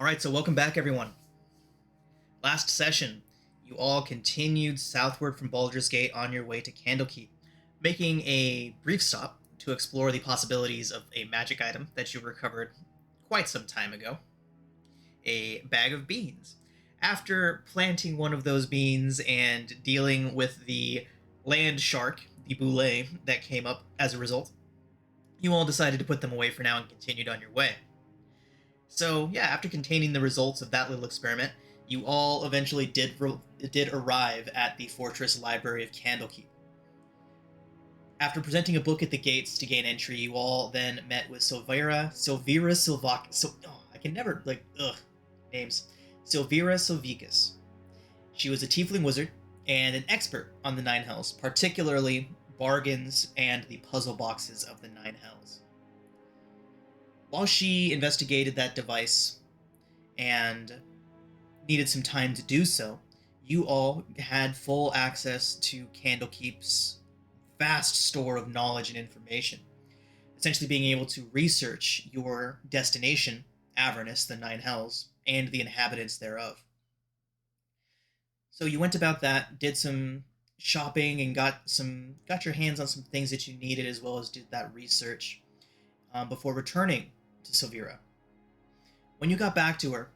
Alright, so welcome back, everyone. Last session, you all continued southward from Baldur's Gate on your way to Candlekeep, making a brief stop to explore the possibilities of a magic item that you recovered quite some time ago, a bag of beans. After planting one of those beans and dealing with the land shark, the boulet, that came up as a result, you all decided to put them away for now and continued on your way. So, yeah, after containing the results of that little experiment, you all eventually did arrive at the Fortress Library of Candlekeep. After presenting a book at the gates to gain entry, you all then met with Silvira Silvakis. I can never, names. Silvira Silvicus. She was a tiefling wizard and an expert on the Nine Hells, particularly bargains and the puzzle boxes of the Nine Hells. While she investigated that device and needed some time to do so, you all had full access to Candlekeep's vast store of knowledge and information, essentially being able to research your destination, Avernus, the Nine Hells, and the inhabitants thereof. So you went about that, did some shopping, and got your hands on some things that you needed, as well as did that research before returning to Silvira. When you got back to her,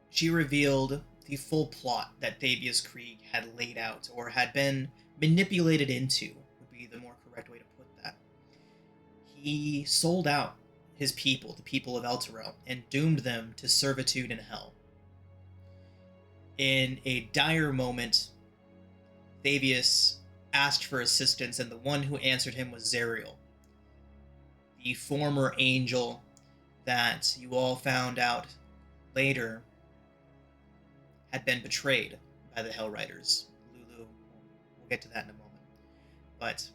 she revealed the full plot that Thavius Krieg had laid out, or had been manipulated into, would be the more correct way to put that. He sold out his people, the people of El Toro, and doomed them to servitude in hell. In a dire moment, Thavius asked for assistance, and the one who answered him was Zariel, the former angel that you all found out later had been betrayed by the Hell Riders. Lulu, we'll get to that in a moment. But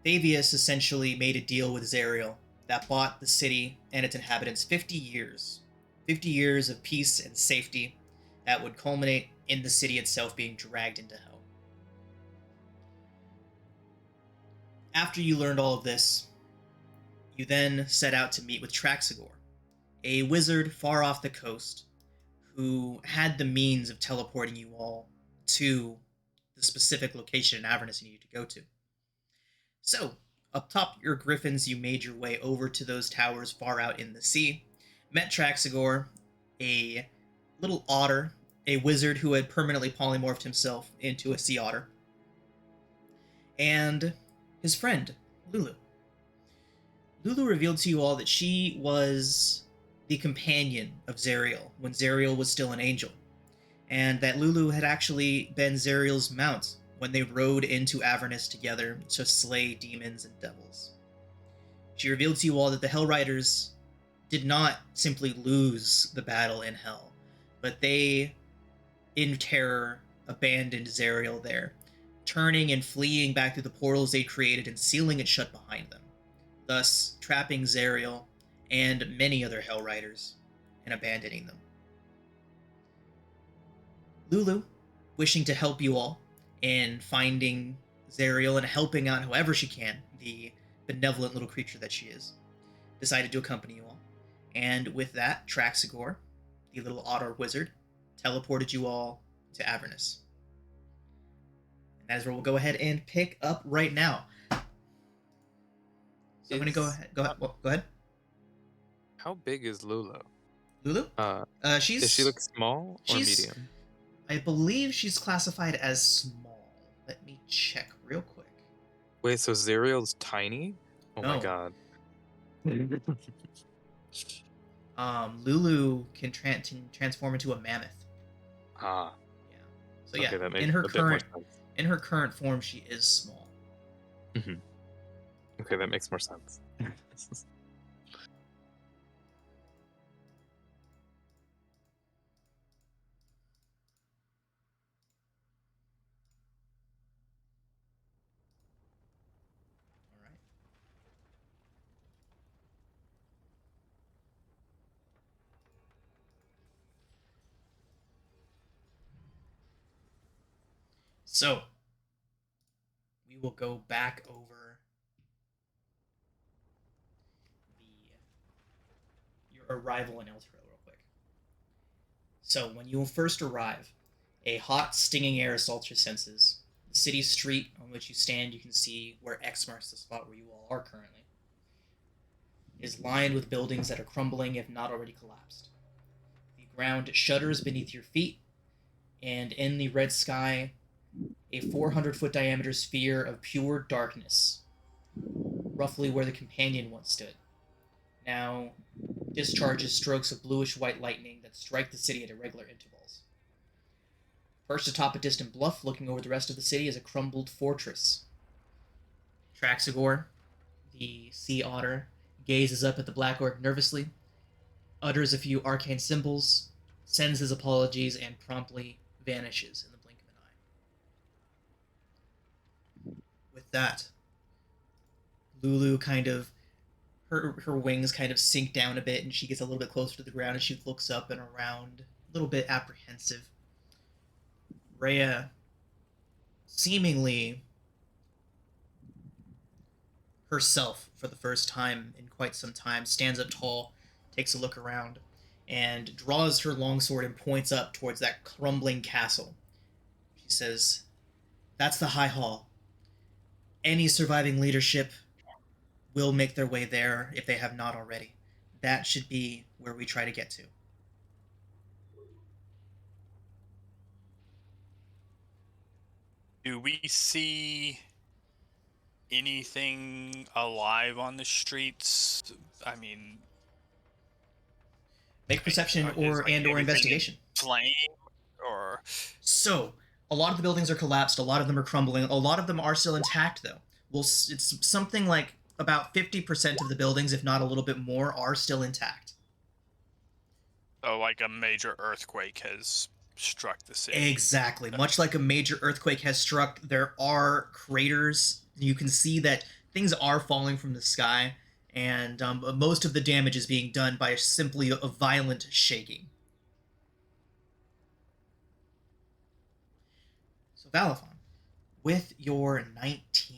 Thavius essentially made a deal with Zariel that bought the city and its inhabitants 50 years. 50 years of peace and safety that would culminate in the city itself being dragged into hell. After you learned all of this, you then set out to meet with Traxigor, a wizard far off the coast who had the means of teleporting you all to the specific location in Avernus you needed to go to. So, up top your griffins, you made your way over to those towers far out in the sea, met Traxigor, a little otter, a wizard who had permanently polymorphed himself into a sea otter, and his friend, Lulu. Lulu revealed to you all that she was the companion of Zariel when Zariel was still an angel, and that Lulu had actually been Zariel's mount when they rode into Avernus together to slay demons and devils. She revealed to you all that the Hell Riders did not simply lose the battle in Hell, but they, in terror, abandoned Zariel there, turning and fleeing back through the portals they created and sealing it shut behind them, thus trapping Zariel and many other Hell Riders and abandoning them. Lulu, wishing to help you all in finding Zariel and helping out however she can, the benevolent little creature that she is, decided to accompany you all. And with that, Traxigor, the little otter wizard, teleported you all to Avernus. And that is where we'll go ahead and pick up right now. So I'm going to go ahead. Go ahead. How big is Lulu? Lulu? Does she look small or medium? I believe she's classified as small. Let me check real quick. Wait, so Zariel's tiny? Oh my god. Lulu can transform into a mammoth. Ah. Yeah. So yeah, okay, that makes in her a bit more sense. current form, she is small. Mm-hmm. Okay, that makes more sense. All right. So we will go back over your arrival in El Toro real quick. So, when you first arrive, a hot, stinging air assaults your senses. The city street on which you stand, you can see where X marks the spot where you all are currently, is lined with buildings that are crumbling, if not already collapsed. The ground shudders beneath your feet, and in the red sky, a 400-foot diameter sphere of pure darkness, roughly where the companion once stood, now discharges strokes of bluish white lightning that strike the city at irregular intervals. Perched atop a distant bluff looking over the rest of the city is a crumbled fortress. Traxagor, the sea otter, gazes up at the black orc nervously, utters a few arcane symbols, sends his apologies, and promptly vanishes in the blink of an eye. With that, Lulu kind of her wings kind of sink down a bit and she gets a little bit closer to the ground and she looks up and around, a little bit apprehensive. Rhea, seemingly herself for the first time in quite some time, stands up tall, takes a look around, and draws her longsword and points up towards that crumbling castle. She says, "That's the High Hall. Any surviving leadership will make their way there if they have not already. That should be where we try to get to." Do we see anything alive on the streets? I mean, Make perception is or like or everything in investigation. flame or So, a lot of the buildings are collapsed. A lot of them are crumbling. A lot of them are still intact, though. Well, it's something like about 50% of the buildings, if not a little bit more, are still intact. so like a major earthquake has struck the city? Exactly. Much like a major earthquake has struck, there are craters. You can see that things are falling from the sky, and most of the damage is being done by simply a violent shaking. So, Valifon, with your 19,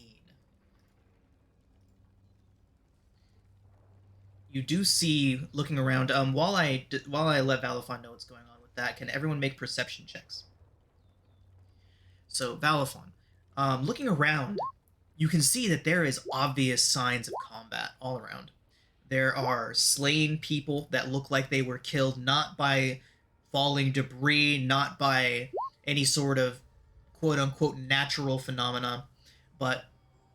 you do see, looking around. While I let Valifon know what's going on with that, can everyone make perception checks? So, Valifon, looking around, you can see that there is obvious signs of combat all around. There are slain people that look like they were killed not by falling debris, not by any sort of quote unquote natural phenomena, but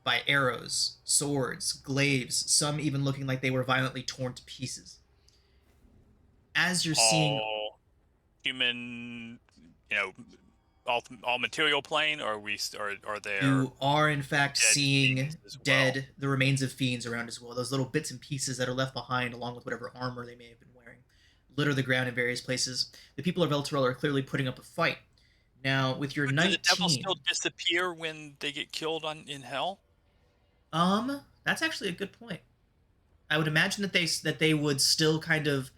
by arrows, swords, glaives, some even looking like they were violently torn to pieces. As you're seeing, All human, you know, all material plane, or are there you are in fact dead seeing things as well? the remains of fiends around as well. Those little bits and pieces that are left behind, along with whatever armor they may have been wearing, litter the ground in various places. The people of El Toro are clearly putting up a fight. Now, with your But do the devils 19, still disappear when they get killed in hell? that's actually a good point. I would imagine that they would still kind of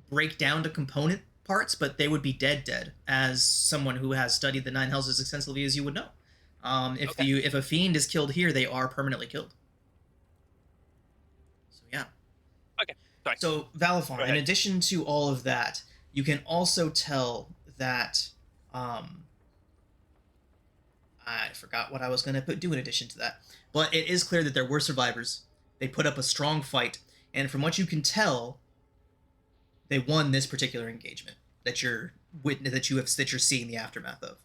break down to component parts, but they would be dead. As someone who has studied the Nine Hells as extensively as you would know, Okay. if a fiend is killed here, they are permanently killed. So yeah. Okay. Sorry. So Go Valifon, in ahead. addition to all of that, you can also tell that I forgot what I was going to do in addition to that, but it is clear that there were survivors. They put up a strong fight, and from what you can tell, they won this particular engagement that you're that you're seeing the aftermath of.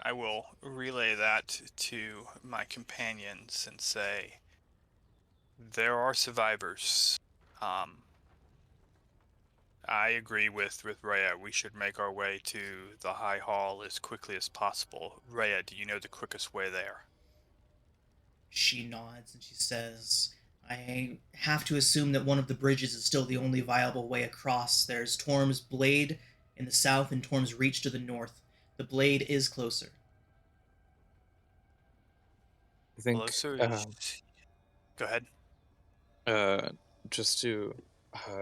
I will relay that to my companions and say there are survivors. I agree with Rhea. We should make our way to the High Hall as quickly as possible. Rhea, do you know the quickest way there? She nods and she says, "I have to assume that one of the bridges is still the only viable way across. There's Torm's Blade in the south and Torm's Reach to the north. The Blade is closer." I think Closer? Go ahead. uh, just to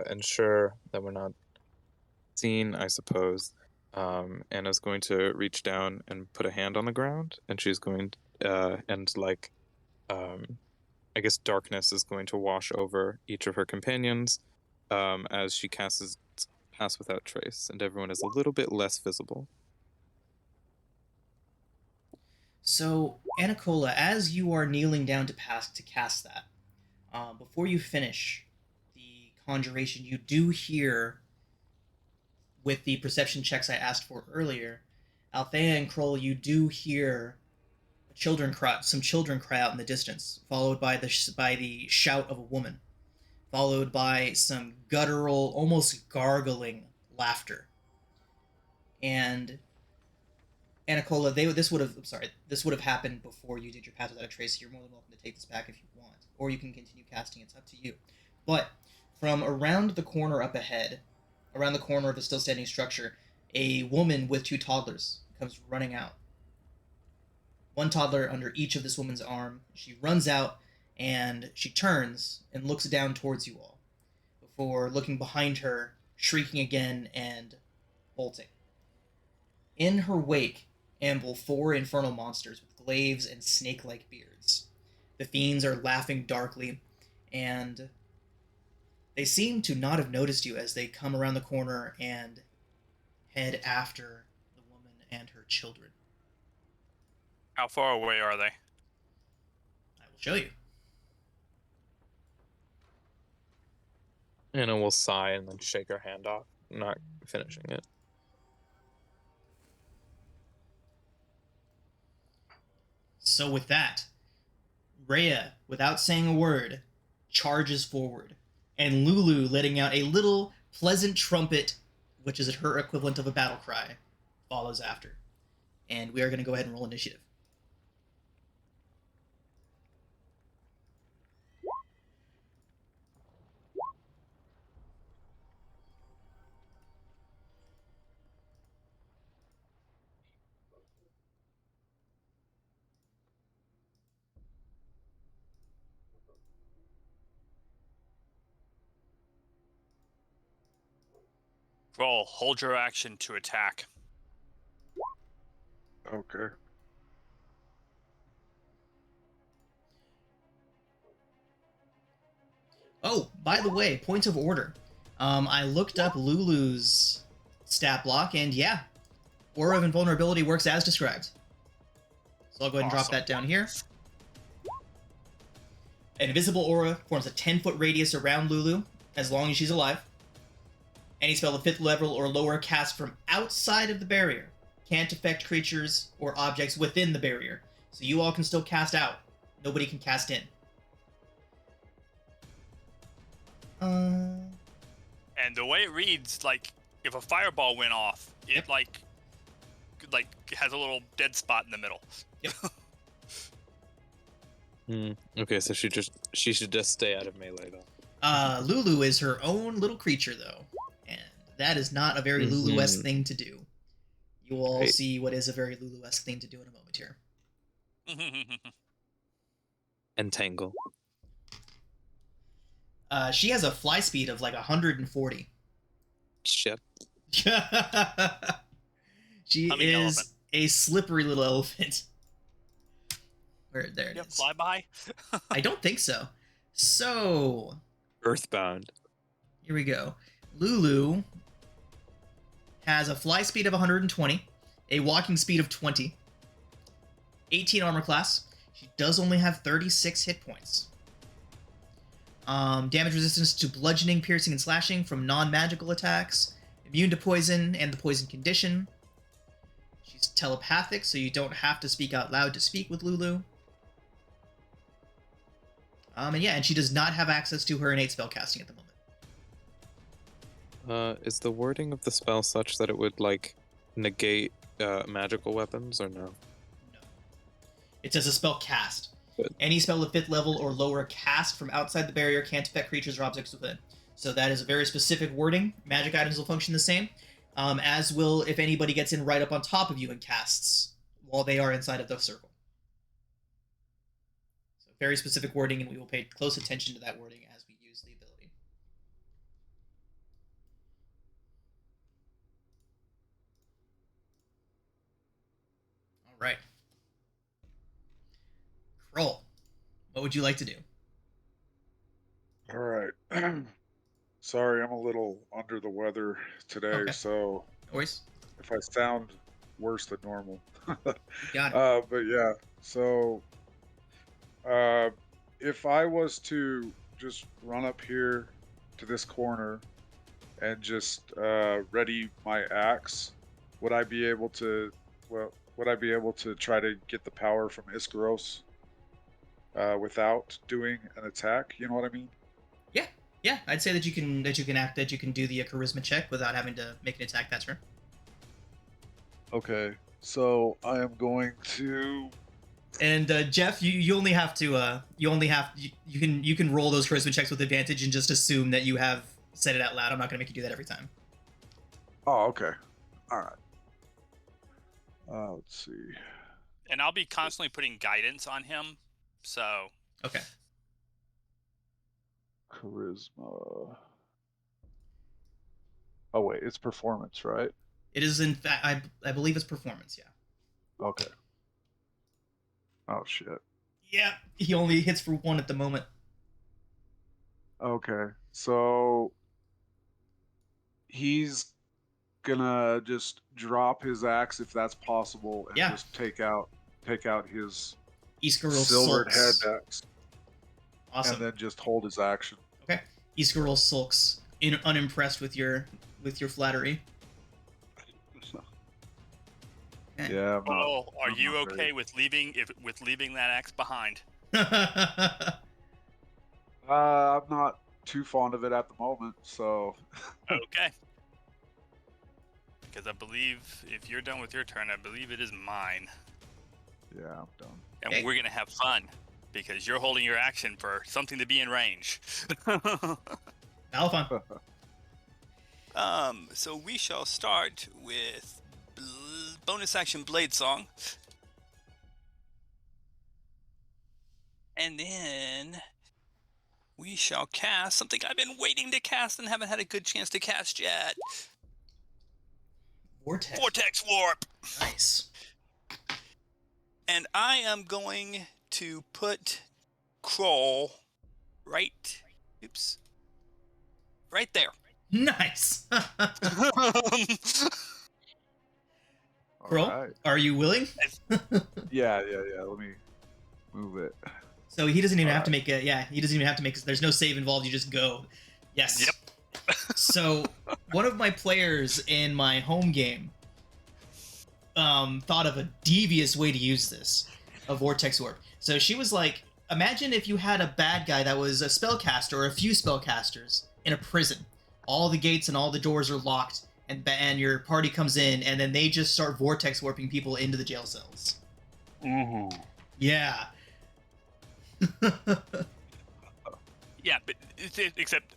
ensure that we're not seen, I suppose, Anna's going to reach down and put a hand on the ground, and she's going and like I guess darkness is going to wash over each of her companions as she casts pass without trace, and everyone is a little bit less visible. So, Anacola, as you are kneeling down to cast that, before you finish the conjuration, you do hear, with the perception checks I asked for earlier, Althea and Kroll, you do hear some children cry out in the distance, followed by the shout of a woman, followed by some guttural, almost gargling laughter. And Anacola, this would have happened before you did your pass without a trace. You're more than welcome to take this back if you want, or you can continue casting. It's up to you. But from around the corner up ahead, around the corner of the still standing structure, a woman with 2 toddlers comes running out. One toddler under each of this woman's arm. She runs out and she turns and looks down towards you all before looking behind her, shrieking again, and bolting. In her wake amble 4 infernal monsters with glaives and snake-like beards. The fiends are laughing darkly, and they seem to not have noticed you as they come around the corner and head after the woman and her children. How far away are they? I will show you. Anna will sigh and then shake her hand off, not finishing it. So with that, Rhea, without saying a word, charges forward, and Lulu, letting out a little pleasant trumpet, which is her equivalent of a battle cry, follows after. And we are going to go ahead and roll initiative. Roll. Hold your action to attack. Okay. Oh, by the way, point of order. I looked up Lulu's stat block, and yeah, Aura of Invulnerability works as described. So I'll go ahead and drop Awesome. that down here. An invisible aura forms a 10-foot radius around Lulu, as long as she's alive. Any spell of 5th level or lower cast from outside of the barrier can't affect creatures or objects within the barrier. So you all can still cast out. Nobody can cast in. And the way it reads, like, if a fireball went off, it Yep. like has a little dead spot in the middle. Okay, so she should just stay out of melee though. Lulu is her own little creature, though, and that is not a very Lulu-esque thing to do. You will all Right. see what is a very Lulu-esque thing to do in a moment here. Entangle. She has a fly speed of like 140. Shit. She Humming is elephant. a slippery little elephant. There it Yep, is. flyby. I don't think so. So, Earthbound. here we go. Lulu has a fly speed of 120, a walking speed of 20, 18 armor class. She does only have 36 hit points. Damage resistance to bludgeoning, piercing, and slashing from non-magical attacks. Immune to poison and the poison condition. She's telepathic, so you don't have to speak out loud to speak with Lulu. And she does not have access to her innate spellcasting at the moment. Is the wording of the spell such that it would like negate magical weapons or no? No. It says a spell cast. Good. Any spell of 5th level or lower cast from outside the barrier can't affect creatures or objects within. So that is a very specific wording. Magic items will function the same, as will if anybody gets in right up on top of you and casts while they are inside of the circle. So very specific wording, and we will pay close attention to that wording as we use the ability. All right. Kroll, what would you like to do? All right. Sorry, I'm a little under the weather today, Okay. so No worries. if I sound worse than normal. You got it. But yeah, so uh, if I was to just run up here to this corner and just ready my axe, would I be able to? Well, would I be able to try to get the power from Iskaros without doing an attack? You know what I mean? Yeah. Yeah. I'd say that you can do the charisma check without having to make an attack that turn. Okay, so I am going to. And Jeff, you only have to you can roll those charisma checks with advantage and just assume that you have said it out loud. I'm not gonna make you do that every time. Oh, okay. All right. Let's see. And I'll be constantly putting guidance on him, so Okay. Charisma. Oh wait, it's performance, right? It is in fact I believe it's performance. Yeah. Okay. Oh shit. Yeah. He only hits for 1 at the moment. Okay, so he's gonna just drop his axe if that's possible, and Yeah. just take out his Iskaril silvered sulks. head axe, Awesome. and then just hold his action. Okay. Iskaril sulks, unimpressed with your flattery. Okay. Yeah. I'm not, Oh, are I'm you not okay very- with leaving that axe behind? I'm not too fond of it at the moment, so Okay. Because I believe if you're done with your turn, I believe it is mine. yeah, I'm done. And Okay. we're going to have fun because you're holding your action for something to be in range. Malifon. So we shall start with bonus action Blade Song. And then we shall cast something I've been waiting to cast and haven't had a good chance to cast yet. Vortex Warp. Nice. And I am going to put Kroll right there. Nice. All Kroll, right. are you willing? Yeah. Let me move it. So he doesn't even have Alright. to make a he doesn't even have to make. There's no save involved. You just go. Yes. Yep. So one of my players in my home game thought of a devious way to use this, a Vortex Warp. So she was like, imagine if you had a bad guy that was a spellcaster or a few spellcasters in a prison. All the gates and all the doors are locked, and your party comes in, and then they just start Vortex Warping people into the jail cells. Mm-hmm. Yeah. Yeah, but except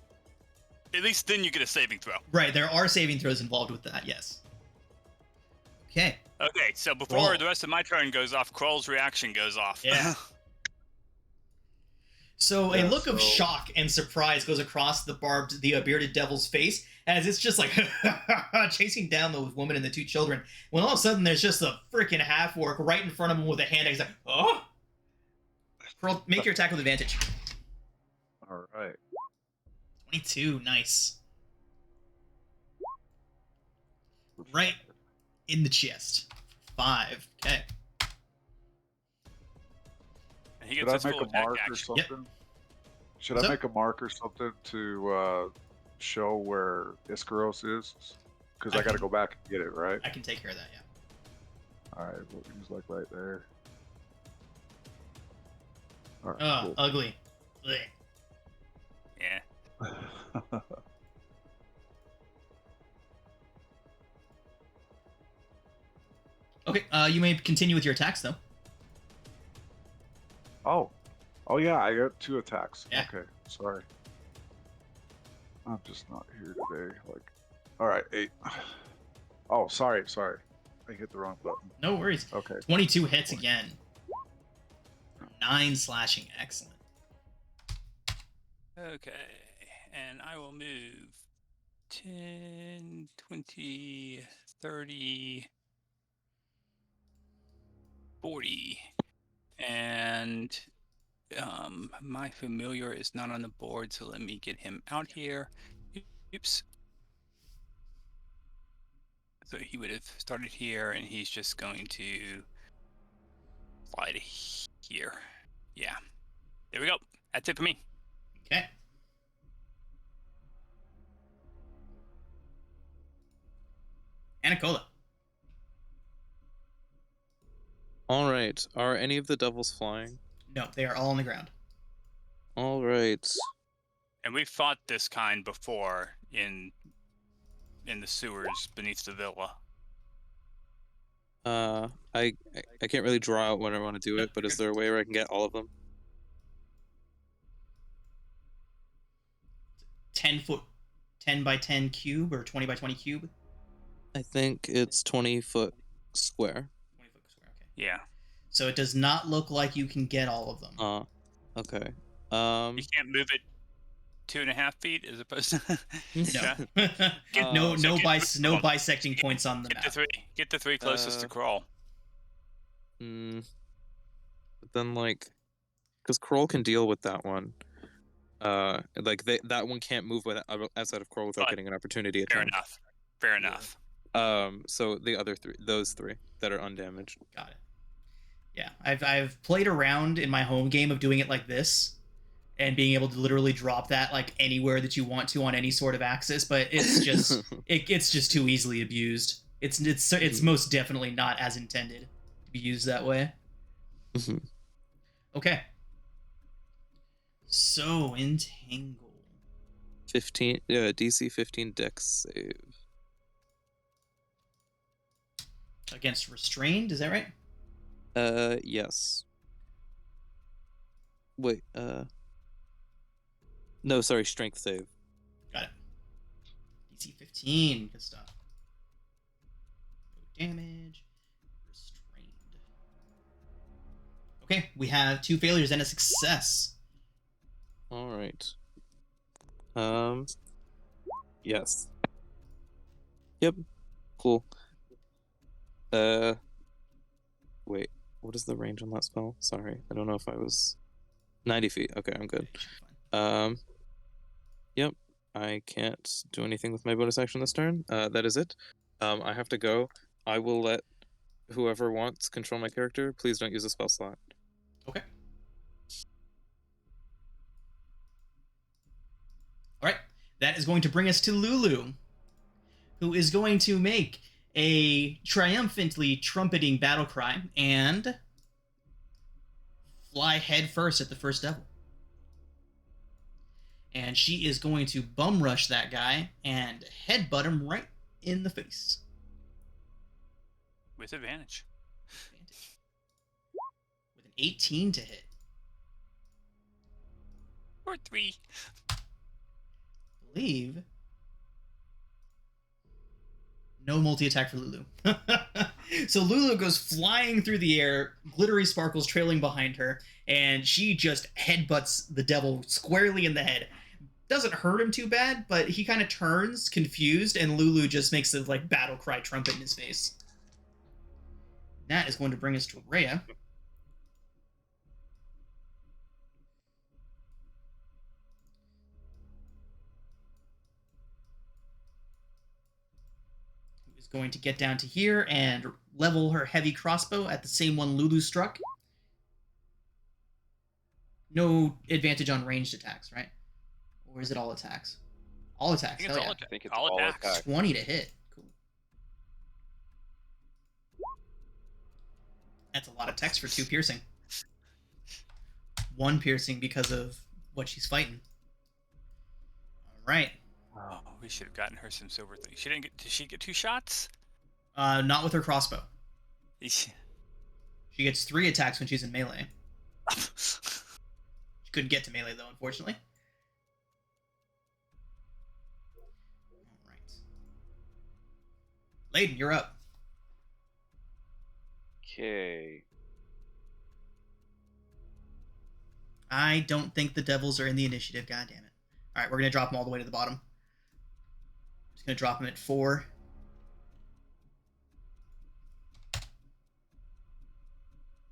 at least then you get a saving throw. Right, there are saving throws involved with that, yes. Okay. Okay, so before Roll. the rest of my turn goes off, Kroll's reaction goes off. Yeah. So a Yeah, look of so- shock and surprise goes across the bearded devil's face as it's just like chasing down the woman and the 2 children. When all of a sudden there's just a freaking half-orc right in front of him with a hand. He's like, oh! Kroll, make your attack with advantage. All right. 22, nice. Right in the chest. 5, okay. And he Should gets I his make full a attack mark or action. something? Should What's I up? make a mark or something to show where Iskaros is? Because I I got to can- go back and get it, right? I can take care of that, yeah. All right. Well, he's like right there. All right. Oh, ugly. Blech. Yeah. Cool. Okay, you may continue with your attacks, though. Oh yeah, I got 2 attacks. Yeah. Okay, sorry. I'm just not here today. Like, all right, 8. Oh, sorry. I hit the wrong button. No worries. Okay. 22 hits again. 9 slashing, excellent. Okay, and I will move 10, 20, 30, 40. And my familiar is not on the board, so let me get him out here. Oops. So he would have started here, and he's just going to fly to here. Yeah. There we go. That's it for me. Okay. Anacola. All right. Are any of the devils flying? No, they are all on the ground. All right. And we fought this kind before in the sewers beneath the villa. I can't really draw out when I want to do it, but is there a way where I can get all of them? 10 by 10 cube or 20 by 20 cube? I think it's 20-foot square. 20-foot square, okay. Yeah. So it does not look like you can get all of them. Okay. You can't move it 2.5 feet as opposed to No. no So bisecting points on the get map. the three. Get the three closest to crawl. But then because Kroll can deal with that one. That one can't move outside of Kroll without getting an opportunity attack. Fair enough. So the other those three that are undamaged. Got it. Yeah, I've played around in my home game of doing it like this, and being able to literally drop that like anywhere that you want to on any sort of axis, but it's just it's just too easily abused. It's most definitely not as intended to be used that way. Okay. So entangle. 15. DC 15 Dex save. Against restrained, is that right? Yes. Wait, no, sorry, strength save. Got it. DC 15, good stuff. No damage. Restrained. Okay, we have 2 failures and a success. Alright. Yes. Yep. Cool. Wait, what is the range on that spell? Sorry, I don't know if I was 90 feet. Okay, I'm good. Yep. I can't do anything with my bonus action this turn. That is it. I have to go. I will let whoever wants control my character. Please don't use a spell slot. Okay. All right. That is going to bring us to Lulu, who is going to make a triumphantly trumpeting battle cry and fly head first at the first devil. And she is going to bum rush that guy and headbutt him right in the face. With advantage. With an 18 to hit. Or 3. I believe. No multi-attack for Lulu. So Lulu goes flying through the air, glittery sparkles trailing behind her, and she just headbutts the devil squarely in the head. Doesn't hurt him too bad, but he kind of turns, confused, and Lulu just makes a battle cry trumpet in his face. That is going to bring us to Rhea. Going to get down to here and level her heavy crossbow at the same one Lulu struck. No advantage on ranged attacks, right? Or is it all attacks? All attacks. I think it's all attacks. 20 to hit. Cool. That's a lot of text for 2 piercing. 1 piercing because of what she's fighting. All right. Oh, we should have gotten her some silver things. She didn't get. Did she get 2 shots? Not with her crossbow. She She gets 3 attacks when she's in melee. She couldn't get to melee though, unfortunately. All right. Layden, you're up. Okay. I don't think the devils are in the initiative. God damn it! All right, we're gonna drop them all the way to the bottom. Just gonna drop them at 4.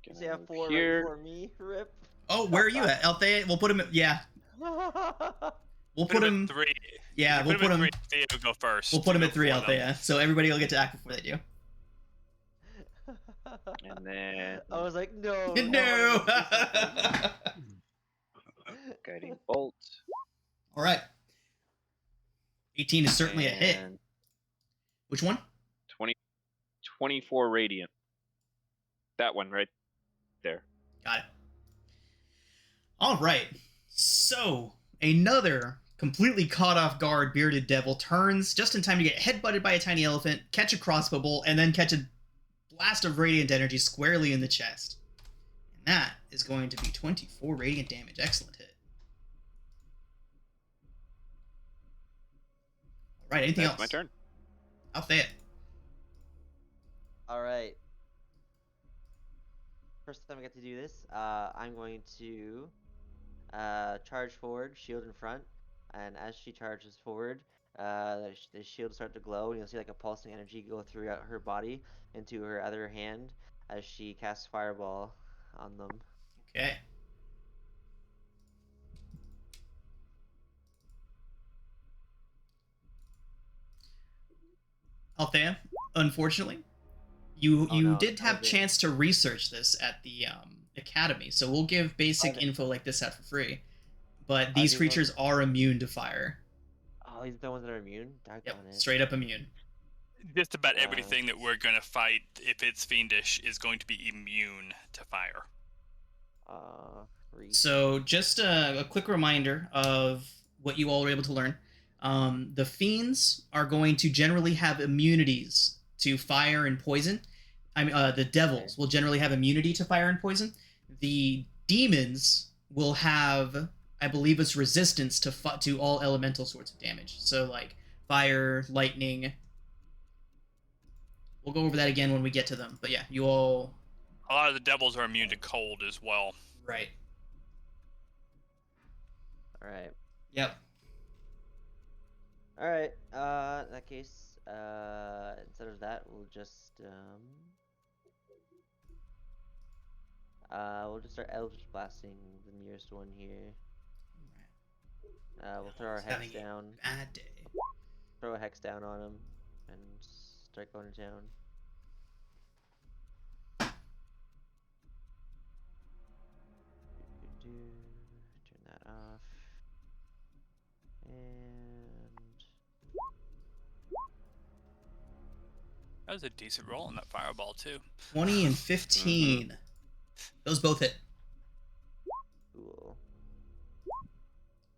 Can Is that 4 here? right for me, Rip? Oh, where are you at? Althea? We'll put him at... Yeah. We'll put him. at 3. Yeah, If you we'll put at him. 3, Theo will go first. We'll put him to at go 3 before out them. there, so everybody will get to act before they do. And then I was like, no. No. guiding bolt. All right. 18 is certainly a hit. and Which one? 24 radiant. That one right there. Got it. All right. So, another completely caught off guard bearded devil turns just in time to get headbutted by a tiny elephant, catch a crossbow bolt, and then catch a blast of radiant energy squarely in the chest. And that is going to be 24 radiant damage. Excellent hit. All right, anything That's else? my turn. I'll say it. All right. First time I get to do this, I'm going to charge forward, shield in front, and as she charges forward, the shield starts to glow, and you'll see like a pulsing energy go throughout her body into her other hand as she casts fireball on them. Okay. Althea, unfortunately, you no, did have I did. chance to research this at the academy, so we'll give basic Okay. info like this out for free. But these did creatures are immune to fire. Oh, these are the ones that are immune? Darn Yep, it. straight up immune. Just about everything that we're going to fight, if it's fiendish, is going to be immune to fire. So just a quick reminder of what you all were able to learn. The fiends are going to generally have immunities to fire and poison. The devils will generally have immunity to fire and poison. The demons will have, I believe, it's resistance to all elemental sorts of damage. So like fire, lightning. We'll go over that again when we get to them. But yeah, you all. A lot of the devils are immune to cold as well. Right. Alright. Yep. Alright, in that case, instead of that, we'll just start Eldritch Blasting the nearest one here. We'll throw our hex down. Bad day. Throw a hex down on him and start going to town. Turn that off. And That was a decent roll on that fireball, too. 20 and 15. Those both hit. cool.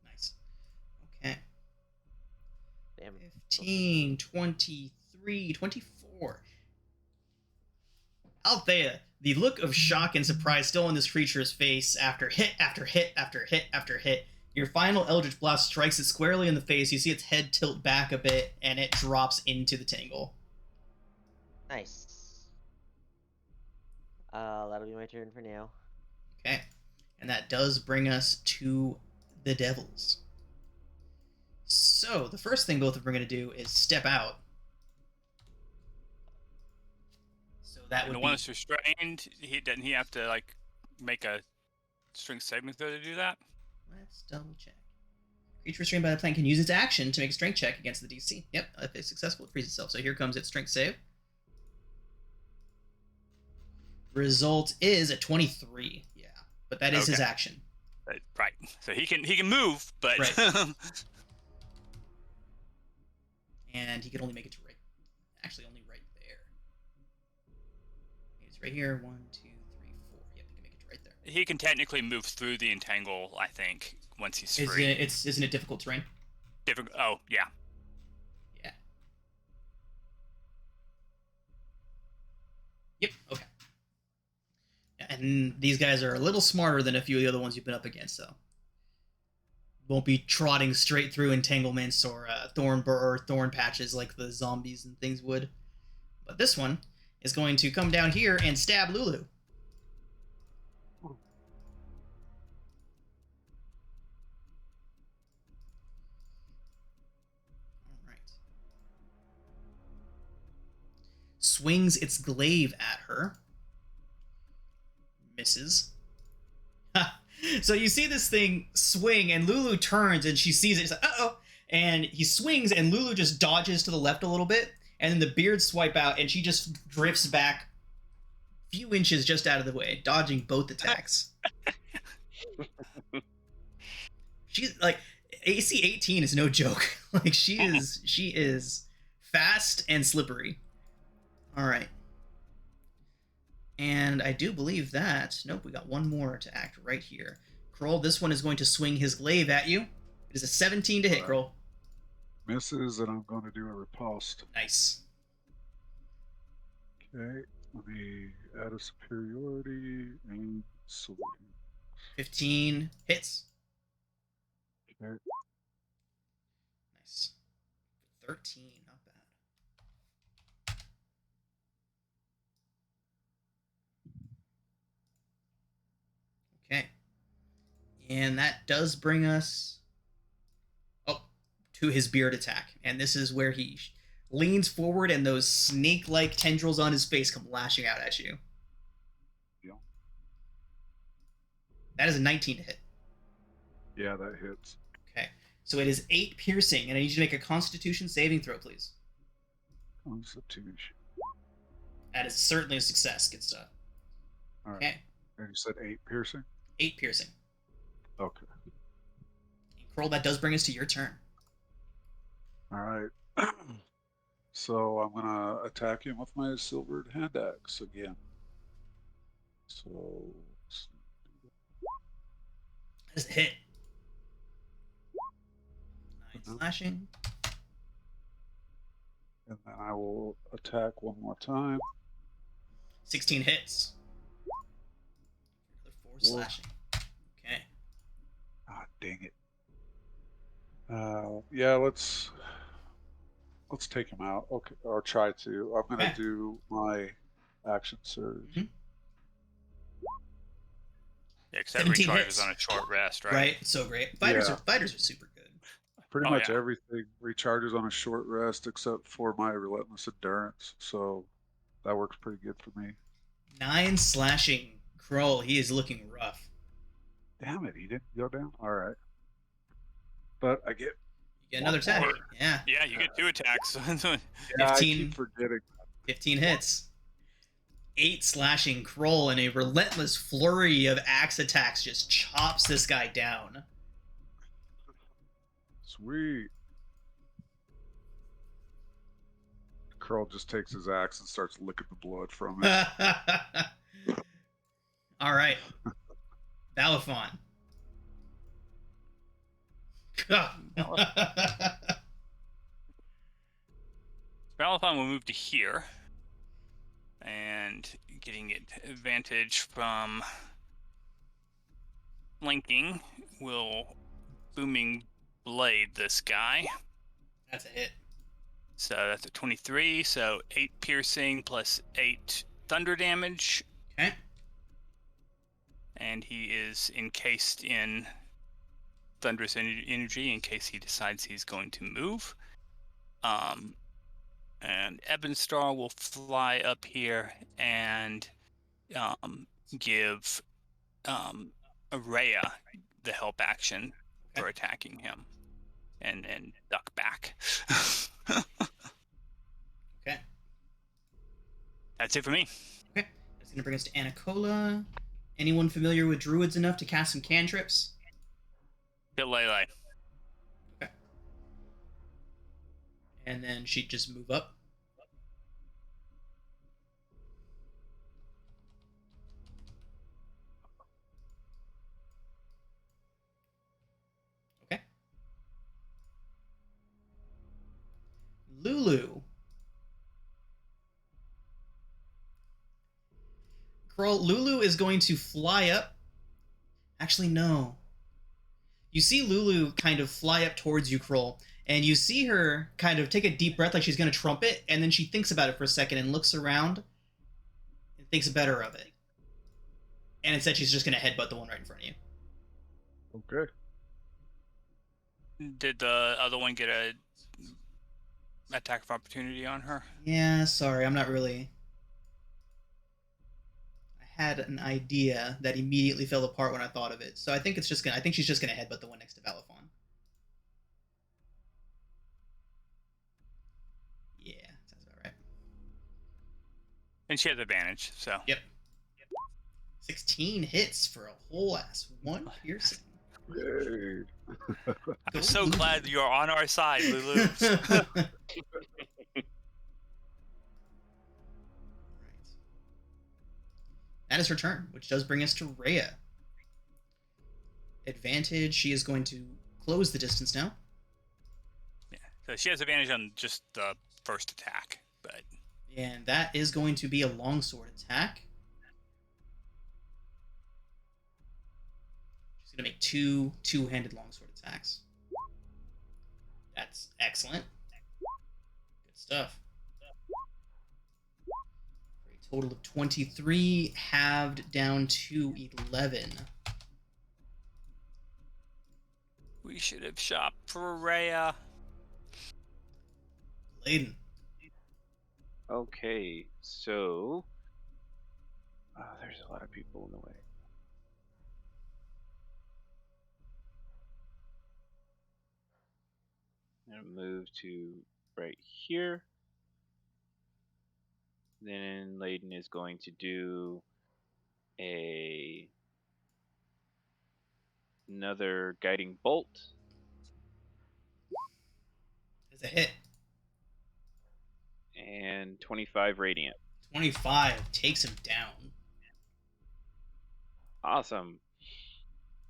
Nice. Okay. Damn. 15, 23, 24. Althea, the look of shock and surprise still on this creature's face after hit after hit after hit after hit. Your final Eldritch Blast strikes it squarely in the face. You see its head tilt back a bit, and it drops into the tangle. Nice. That'll be my turn for now. Okay. And that does bring us to the devils. So, the first thing both of them are going to do is step out. So that would And the be... one that's restrained, doesn't he have to, like, make a strength saving throw to do that? Let's double check. Creature restrained by the plan can use its action to make a strength check against the DC. Yep, if it's successful, it frees itself. So here comes its strength save. Result is a 23. Yeah, but that is his Okay. action. Right. So he can move, but Right. And he can only make it to right. Actually, only right there. It's right here. 1, 2, 3, 4. Yep, he can make it to right there. he can technically move through the entangle, I think, once he's free. Isn't it difficult terrain? Oh, yeah. Yeah. Yep. Okay. And these guys are a little smarter than a few of the other ones you've been up against, so won't be trotting straight through entanglements or thorn patches like the zombies and things would. But this one is going to come down here and stab Lulu. All right. Swings its glaive at her. Misses. So you see this thing swing, and Lulu turns, and she sees it. She's like, uh-oh. And he swings, and Lulu just dodges to the left a little bit, and then the beards swipe out, and she just drifts back a few inches just out of the way, dodging both attacks. She's like, AC 18 is no joke. Like, she is fast and slippery. All right. And I do believe that... Nope, we got one more to act right here. Kroll, this one is going to swing his glaive at you. It is a 17 to hit, Kroll. Misses, and I'm going to do a riposte. Nice. Okay, let me add a superiority and sword. 15 hits. Okay, Nice. 13, not bad. Okay. And that does bring us to his beard attack. And this is where he leans forward and those snake-like tendrils on his face come lashing out at you. Yeah. That is a 19 to hit. yeah, that hits. Okay. So it is 8 piercing, and I need you to make a Constitution saving throw, please. Constitution. That is certainly a success. Good stuff. All right. Okay. And you said 8 piercing? 8 piercing. Okay. And Kroll, that does bring us to your turn. All right. So I'm going to attack him with my silvered hand axe again. So, That is a hit. 9 slashing. and then I will attack one more time. 16 hits. Another 4 slashing. Okay. Ah, dang it. Yeah, let's take him out. Okay, or try to. I'm gonna Okay. do my action surge. Mhm. Yeah, because that 17 recharges hits. on a short rest, right? Right? It's so great. Fighters Yeah. are super good. Pretty Oh, much yeah. everything recharges on a short rest except for my relentless endurance. So that works pretty good for me. 9 slashing. Kroll, he is looking rough. Damn it, he didn't go down. All right, but I get. You get another attack. more. Yeah. Yeah, you get 2 attacks. Yeah, I 15. keep forgetting. 15 hits. 8 slashing. Kroll, in a relentless flurry of axe attacks, just chops this guy down. Sweet. Curl just takes his axe and starts licking the blood from it. All right. Balafon. Balathon will move to here. And getting it advantage from flanking will booming blade this guy. That's a hit. So that's a 23, so 8 piercing plus 8 thunder damage. Okay. And he is encased in thunderous energy in case he decides he's going to move. And Ebonstar will fly up here and give Araya the help action for attacking him and duck back. Okay. That's it for me. Okay. That's going to bring us to Anacola. Anyone familiar with druids enough to cast some cantrips? Hit Lele. Okay. And then she'd just move up. Okay. Lulu. Kroll, Lulu is going to fly up. Actually, no. You see Lulu kind of fly up towards you, Kroll, and you see her kind of take a deep breath like she's going to trumpet, and then she thinks about it for a second and looks around and thinks better of it. And instead she's just going to headbutt the one right in front of you. Okay. Did the other one get a attack of opportunity on her? Yeah, sorry, I'm not really... I had an idea that immediately fell apart when I thought of it. So I think she's just gonna headbutt the one next to Valifon. Yeah, sounds about right. And she has advantage, so. Yep. 16 hits for a whole ass 1 piercing. Yay. I'm so glad you're on our side, Lulu. Right. That is her turn, which does bring us to Rhea. Advantage, she is going to close the distance now. Yeah, so she has advantage on just the first attack, but And that is going to be a longsword attack. She's going to make two-handed longsword attacks. That's excellent. Good stuff. For a total of 23, halved down to 11. we should have shopped for Rhea. Layden. Okay, so there's a lot of people in the way. I'm gonna move to right here. Then Layden is going to do another guiding bolt. Is a hit. And 25 radiant. 25 takes him down. Awesome.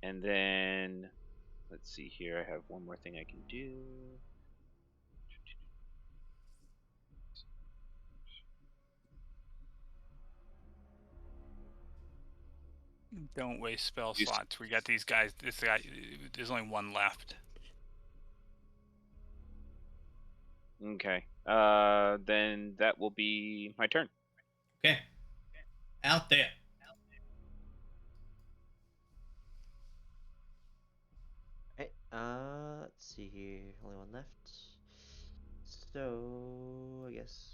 And then let's see here. I have one more thing I can do. Don't waste spell You s- slots. We got these guys. This guy. There's only one left. Okay. Then that will be my turn. Okay. Out there. Okay, let's see here. Only one left. So, I guess.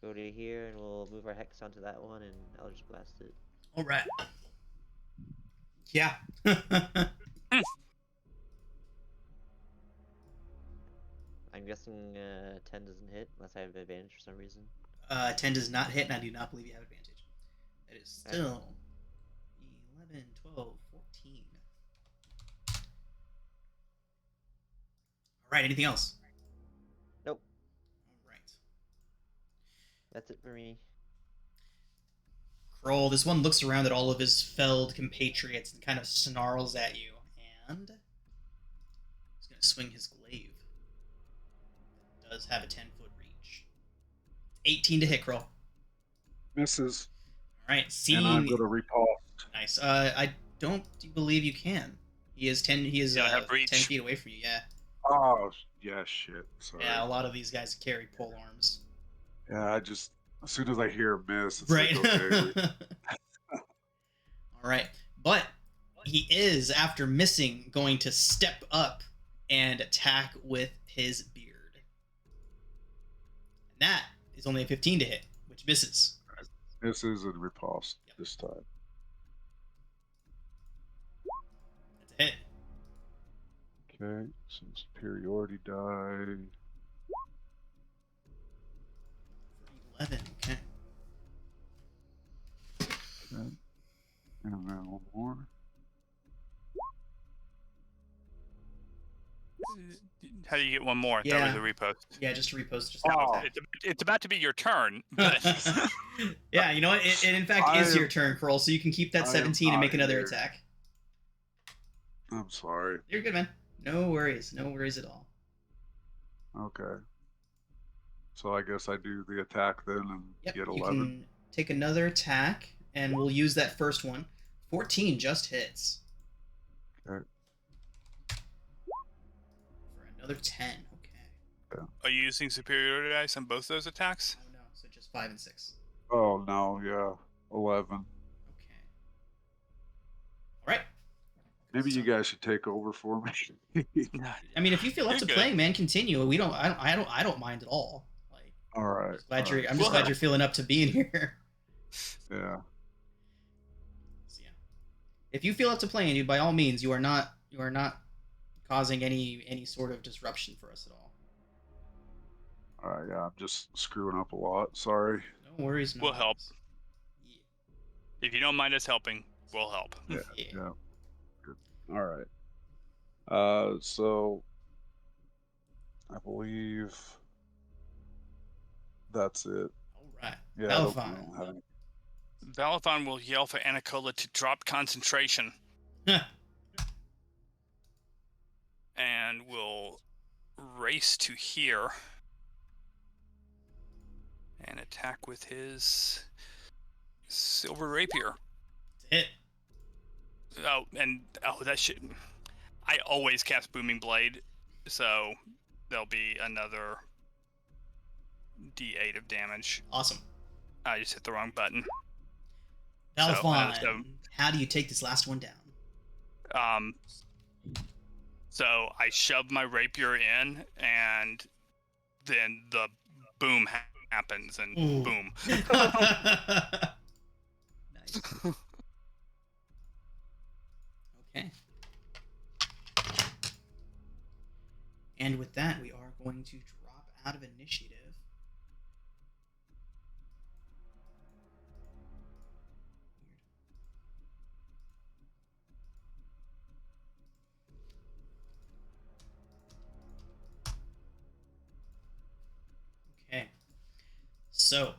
Go to here and we'll move our hex onto that one and I'll just blast it. All right. Yeah. I'm guessing 10 doesn't hit unless I have advantage for some reason. 10 does not hit, and I do not believe you have advantage. It is still 11, 12, 14. All right, anything else? Nope. All right. That's it for me. Kroll, this one looks around at all of his felled compatriots and kind of snarls at you, and he's going to swing his glaive. It does have a 10-foot reach. 18 to hit, Kroll. Misses. All right, And I'm seeing... going to riposte. Nice. I don't believe you can. He is 10. He is Yeah, I have reach. 10 feet away from you. Yeah. Oh, yeah, shit. Sorry. Yeah. A lot of these guys carry pole arms. Yeah, I just, as soon as I hear a miss, it's Right. like, okay. All right, but he is, after missing, going to step up and attack with his beard. And that is only a 15 to hit, which misses. Misses and riposte this time. That's a hit. Okay, some superiority die. 11. Okay. Okay. And then one more. How do you get one more? Yeah. That was a repost. Yeah, just to repost. Just Oh. It's about to be your turn, but Yeah, you know what? It in fact is your turn, Kroll, so you can keep that I am 17 and make outta another here. attack. I'm sorry. You're good, man. No worries. No worries at all. Okay. So I guess I do the attack then and Yep, get you 11. can take another attack, and we'll use that first one. 14 just hits. Okay. For another 10. Okay. are you using superiority dice on both those attacks? Oh no, so just 5 and 6. Oh, no, yeah. 11. Okay. All right. Maybe you guys should take over for me. I mean, if you feel up You're to good. playing, man, continue. I don't mind at all. Like, All right. I'm just glad you're feeling up to being here. Yeah. So, yeah. If you feel up to playing, dude, by all means, you are not causing any sort of disruption for us at all. All right. Yeah, I'm just screwing up a lot. Sorry. No worries. No We'll help. worries. If you don't mind us helping, we'll help. Yeah. Yeah. Yeah. Good. All right. So I believe that's it. All right. Yeah, I don't Valifon. have any. Valathon will yell for Anacola to drop concentration and will race to here and attack with his silver rapier. Hit. That shit. I always cast Booming Blade, so there'll be another D8 of damage. Awesome. I just hit the wrong button. Valifon, how do you take this last one down? So I shove my rapier in, and then the boom happens, and Ooh. boom. Nice. Okay. And with that, we are going to drop out of initiative. Okay. So,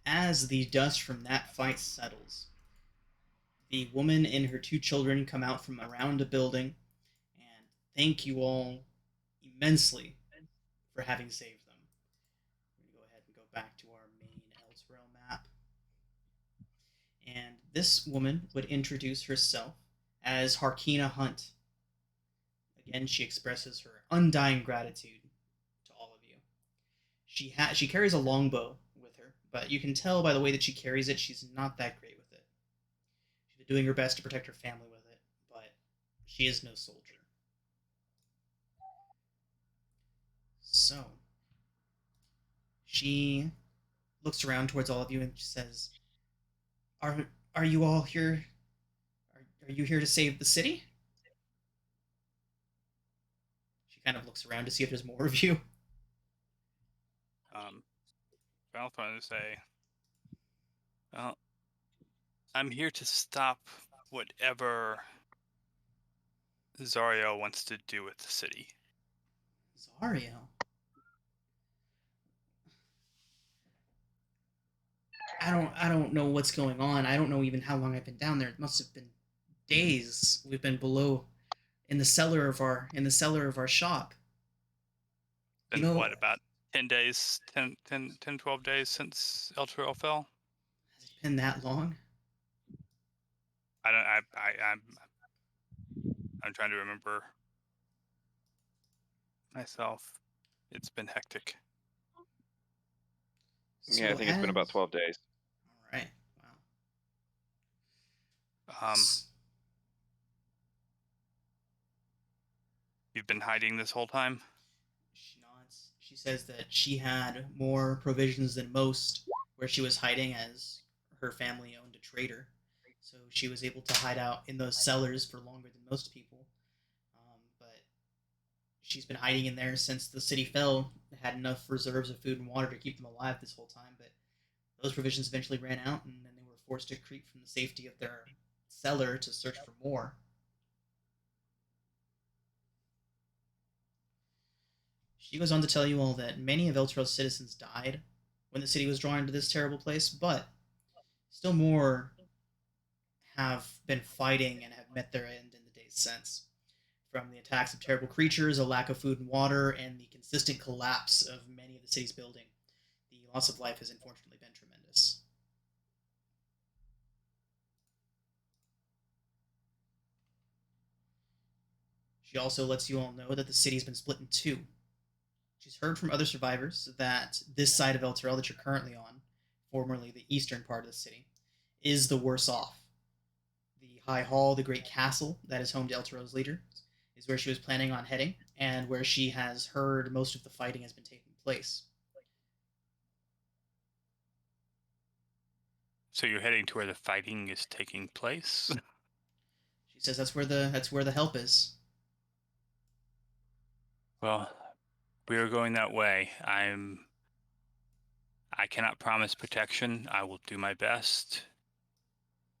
as the dust from that fight settles, the woman and her two children come out from around a building and thank you all immensely for having saved them. We're going to go ahead and go back to our main Elturel map. And this woman would introduce herself as Harkina Hunt. Again, she expresses her undying gratitude to all of you. She carries a longbow with her, but you can tell by the way that she carries it, she's not that great with it. She's been doing her best to protect her family with it, but she is no soldier. So, she looks around towards all of you and she says, Are you all here? Are you here to save the city? She kind of looks around to see if there's more of you. Valthorn to say, well, I'm here to stop whatever Zario wants to do with the city. Zario? I don't know what's going on. I don't know even how long I've been down there. It must have been days. We've been below in the cellar of our shop. Been what, about 10 days, 12 days since El Toro fell? Has it been that long? I'm trying to remember myself. It's been hectic. So Yeah, I think it's been about 12 days. All right. Wow. You've been hiding this whole time? She nods. She says that she had more provisions than most where she was hiding, as her family owned a trader. So she was able to hide out in those cellars for longer than most people. But she's been hiding in there since the city fell. Had enough reserves of food and water to keep them alive this whole time, but those provisions eventually ran out, and then they were forced to creep from the safety of their cellar to search for more. She goes on to tell you all that many of Elturel's citizens died when the city was drawn into this terrible place, but still more have been fighting and have met their end in the days since. From the attacks of terrible creatures, a lack of food and water, and the consistent collapse of many of the city's buildings, the loss of life has unfortunately been tremendous. She also lets you all know that the city's been split in two. She's heard from other survivors that this side of Elturel that you're currently on, formerly the eastern part of the city, is the worse off. The High Hall, the great castle that is home to Elturel's leader, is where she was planning on heading, and where she has heard most of the fighting has been taking place. So you're heading to where the fighting is taking place? She says that's where the help is. Well, we are going that way. I cannot promise protection. I will do my best.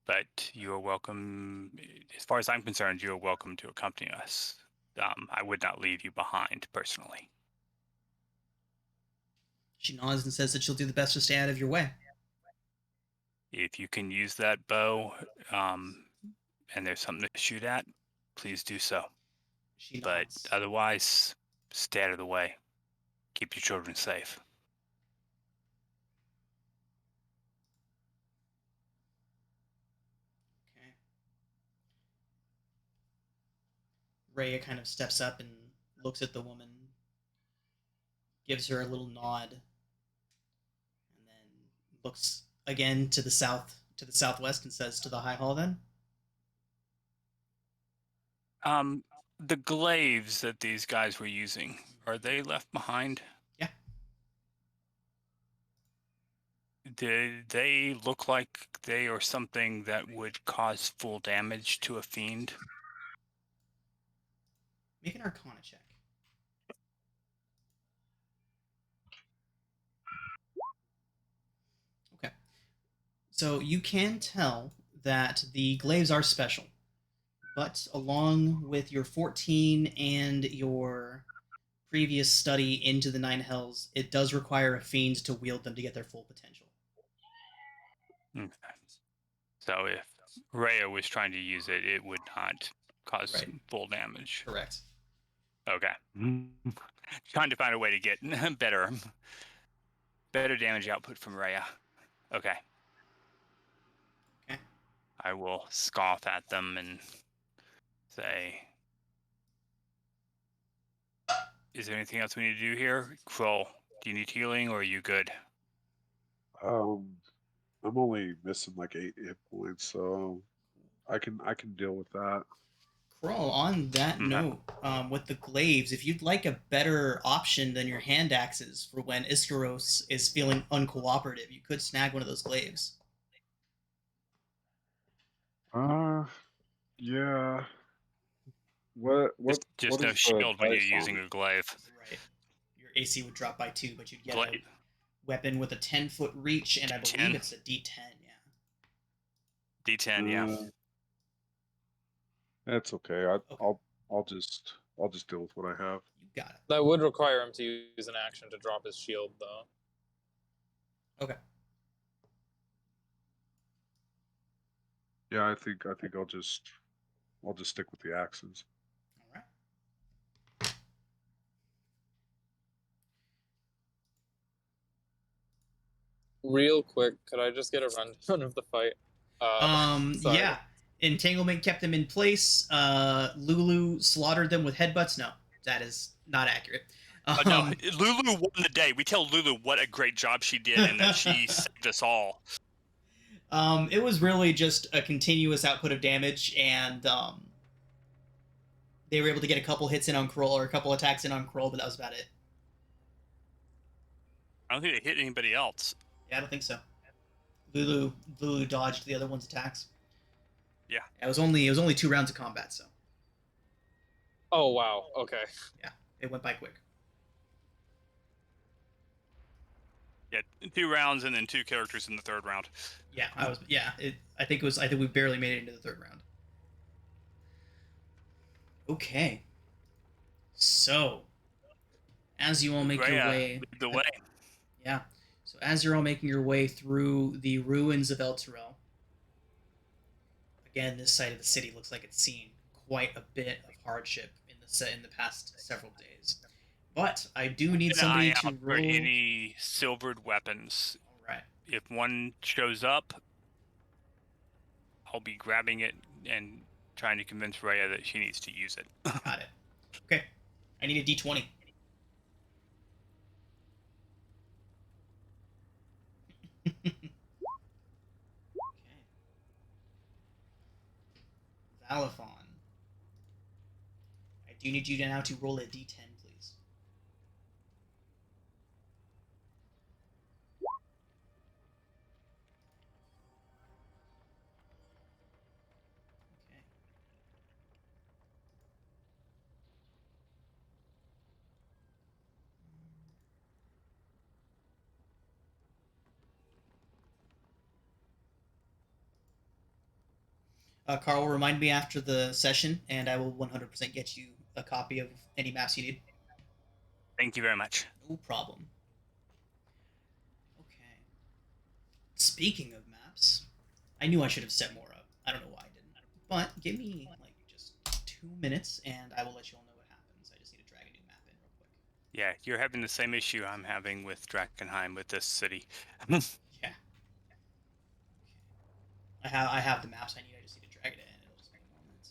But you are welcome, as far as I'm concerned, you are welcome to accompany us. I would not leave you behind, personally. She nods and says that she'll do the best to stay out of your way. If you can use that bow, and there's something to shoot at, please do so. She But nods. otherwise, stay out of the way. Keep your children safe. Okay. Rhea kind of steps up and looks at the woman, gives her a little nod, and then looks again to the southwest, and says to the High Hall then. The glaives that these guys were using, are they left behind? Yeah. Did they look like they are something that would cause full damage to a fiend? Make an Arcana check. Okay. So you can tell that the glaives are special, but along with your 14 and your previous study into the Nine Hells, it does require a fiend to wield them to get their full potential. Okay. So if Rhea was trying to use it, it would not cause Right. full damage. Correct. Okay. Trying to find a way to get better damage output from Rhea. Okay. Okay. I will scoff at them and say, is there anything else we need to do here? Kroll, do you need healing or are you good? I'm only missing like 8 hit points, so I can deal with that. Kroll, on that note, with the glaives, if you'd like a better option than your hand axes for when Iskaros is feeling uncooperative, you could snag one of those glaives. Yeah. What Just what no is the shield when you're price on using it? a glaive. Right. Your AC would drop by 2, but you'd get a Glaive. weapon with a 10-foot reach, and I believe D10. it's a D10, yeah. D10, yeah. That's okay. Okay. I'll just deal with what I have. You got it. That would require him to use an action to drop his shield, though. Okay. Yeah, I think I'll just stick with the axes. All right. Real quick, could I just get a rundown of the fight? Sorry. Yeah. Entanglement kept them in place. Lulu slaughtered them with headbutts. No, that is not accurate. No, Lulu won the day. We tell Lulu what a great job she did and that she saved us all. It was really just a continuous output of damage, and they were able to get a couple hits in on Kroll, or a couple attacks in on Kroll, but that was about it. I don't think they hit anybody else. Yeah, I don't think so. Lulu dodged the other one's attacks. Yeah. It was only 2 rounds of combat, so Oh, wow. Okay. yeah, it went by quick. Yeah, 2 rounds and then 2 characters in the 3rd round. Yeah, I think we barely made it into the 3rd round. Okay. So, as you all make your way, lead the way. yeah. So as you're all making your way through the ruins of El Toro, again, this side of the city looks like it's seen quite a bit of hardship in the past several days. But I do need somebody to roll for roll. any silvered weapons. All right. If one shows up, I'll be grabbing it and trying to convince Rhea that she needs to use it. Got it. Okay. I need a D20. Okay. Zalathon. I do need you now to roll a D10, please. Carl, remind me after the session, and I will 100% get you a copy of any maps you need. Thank you very much. No problem. Okay. Speaking of maps, I knew I should have set more up. I don't know why I didn't. But give me, like, just 2 minutes, and I will let you all know what happens. I just need to drag a new map in real quick. Yeah, you're having the same issue I'm having with Drakenheim with this city. Yeah. Okay. I have the maps I need. I just need to drag it in. It'll just be a moment.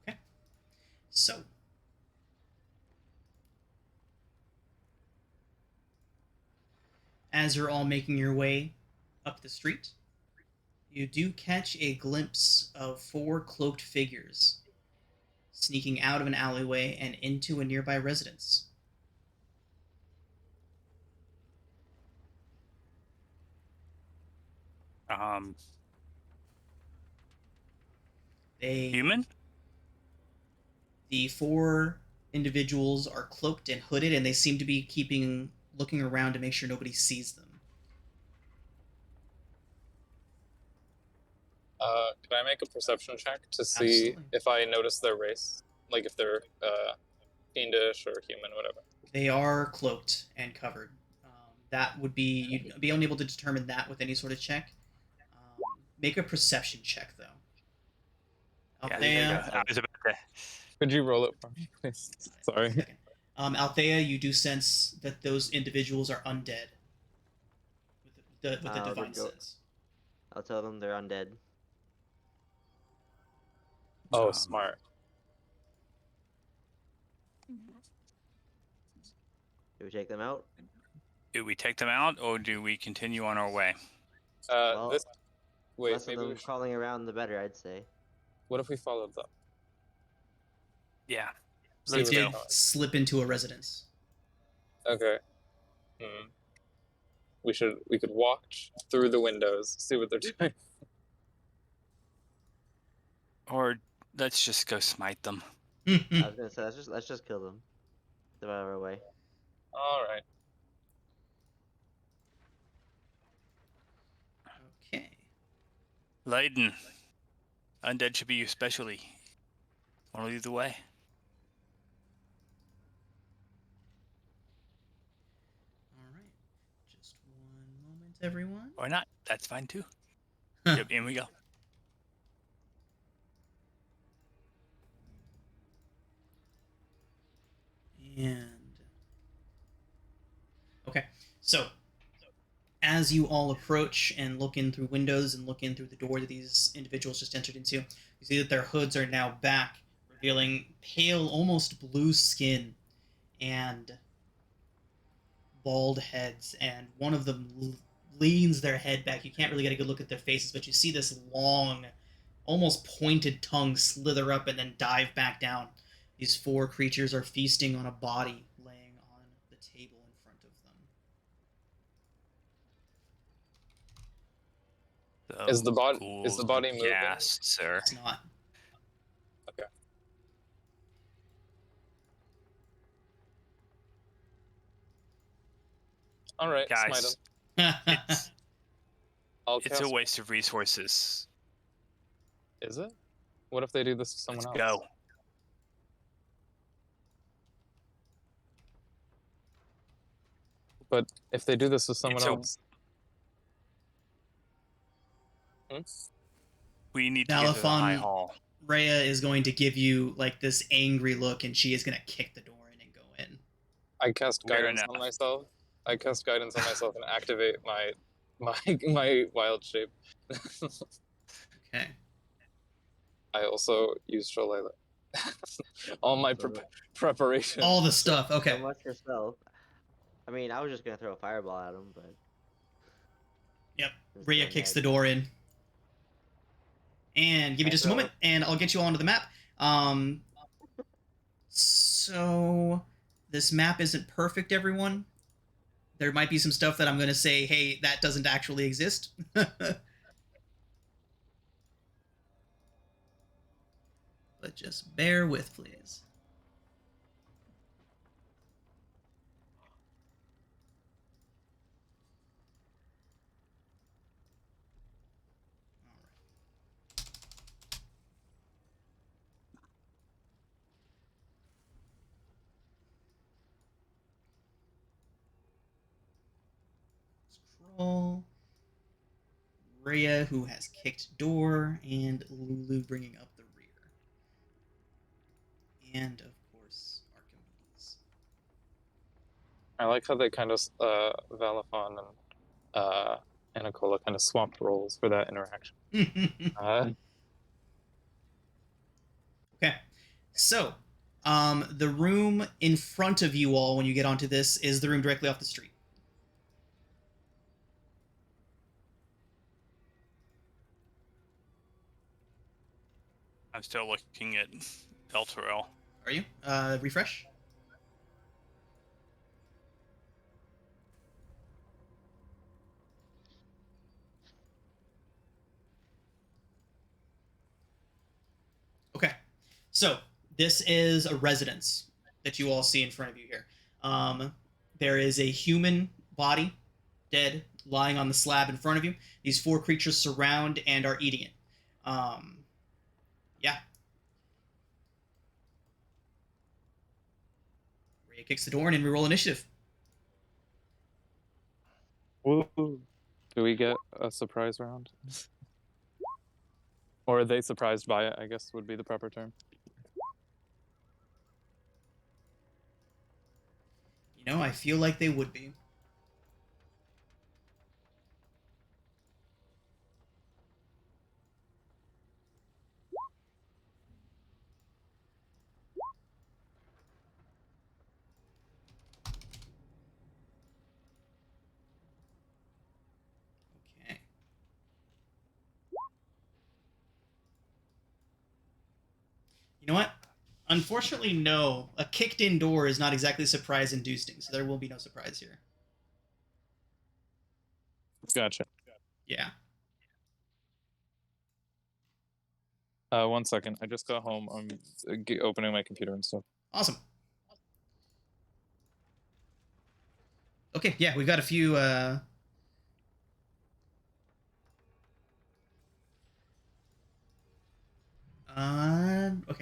Okay. So. As you're all making your way up the street, you do catch a glimpse of 4 cloaked figures sneaking out of an alleyway and into a nearby residence. Human? The 4 individuals are cloaked and hooded, and they seem to be looking around to make sure nobody sees them. Can I make a perception check to see Absolutely. if I notice their race? Like if they're fiendish or human, whatever. They are cloaked and covered. That would be, you'd be unable to determine that with any sort of check. Make a perception check, though. Althea, I was about to. Could you roll it for me, please? Sorry. Althea, you do sense that those individuals are undead. With the divine sense. I'll tell them they're undead. Oh, smart. Do we take them out? Do we take them out, or do we continue on our way? Well, Wait, less of maybe them we should... crawling around, the better, I'd say. What if we followed them? Yeah. They Let's did go. slip into a residence. Okay. We could walk through the windows, see what they're doing. Or let's just go smite them. I was gonna say let's just kill them. They're out of our way. All right. Okay. Leiden. Undead should be your specialty. Want to lead the way? All right. Just one moment, everyone. Or not. That's fine too. Yep, in we go. And okay, so as you all approach and look in through windows and look in through the door that these individuals just entered into, you see that their hoods are now back, revealing pale, almost blue skin and bald heads, and one of them leans their head back. You can't really get a good look at their faces, but you see this long, almost pointed tongue slither up and then dive back down. These 4 creatures are feasting on a body laying on the table in front of them. Is the body moving? Yes, sir. It's not. Okay. All right, Guys, smite him. It's a waste of resources. Is it? What if they do this to someone else? Go. But if they do this to someone else, we need to get to the high Malifon, hall. Rhea is going to give you like this angry look, and she is going to kick the door in and go in. I cast guidance on myself. I cast guidance on myself and activate my wild shape. Okay. I also use Shalala. All my preparation. All the stuff. Okay. So much yourself. I mean, I was just gonna throw a fireball at him, but Yep. since Rhea they're kicks the next- door in. And give me I just a throw- moment, and I'll get you all onto the map. So this map isn't perfect, everyone. There might be some stuff that I'm going to say, hey, that doesn't actually exist. But just bear with, please. Scroll. Rhea, who has kicked door, and Lulu bringing up the rear. And, of course, Archimedes. I like how they kind of Valafon and Anacola kind of swapped roles for that interaction. Okay, so the room in front of you all when you get onto this is the room directly off the street. I'm still looking at El Toro. Are you? Refresh. Okay, so this is a residence that you all see in front of you here. There is a human body, dead, lying on the slab in front of you. These 4 creatures surround and are eating it. Yeah. Rhea kicks the door and we roll initiative. Woo. Do we get a surprise round? Or are they surprised by it, I guess would be the proper term. You know, I feel like they would be. Okay. You know what? Unfortunately, no. A kicked-in door is not exactly surprise-inducing, so there will be no surprise here. Gotcha. Yeah. 1 second. I just got home. I'm opening my computer and stuff. Awesome. Okay, yeah, we've got a few, okay,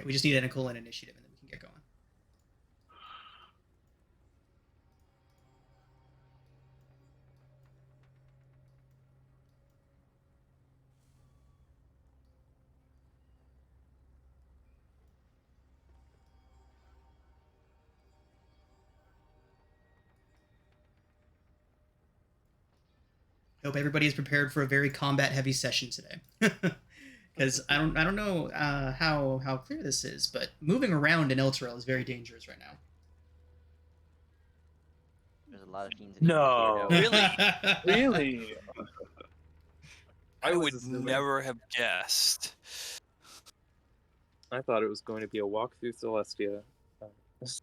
we just need an Nicole and initiative, and then we can get going. I hope everybody is prepared for a very combat-heavy session today. Because I don't know how clear this is, but moving around in El Toro is very dangerous right now. There's a lot of fiends in No. here. Really? I was would assuming- never have guessed. I thought it was going to be a walk through Celestia. Is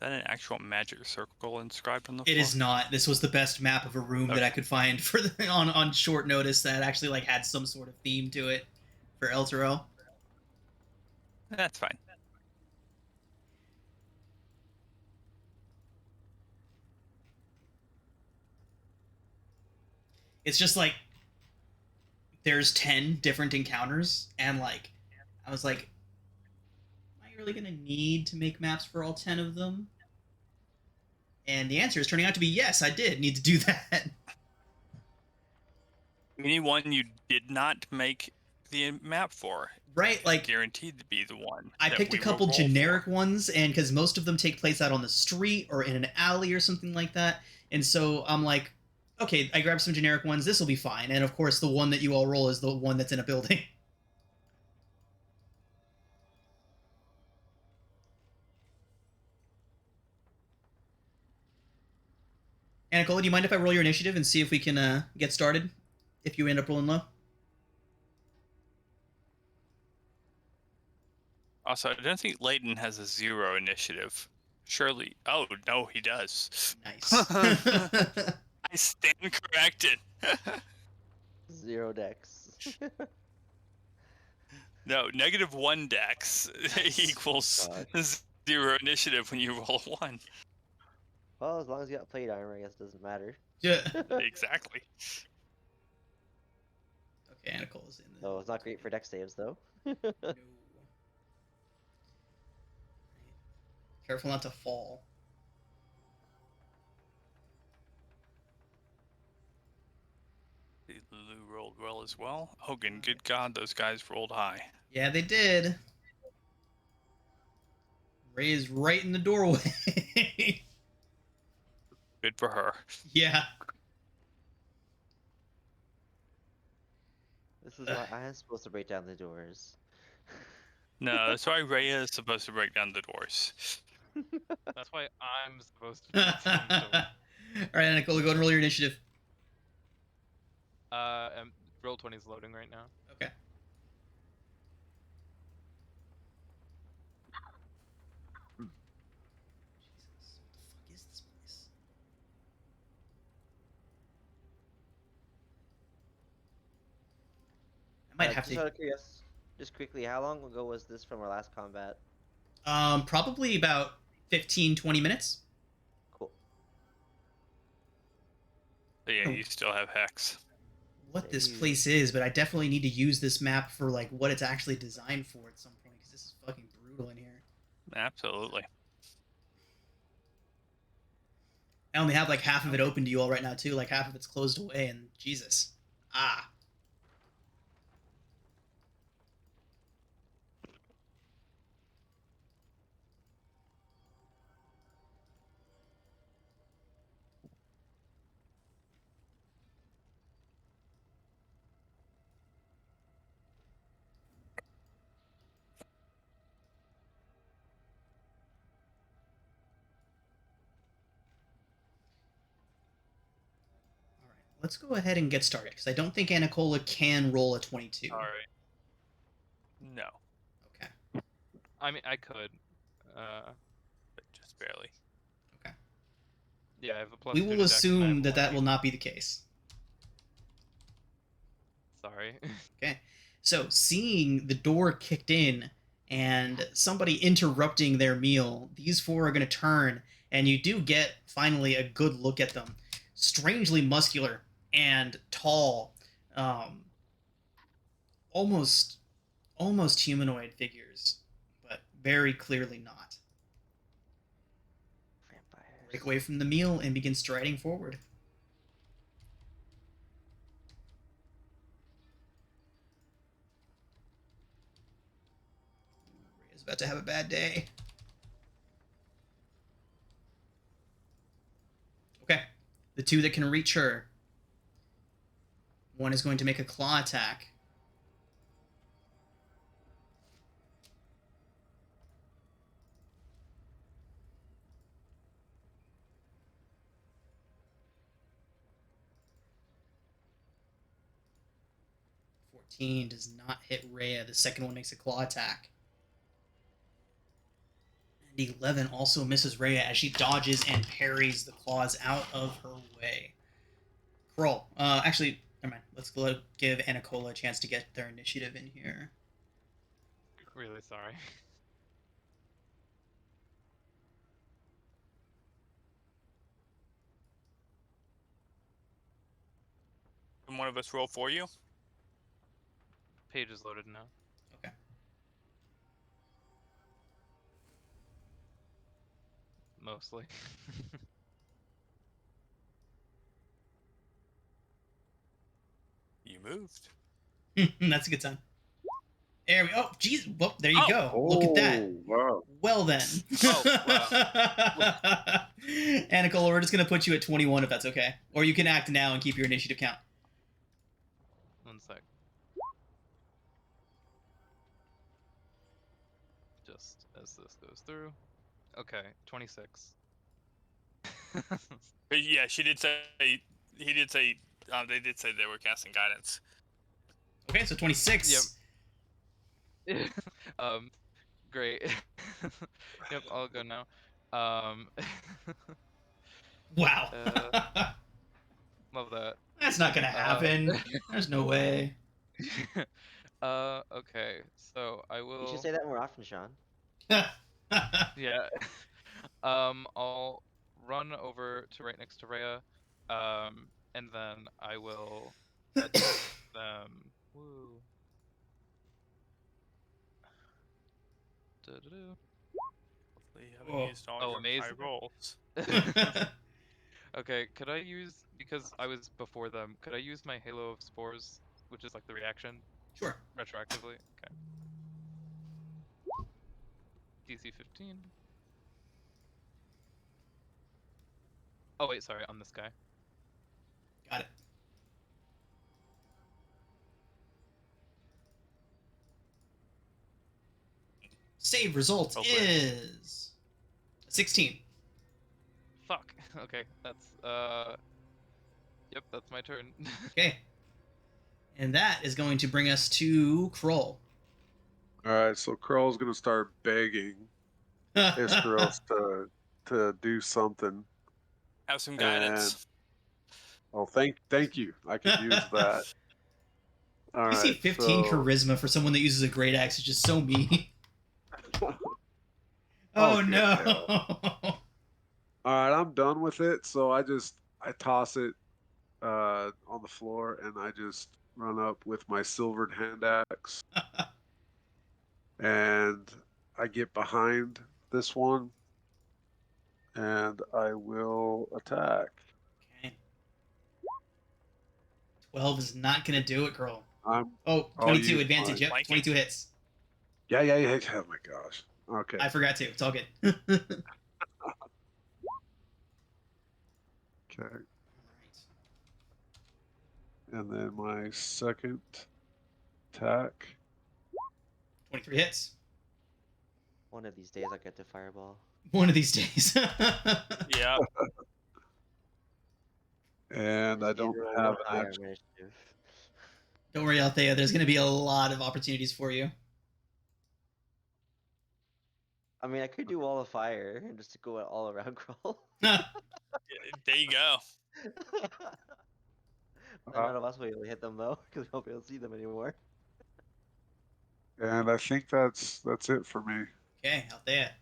that an actual magic circle inscribed on the It floor? is not. This was the best map of a room that I could find for on short notice that actually like had some sort of theme to it for El Toro. That's fine. It's just like there's 10 different encounters, and like I was like, am I really gonna need to make maps for all 10 of them? And the answer is turning out to be yes, I did need to do that. Anyone you did not make the map for, Right, like guaranteed to be the one. I that picked a we will couple roll generic for. ones, and because most of them take place out on the street or in an alley or something like that, and so I'm like, Okay, I grabbed some generic ones. This will be fine. And of course, the one that you all roll is the one that's in a building. Anicola, do you mind if I roll your initiative and see if we can get started? If you end up rolling low? Also, I don't think Leighton has a 0 initiative. Surely. Oh, no, he does. Nice. I stand corrected. 0 dex. No, -1 dex Nice. equals God. 0 initiative when you roll a 1. Well, as long as you got plate armor, I guess it doesn't matter. Yeah. Exactly. Okay, Anicola's in the... Oh, it's not great for dex saves, though. No. Careful not to fall. Lulu rolled well as well. Hogan, good God, those guys rolled high. Yeah, they did. Ray is right in the doorway. Good for her. Yeah. This is why I am supposed to break down the doors. No, that's why Rhea is supposed to break down the doors. That's why I'm supposed to break down the door. Alright, Nicola, go and roll your initiative. Roll 20 is loading right now. Okay. Jesus, what the fuck is this place? I might have Just to... out of curiosity, just quickly, how long ago was this from our last combat? Probably about 15, 20 minutes. Cool. But yeah, you still have Hex. What this Save. place is, but I definitely need to use this map for like what it's actually designed for at some point, because this is fucking brutal in here. Absolutely. I only have like half of it open to you all right now too, like half of it's closed away, and Jesus. Ah. Let's go ahead and get started, because I don't think Anicola can roll a 22. Sorry. No, Okay. I mean, I could. but just barely. Okay. Yeah, I have a plus We 2 to will dex and I assume have that that 20. will not be the case. Sorry. Okay. So, seeing the door kicked in and somebody interrupting their meal, these four are going to turn, and you do get finally a good look at them. Strangely muscular and tall, almost humanoid figures, but very clearly not. Vampires. Break away from the meal and begin striding forward. Rhea's about to have a bad day. Okay. The two that can reach her. One is going to make a claw attack. Does not hit Rhea. The second one makes a claw attack. And 11 also misses Rhea as she dodges and parries the claws out of her way. Kroll. Actually, never mind. Let's go give Anicola a chance to get their initiative in here. Really sorry. Can one of us roll for you? Page is loaded now. Okay. Mostly. You moved. That's a good sign. There we go. Oh, geez. Well, there you Oh. go. Look at that. Wow. Well then. Oh, And Nicole, we're just gonna put you at 21 if that's okay. Or you can act now and keep your initiative count. 1 sec. Just as this goes through. Okay, 26. But yeah, she did say. He did say. They did say they were casting guidance. Okay, so 26. Great. Yep, I'll go now. Um, Wow. love that. That's not gonna happen. There's no way. Okay, so I will. You should say that more often, Sean. Yeah. I'll run over to right next to Rhea, and then I will attack them. Woo. Du-du-du. Hopefully you haven't Whoa. used all Oh, your high amazing. rolls. Okay, could I use, because I was before them, could I use my Halo of Spores, which is like the reaction, Sure. retroactively? Okay. DC 15. Oh wait, sorry, on this guy. Got it. Save result Hopefully. is 16. Fuck. Okay, that's yep, that's my turn. Okay. And that is going to bring us to Kroll. All right, so Krell's gonna start begging Iskaros to do something. Have some guidance. Oh, thank you. I could use that. All You see right, 15 so charisma for someone that uses a great axe is just so mean. Oh, Oh good no. hell. All right, I'm done with it. So I toss it on the floor and I just run up with my silvered hand axe and I get behind this one and I will attack. Okay. 12 is not going to do it, girl. I'll 22 use advantage. my- Yep, Flanking. 22 hits. Yeah. Oh my gosh. Okay. I forgot to. It's all good. Okay. And then my second attack. 23 hits. One of these days I'll get to Fireball. One of these days. Yeah. And I Just need don't to roll have one an higher action. initiative. Don't worry, Althea. There's going to be a lot of opportunities for you. I mean, I could do Wall of Fire and just go all around crawl. There you go. None of us will be able to hit them though, because we won't be able to see them anymore. And I think that's it for me. Okay, Althea.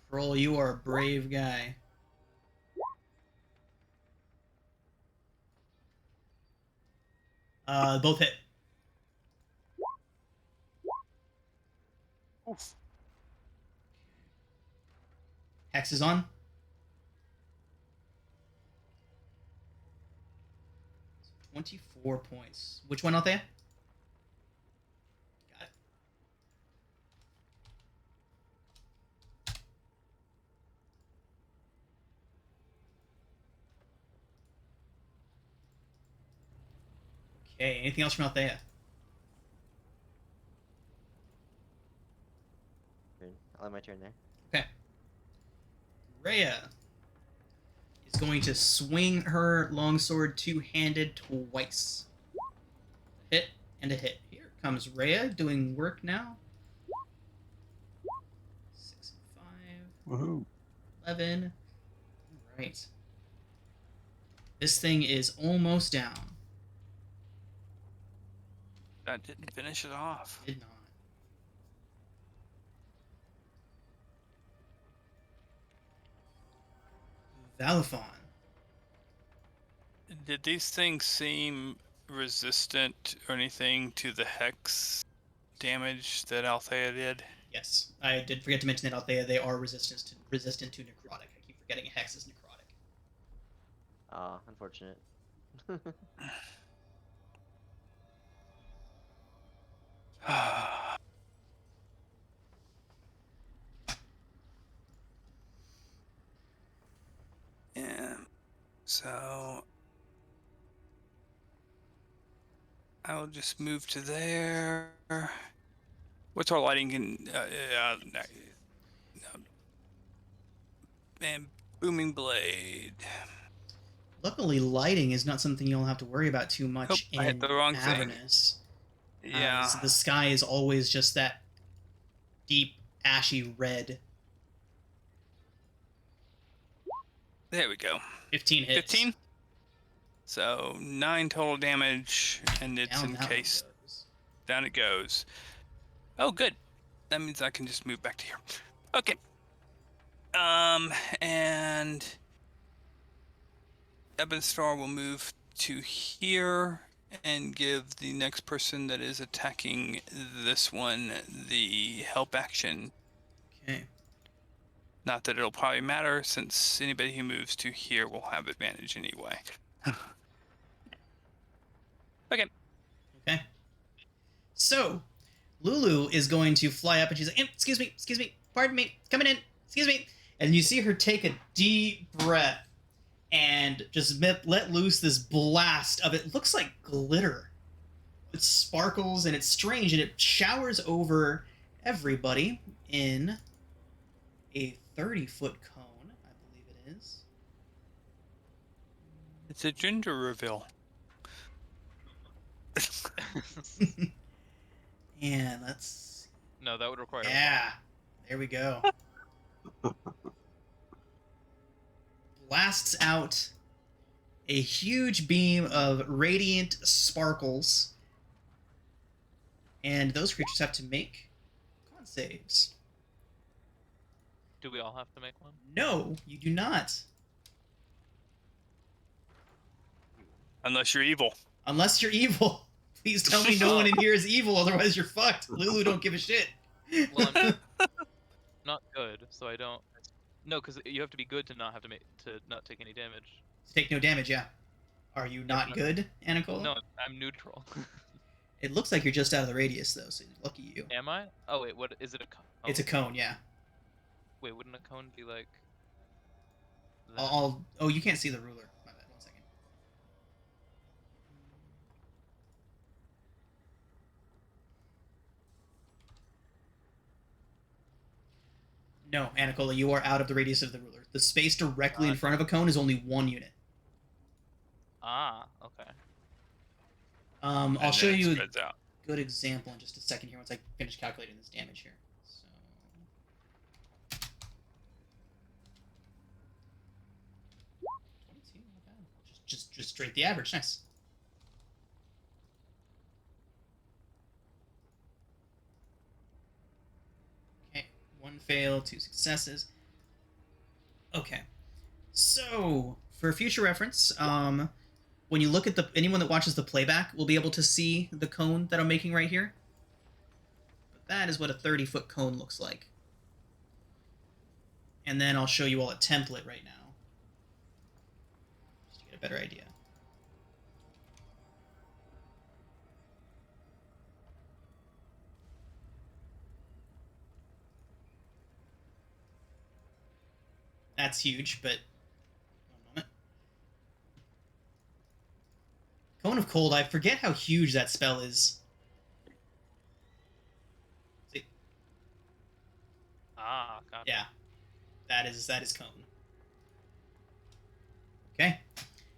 Kroll, you are a brave guy. Both hit. Oof. Hex is on. So 24 points. Which one, Althea? Got it. Okay, anything else from Althea? I'll have my turn there. Okay. Rhea is going to swing her longsword two-handed twice. A hit and a hit. Here comes Rhea doing work now. 6 and 5. Woohoo. 11. Alright. This thing is almost down. That didn't finish it off. Did not. Valifon Did these things seem resistant or anything to the hex damage that Althea did? Yes, I did forget to mention that Althea, they are resistant to necrotic. I keep forgetting Hex is necrotic. Aw, unfortunate. Yeah. So I'll just move to there. What's our lighting in? And booming blade. Luckily, lighting is not something you'll have to worry about too much I hit in the wrong thing. Avernus. Yeah. The sky is always just that deep, ashy red. There we go. 15 hits. 15. So 9 total damage, and it's Down that one encased. goes. Down it goes. Oh, good. That means I can just move back to here. Okay. And Ebon Star will move to here and give the next person that is attacking this one the help action. Okay. Not that it'll probably matter, since anybody who moves to here will have advantage anyway. Okay. Okay. So, Lulu is going to fly up and she's like, excuse me, pardon me, coming in, excuse me. And you see her take a deep breath and just let loose this blast of it looks like glitter. It sparkles and it's strange and it showers over everybody in a 30-foot cone, I believe it is. It's a gender reveal. And let's... No, that would require. Yeah, there we go. Blasts out a huge beam of radiant sparkles. And those creatures have to make con saves. Do we all have to make one? No, you do not. Unless you're evil. Unless you're evil. Please tell me no one in here is evil, otherwise you're fucked. Lulu don't give a shit. Well, I'm not good, so I don't. No, because you have to be good to not have to not take any damage. Take no damage, yeah. Are you not but- good, Anicola? No, I'm neutral. It looks like you're just out of the radius, though, so lucky you. Am I? Oh wait, what is it? A cone? Oh, It's a cone, yeah. wait, wouldn't a cone be like? that? Oh, you can't see the ruler. My bad, 1 second. No, Anicola, you are out of the radius of the ruler. The space directly in front of a cone is only 1 unit. Ah, okay. I'll And show then it you a spreads out. good example in just a second here once I finish calculating this damage here. So... 22, not bad. Just straight the average, nice. Okay, 1 fail, 2 successes. Okay, so for future reference, when you look at anyone that watches the playback will be able to see the cone that I'm making right here. But that is what a 30-foot cone looks like. And then I'll show you all a template right now, just to get a better idea. That's huge, but one moment. Cone of Cold, I forget how huge that spell is. See? Ah, got it. Yeah. That is Cone. Okay.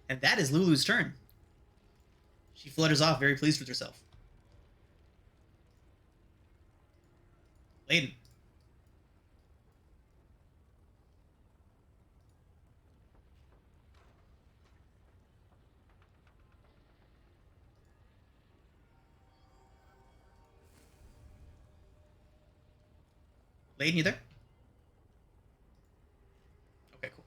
And that is Lulu's turn. She flutters off, very pleased with herself. Layden. Layden, you there? Okay, cool.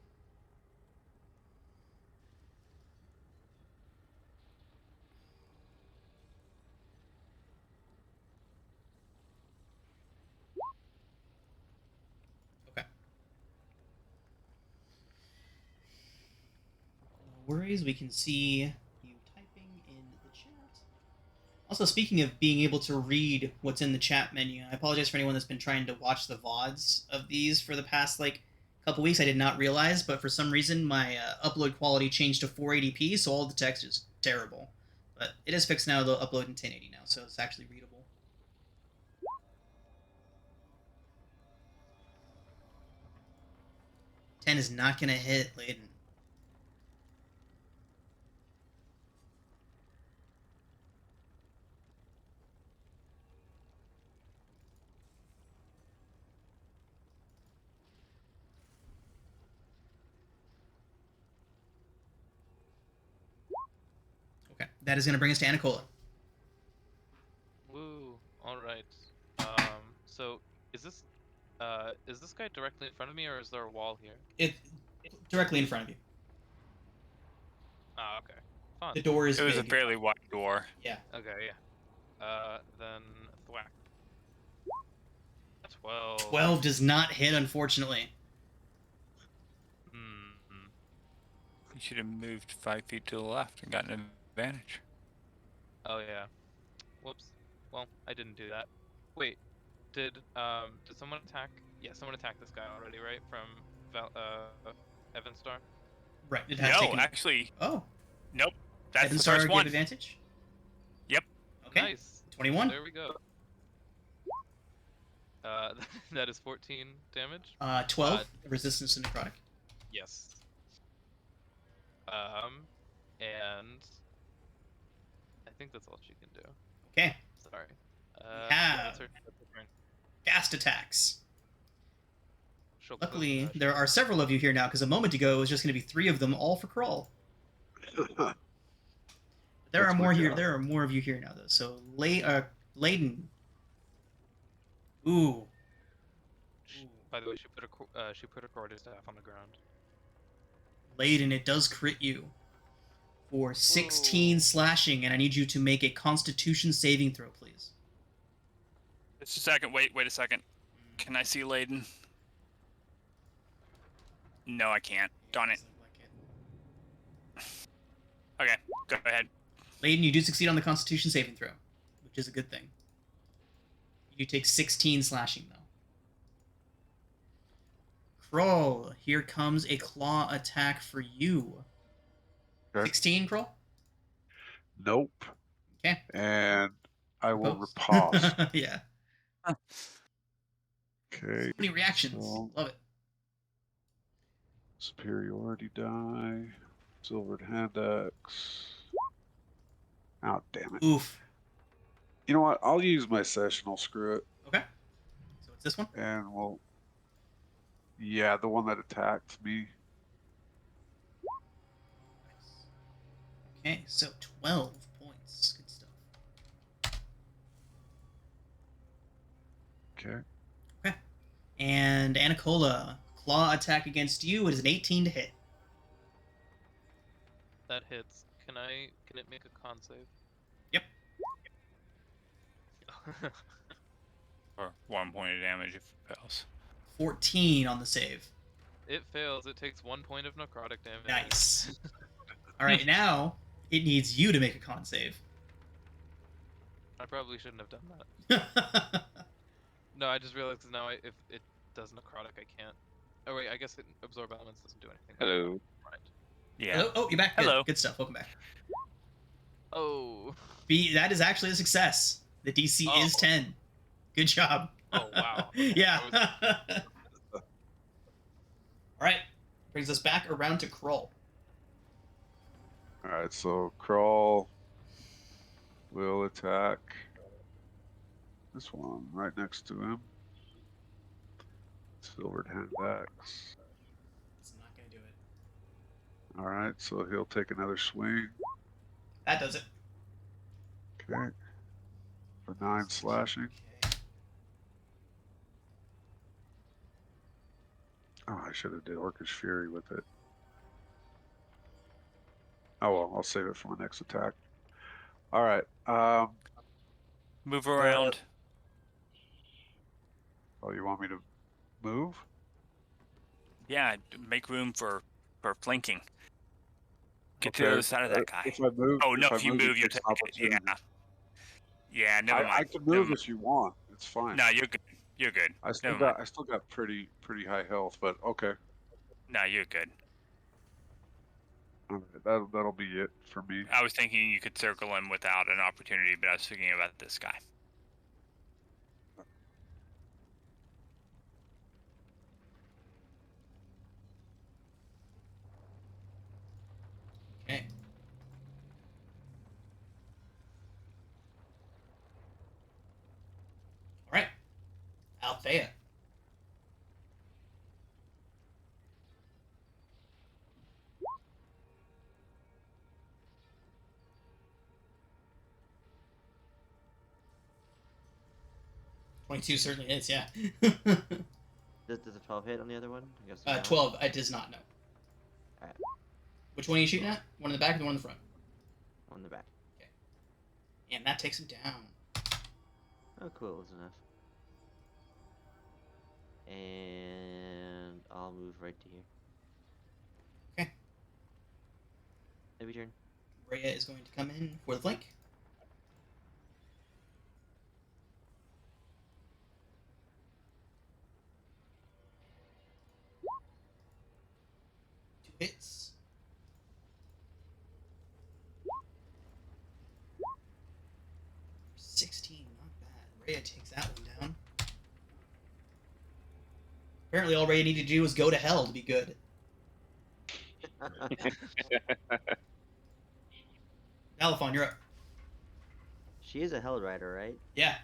worries. We can see you typing in the chat. Also, speaking of being able to read what's in the chat menu, I apologize for anyone that's been trying to watch the VODs of these for the past, couple weeks. I did not realize, but for some reason, my upload quality changed to 480p, so all the text is terrible. But it is fixed now. They'll upload in 1080 now, so it's actually readable. Ten is not going to hit Layden. Okay, that is going to bring us to Anacola. Woo. All right. So is this guy directly in front of me, or is there a wall here? It directly in front of you. Ah, okay. Fun. The door is It was a big. fairly wide door. Yeah. Okay, yeah. Then thwack. 12. 12 does not hit, unfortunately. Hmm. You should have moved 5 feet to the left and gotten an advantage. Oh yeah. Whoops. Well, I didn't do that. Wait. Did someone attack? Yeah, someone attacked this guy already, right? From Evanstar? Right. It has No, taken... actually, Oh. nope. That's the Evanstar first gave one. advantage? Yep. Okay. Nice. 21. There we go. That is 14 damage. 12. Resistance to necrotic. Yes. And I think that's all she can do. Okay. Sorry. have that's her turn. Ghast attacks. She'll Luckily, close- there are several of you here now, because a moment ago it was just going to be 3 of them, all for Crawl. There That's are more my here. job. There are more of you here now, though. So, Layden. Ooh. By the way, she put her quarterstaff on the ground. Layden, it does crit you for 16 Ooh. slashing, and I need you to make a Constitution saving throw, please. Just a second. Wait a second. Can I see Layden? No, I can't. Darn it. Okay, go ahead. Layden, you do succeed on the Constitution saving throw, which is a good thing. You take 16 slashing, though. Kroll, here comes a claw attack for you. Okay. 16, Kroll? Nope. Okay. And I will Repose. riposte. Yeah. Okay. So many reactions. So, Love it. superiority die. Silvered hand axe. Oh, damn it. Oof. You know what? I'll use my sessional. Screw it. Okay. So it's this one? And we'll... Yeah, the one that attacked me. Okay, so 12 points. Good stuff. Okay. Okay. And Anacola, claw attack against you. It is an 18 to hit. That hits. Can it make a con save? Yep. For 1 point of damage if it fails. 14 on the save. It fails. It takes 1 point of necrotic damage. Nice. All right, now it needs you to make a con save. I probably shouldn't have done that. No, I just realized now if it does necrotic, I can't. Oh wait, I guess absorb elements doesn't do anything. Hello. Right. Yeah. Oh, you're back. Good. Hello. Good stuff. Welcome back. Oh. That is actually a success. The DC is 10. Good job. Oh wow. Yeah. All right. Brings us back around to Kroll. Alright, so Crawl will attack this one right next to him. Silvered hand axe. It's not going to do it. Alright, so he'll take another swing. That does it. Okay. For 9 slashing. Okay. Oh, I should have did Orcish Fury with it. Oh well, I'll save it for my next attack. Alright, Move around. oh, you want me to move? Yeah, make room for flanking. Get to the other side of that guy. If I move, Oh no! if I If you move, move, it you're takes an yeah, opportunity. yeah. Never mind. I can Never move mind. if you want. It's fine. No, you're good. You're good. I still Never mind. got pretty high health, but okay. No, you're good. All right, that'll be it for me. I was thinking you could circle him without an opportunity, but I was thinking about this guy. Okay. All right. Althea. $22 certainly is, yeah. Does the 12 hit on the other one? I guess 12. It does not know. Alright. Which one are you shooting at? One in the back or the one in the front? On the back. Okay. And that takes him down. Oh, cool. It was enough. And I'll move right to here. Okay. Every turn. Rhea is going to come in for the flank. Two hits. $16, not bad. Rhea takes that one down. Apparently all Rhea needed to do was go to hell to be good. Alphon, you're up. She is a Hell Rider, right? Yeah.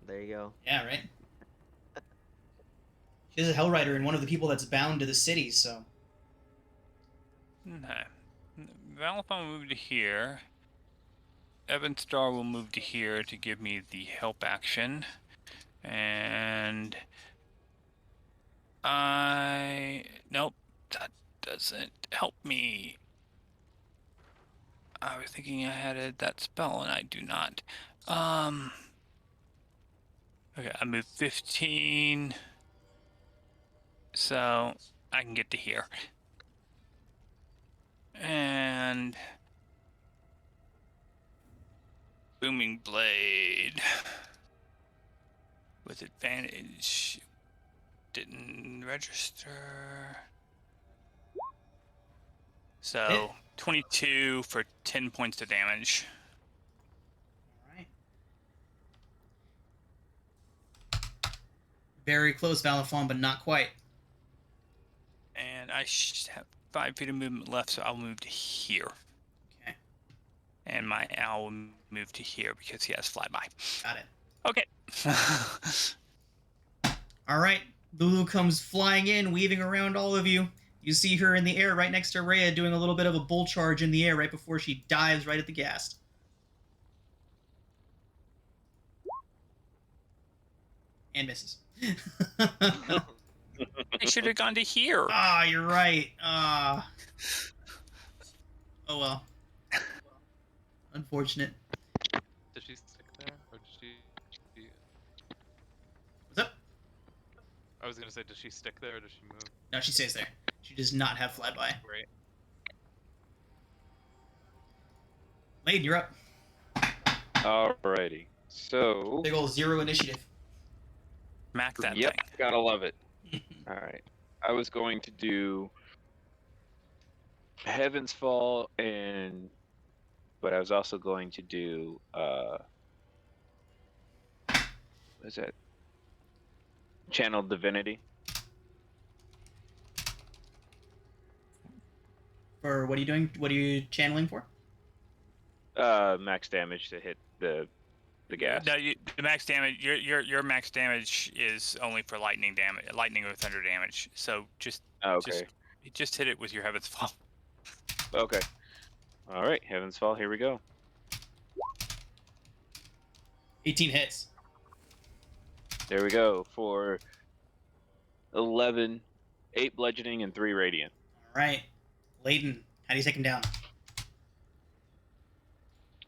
There you go. Yeah, right? She's a Hell Rider and one of the people that's bound to the city, so... No. Valithon will move to here. Evan Star will move to here to give me the help action. And... Nope. That doesn't help me. I was thinking I had that spell and I do not. Okay, I moved 15. So I can get to here. And Booming Blade with advantage didn't register. So 22 for 10 points of damage. Alright. Very close, Valifon, but not quite. And I have 5 feet of movement left, so I'll move to here. Okay. And my owl will move to here because he has flyby. Got it. Okay. Alright. Lulu comes flying in, weaving around all of you. You see her in the air right next to Rhea doing a little bit of a bull charge in the air right before she dives right at the ghast. And misses. I should have gone to here. Ah, you're right. Ah. Oh well. Unfortunate. Did she stick there, or did she? What's up? I was gonna say, does she stick there, or does she move? No, she stays there. She does not have flyby. Great. Lane, you're up. Alrighty. So. Big ol' 0 initiative. Smack that Yep, thing. gotta love it. Alright. I was going to do Heaven's Fall but I was also going to do what is that? Channeled Divinity. For what are you doing? What are you channeling for? Max damage to hit the gas. No, the max damage. Your max damage is only for lightning damage, lightning or thunder damage. So just hit it with your Heaven's Fall. Okay. All right, Heaven's Fall. Here we go. 18 hits. There we go for 11, 8 bludgeoning, and 3 radiant. All right. Layden, how do you take him down?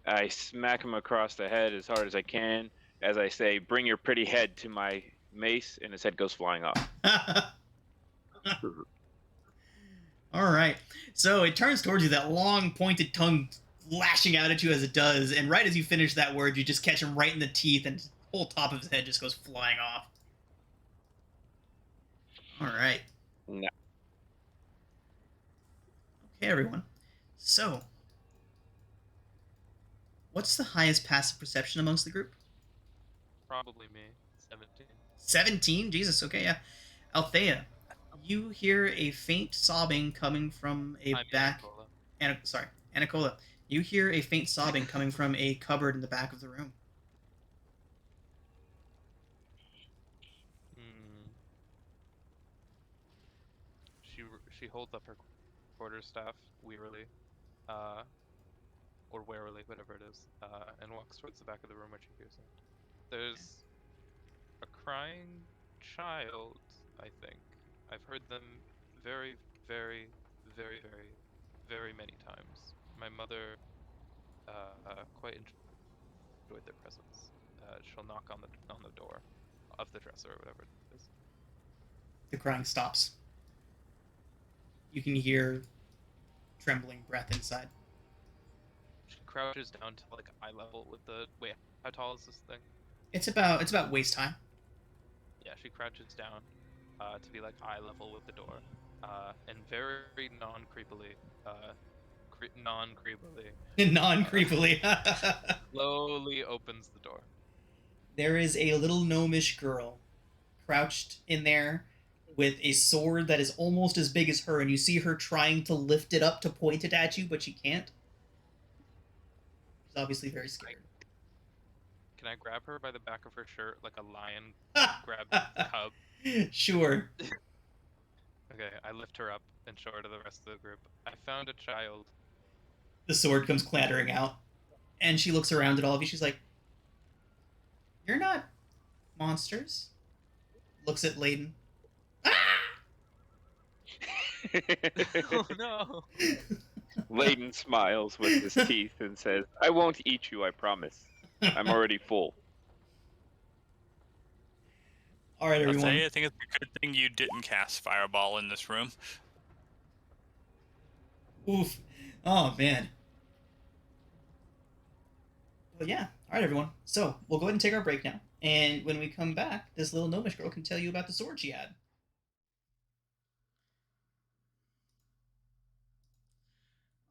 I smack him across the head as hard as I can. As I say, bring your pretty head to my mace, and his head goes flying off. All right. So it turns towards you, that long pointed tongue lashing out at you as it does, and right as you finish that word, you just catch him right in the teeth, and the whole top of his head just goes flying off. All right. No. Okay, everyone. So, what's the highest passive perception amongst the group? Probably me. 17. 17? Jesus, okay, yeah. Althea, you hear a faint sobbing coming from a I'm back... Anacola. Anacola. You hear a faint sobbing coming from a cupboard in the back of the room. Hmm. She holds up her quarterstaff wearily, or warily, whatever it is, and walks towards the back of the room where she hears it. There's a crying child, I think. I've heard them very, very, very, very, very many times. My mother quite enjoyed their presence. She'll knock on the door of the dresser or whatever it is. The crying stops. You can hear trembling breath inside. She crouches down to like eye level with the. Wait, how tall is this thing? It's about waist high. Yeah, she crouches down to be like eye level with the door, and very non-creepily, non-creepily, Non-creepily. slowly opens the door. There is a little gnomish girl crouched in there with a sword that is almost as big as her, and you see her trying to lift it up to point it at you, but she can't. She's obviously very scared. Can I grab her by the back of her shirt like a lion grabs the cub? Sure. Okay, I lift her up and show her to the rest of the group. I found a child. The sword comes clattering out, and she looks around at all of you. She's like, "You're not monsters." Looks at Layden. Oh no! Layden smiles with his teeth and says, "I won't eat you, I promise. I'm already full." All right, I'll everyone. say I think it's a good thing you didn't cast Fireball in this room. Oof. Oh, man. But yeah. All right, everyone. So we'll go ahead and take our break now. And when we come back, this little gnomish girl can tell you about the sword she had.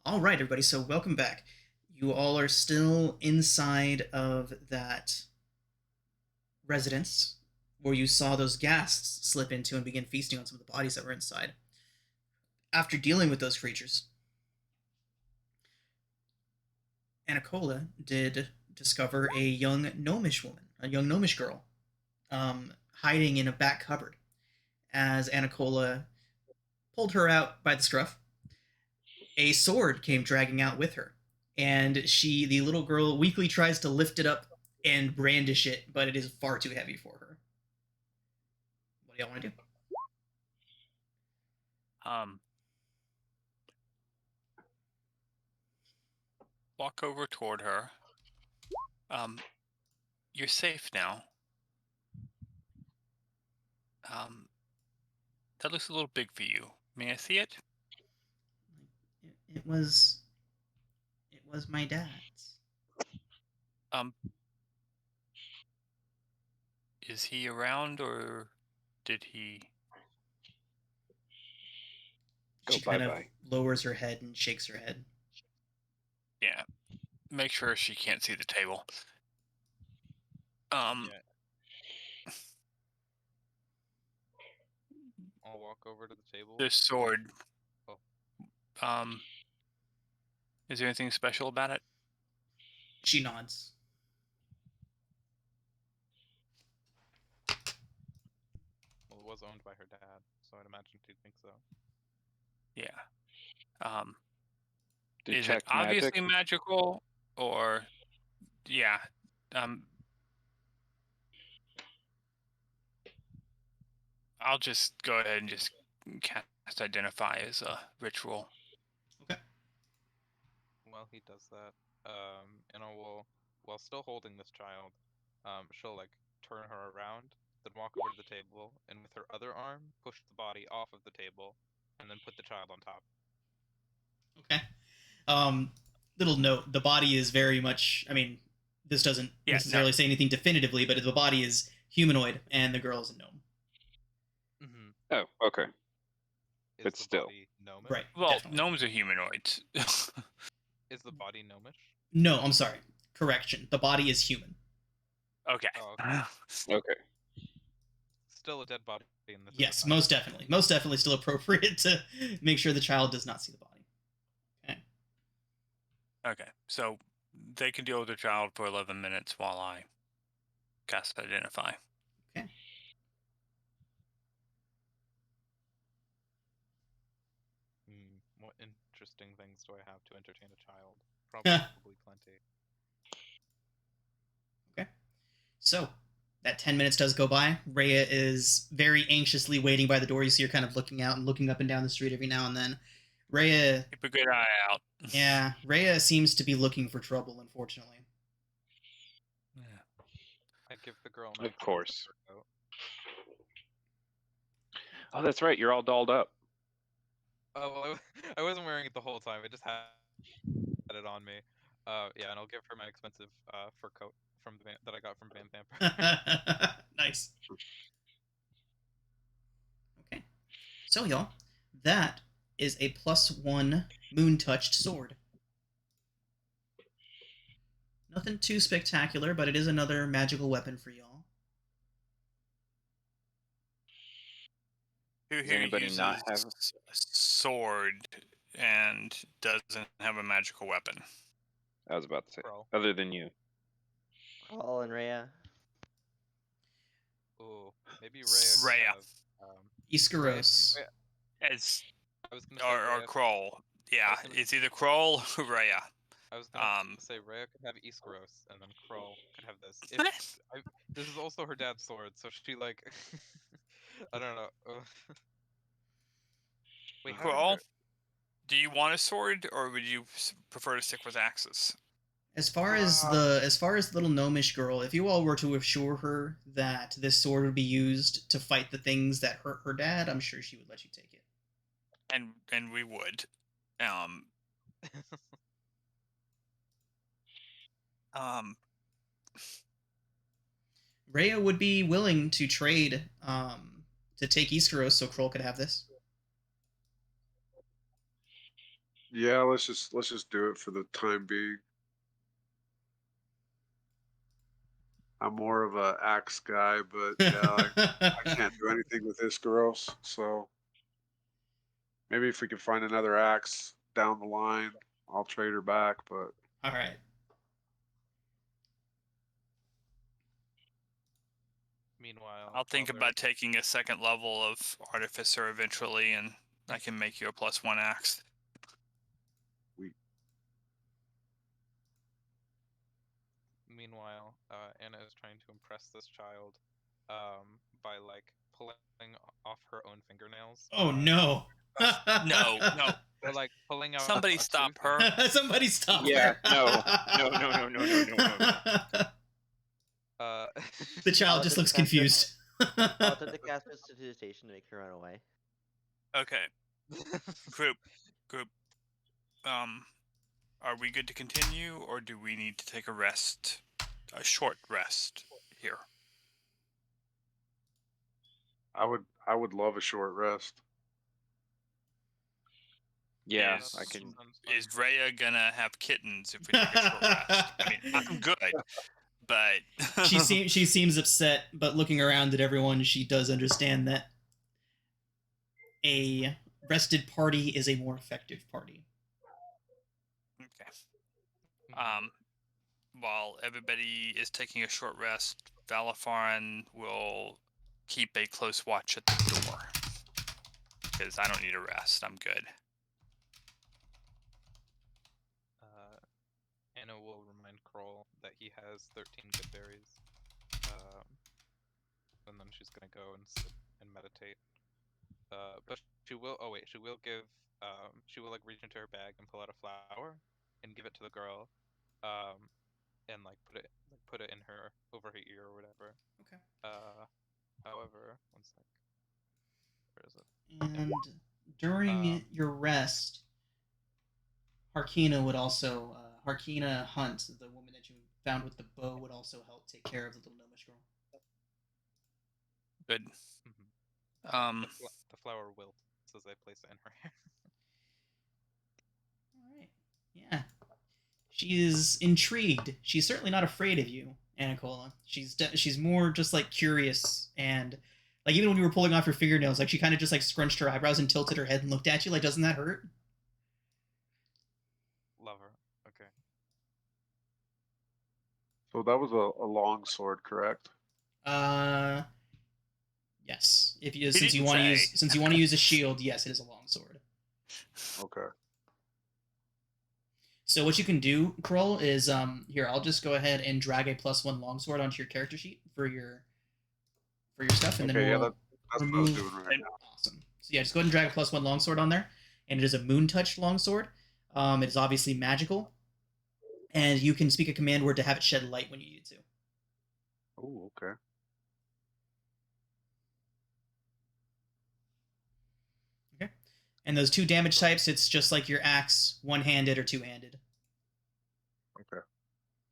All right, everybody. So welcome back. You all are still inside of that residence where you saw those ghasts slip into and begin feasting on some of the bodies that were inside. After dealing with those creatures, Anacola did discover a young gnomish woman, a young gnomish girl, hiding in a back cupboard. As Anacola pulled her out by the scruff, a sword came dragging out with her, and the little girl, weakly tries to lift it up and brandish it, but it is far too heavy for her. What do y'all want to do? Walk over toward her. You're safe now. That looks a little big for you. May I see it? It was my dad's. Is he around, or did he? She kind of lowers her head and shakes her head. Yeah. Make sure she can't see the table. Yeah. I'll walk over to the table. This sword. Oh. Is there anything special about it? She nods. Well, it was owned by her dad, so I'd imagine she'd think so. Yeah. Is it obviously magical, or yeah? I'll just go ahead and just cast Identify as a ritual. Okay. While he does that, Anna will, while still holding this child, she'll like turn her around, then walk over to the table, and with her other arm push the body off of the table, and then put the child on top. Okay. Little note: the body is very much. I mean, this doesn't necessarily say anything definitively, but the body is humanoid, and the girl is a gnome. Mm-hmm. Oh, okay. Is But the still. body gnomish? Right. Well, definitely. gnomes are humanoids. Is the body gnomish? No, I'm sorry. Correction. The body is human. Okay. Oh, okay. Okay. Still a dead body in this. Yes, most definitely. Most definitely still appropriate to make sure the child does not see the body. Okay. Okay. So they can deal with the child for 11 minutes while I cast Identify. Okay. What interesting things do I have to entertain a child? Probably plenty. Okay. So that 10 minutes does go by. Rhea is very anxiously waiting by the door. You see her kind of looking out and looking up and down the street every now and then. Rhea. Keep a good eye out. Yeah, Rhea seems to be looking for trouble, unfortunately. Yeah. I give the girl my Of course. fur coat. Oh, that's right. You're all dolled up. Oh well, I wasn't wearing it the whole time. I just had it on me. Yeah, and I'll give her my expensive fur coat from that I got from Van Thamper. Nice. Okay. So, y'all, that is a +1 moon-touched sword. Nothing too spectacular, but it is another magical weapon for y'all. Who Does here anybody uses not have- a sword and doesn't have a magical weapon? I was about to say. Bro. Other than you. Crawl and Rhea. Ooh, maybe Rhea. Iskaros. As I was gonna say or Rhea. Kroll. Yeah, was gonna- it's either Kroll or Rhea. I was gonna say Rhea could have Iskaros, and then Kroll could have this. This is also her dad's sword, so she like, I don't know. Wait, how did Kroll, her... do you want a sword or would you prefer to stick with axes? As far as the little gnomish girl, if you all were to assure her that this sword would be used to fight the things that hurt her dad, I'm sure she would let you take it. And we would. Rhea would be willing to trade to take Iskaros so Kroll could have this. Yeah, let's just do it for the time being. I'm more of a axe guy, but yeah, I can't do anything with this girls. So maybe if we can find another axe down the line, I'll trade her back. But All right. Meanwhile, I'll think about taking a second level of Artificer eventually, and I can make you a +1 axe. Meanwhile, Anna is trying to impress this child by like pulling off her own fingernails. Oh no. No. Or like pulling out. Somebody stop her. Somebody stop her. Yeah, no. The child just looks confused. I'll attempt to cast Prestidigitation to make her run away. Okay. Group. Are we good to continue, or do we need to take a short rest here? I would love a short rest. Yeah, Is- I can. Is Rhea gonna have kittens if we take a short rest? I mean, I'm good, but she seems upset, but looking around at everyone, she does understand that a rested party is a more effective party. Okay. While everybody is taking a short rest, Valafaran will keep a close watch at the door. Because I don't need a rest. I'm good. Anna will remind Kroll that he has 13 good berries. And then she's gonna go and sit and meditate. But she will. Oh wait, she will give. She will like reach into her bag and pull out a flower and give it to the girl. And like put it in her over her ear or whatever. Okay. However, one sec. Where is it? And during your rest, Harkina would also Harkina Hunt, the woman that you found with the bow, would also help take care of the little gnomish girl. Good. The flower wilts as I place it in her hair. All right. Yeah. She is intrigued. She's certainly not afraid of you, Anicola. She's more just like curious, and like even when you were pulling off your fingernails, like she kind of just like scrunched her eyebrows and tilted her head and looked at you. Like, doesn't that hurt? Love her. Okay. So that was a long sword, correct? Yes. If you He since you didn't want to say. use a shield, yes, it is a long sword. Okay. So what you can do, Kroll, is here. I'll just go ahead and drag a +1 longsword onto your character sheet for your stuff, and Okay, then yeah, we'll that's what I remove. was doing right now. Awesome. So yeah, just go ahead and drag a +1 longsword on there, and it is a moon touch longsword. It is obviously magical, and you can speak a command word to have it shed light when you need to. Oh, okay. Okay. And those 2 damage types, it's just like your axe, one-handed or two-handed. Okay.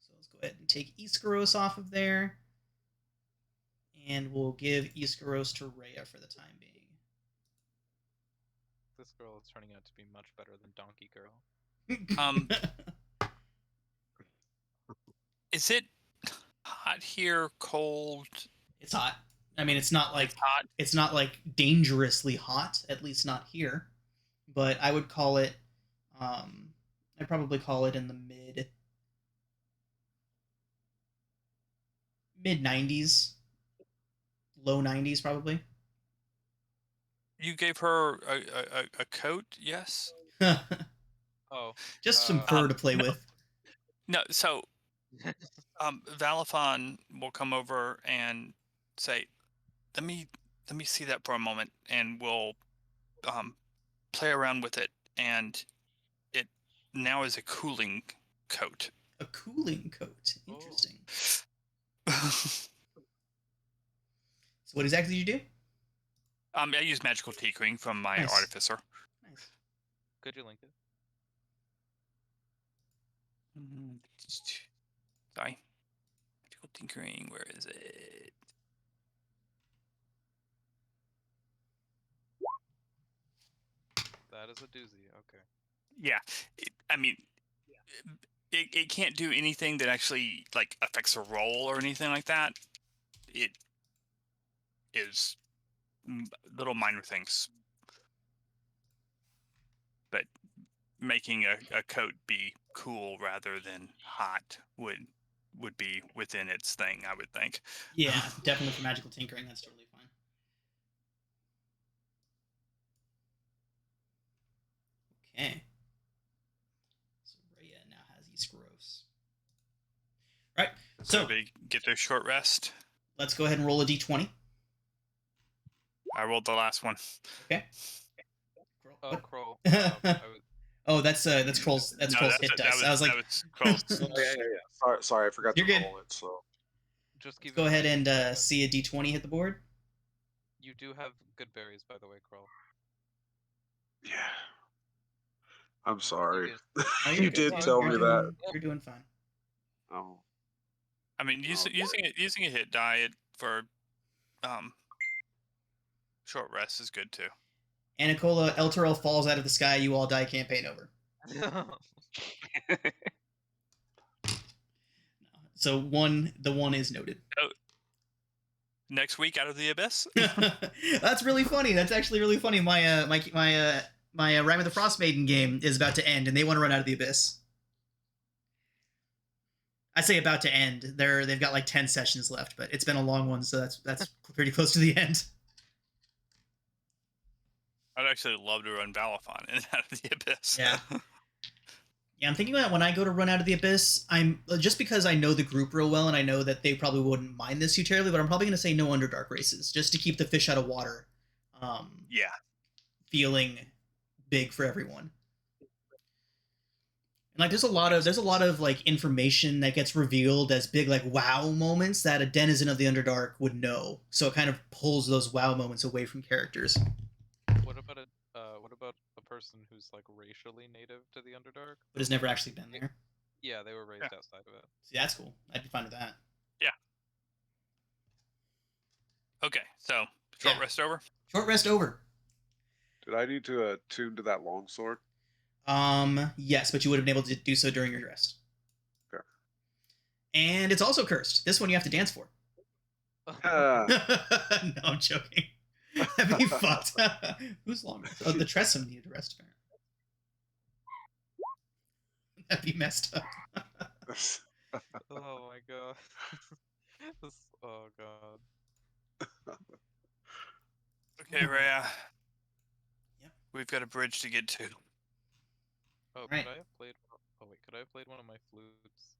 So let's go ahead and take Iskaros off of there. And we'll give Iskaros to Rhea for the time being. This girl is turning out to be much better than Donkey Girl. Is it hot here? Cold? It's hot. I mean, it's not like It's hot. it's not like dangerously hot, at least not here. But I would call it I'd probably call it in the mid 90s, low 90s probably. You gave her a coat, yes? Oh. Just some fur to play no. with. No, so Valafon will come over and say, let me see that for a moment, and we'll play around with it, and it now is a cooling coat. A cooling coat. Interesting. So what exactly did you do? I use magical tinkering from my Nice. artificer. Nice. Could you link it? Sorry. Magical tinkering, where is it? That is a doozy. Okay. Yeah. It can't do anything that actually like affects a roll or anything like that. It is little minor things. But making a coat be cool rather than hot would be within its thing, I would think. Yeah, definitely for magical tinkering, that's totally fine. Okay. So Rhea now has Iskaros. Right. So everybody get their short rest. Let's go ahead and roll a d20. I rolled the last one. Okay. Kroll. Oh, that's Kroll's hit dice. I was like, Kroll's. Yeah. Sorry, I forgot You're to good. roll it. So Just keep go ahead and see a d20 hit the board. You do have good berries, by the way, Kroll. yeah. I'm sorry. No, You good. did tell me that. You're doing fine. Oh. I mean, using a hit die for short rest is good too. Anicola, El Toro falls out of the sky. You all die. Campaign over. So the one is noted. Oh. Next week, out of the abyss. That's really funny. That's actually really funny. My Rime of the Frost Maiden game is about to end, and they want to run out of the abyss. I say about to end. They've got like 10 sessions left, but it's been a long one, so that's pretty close to the end. I'd actually love to run Valafon and out of the abyss. Yeah. Yeah, I'm thinking that when I go to run out of the abyss, I'm just because I know the group real well, and I know that they probably wouldn't mind this too terribly, but I'm probably going to say no Underdark races, just to keep the fish out of water. Yeah. Feeling big for everyone. And like there's a lot of like information that gets revealed as big like wow moments that a denizen of the Underdark would know. So it kind of pulls those wow moments away from characters. What about person who's like racially native to the Underdark. But has never actually been there. Yeah, they were raised outside of it. See, that's cool. I'd be fine with that. Okay, so short Yeah. rest over. Short rest over. Did I need to attune to that longsword? Yes, but you would have been able to do so during your rest. Okay. And it's also cursed. This one you have to dance for. Ah, No, I'm joking. That'd be fucked. Who's longer? Oh, the Tressum needed to rest, apparently. That'd be messed up. Oh my god. Oh god. Okay, Rhea. Yep. We've got a bridge to get to. Oh, Right. could I have played? Oh wait, could I have played one of my flutes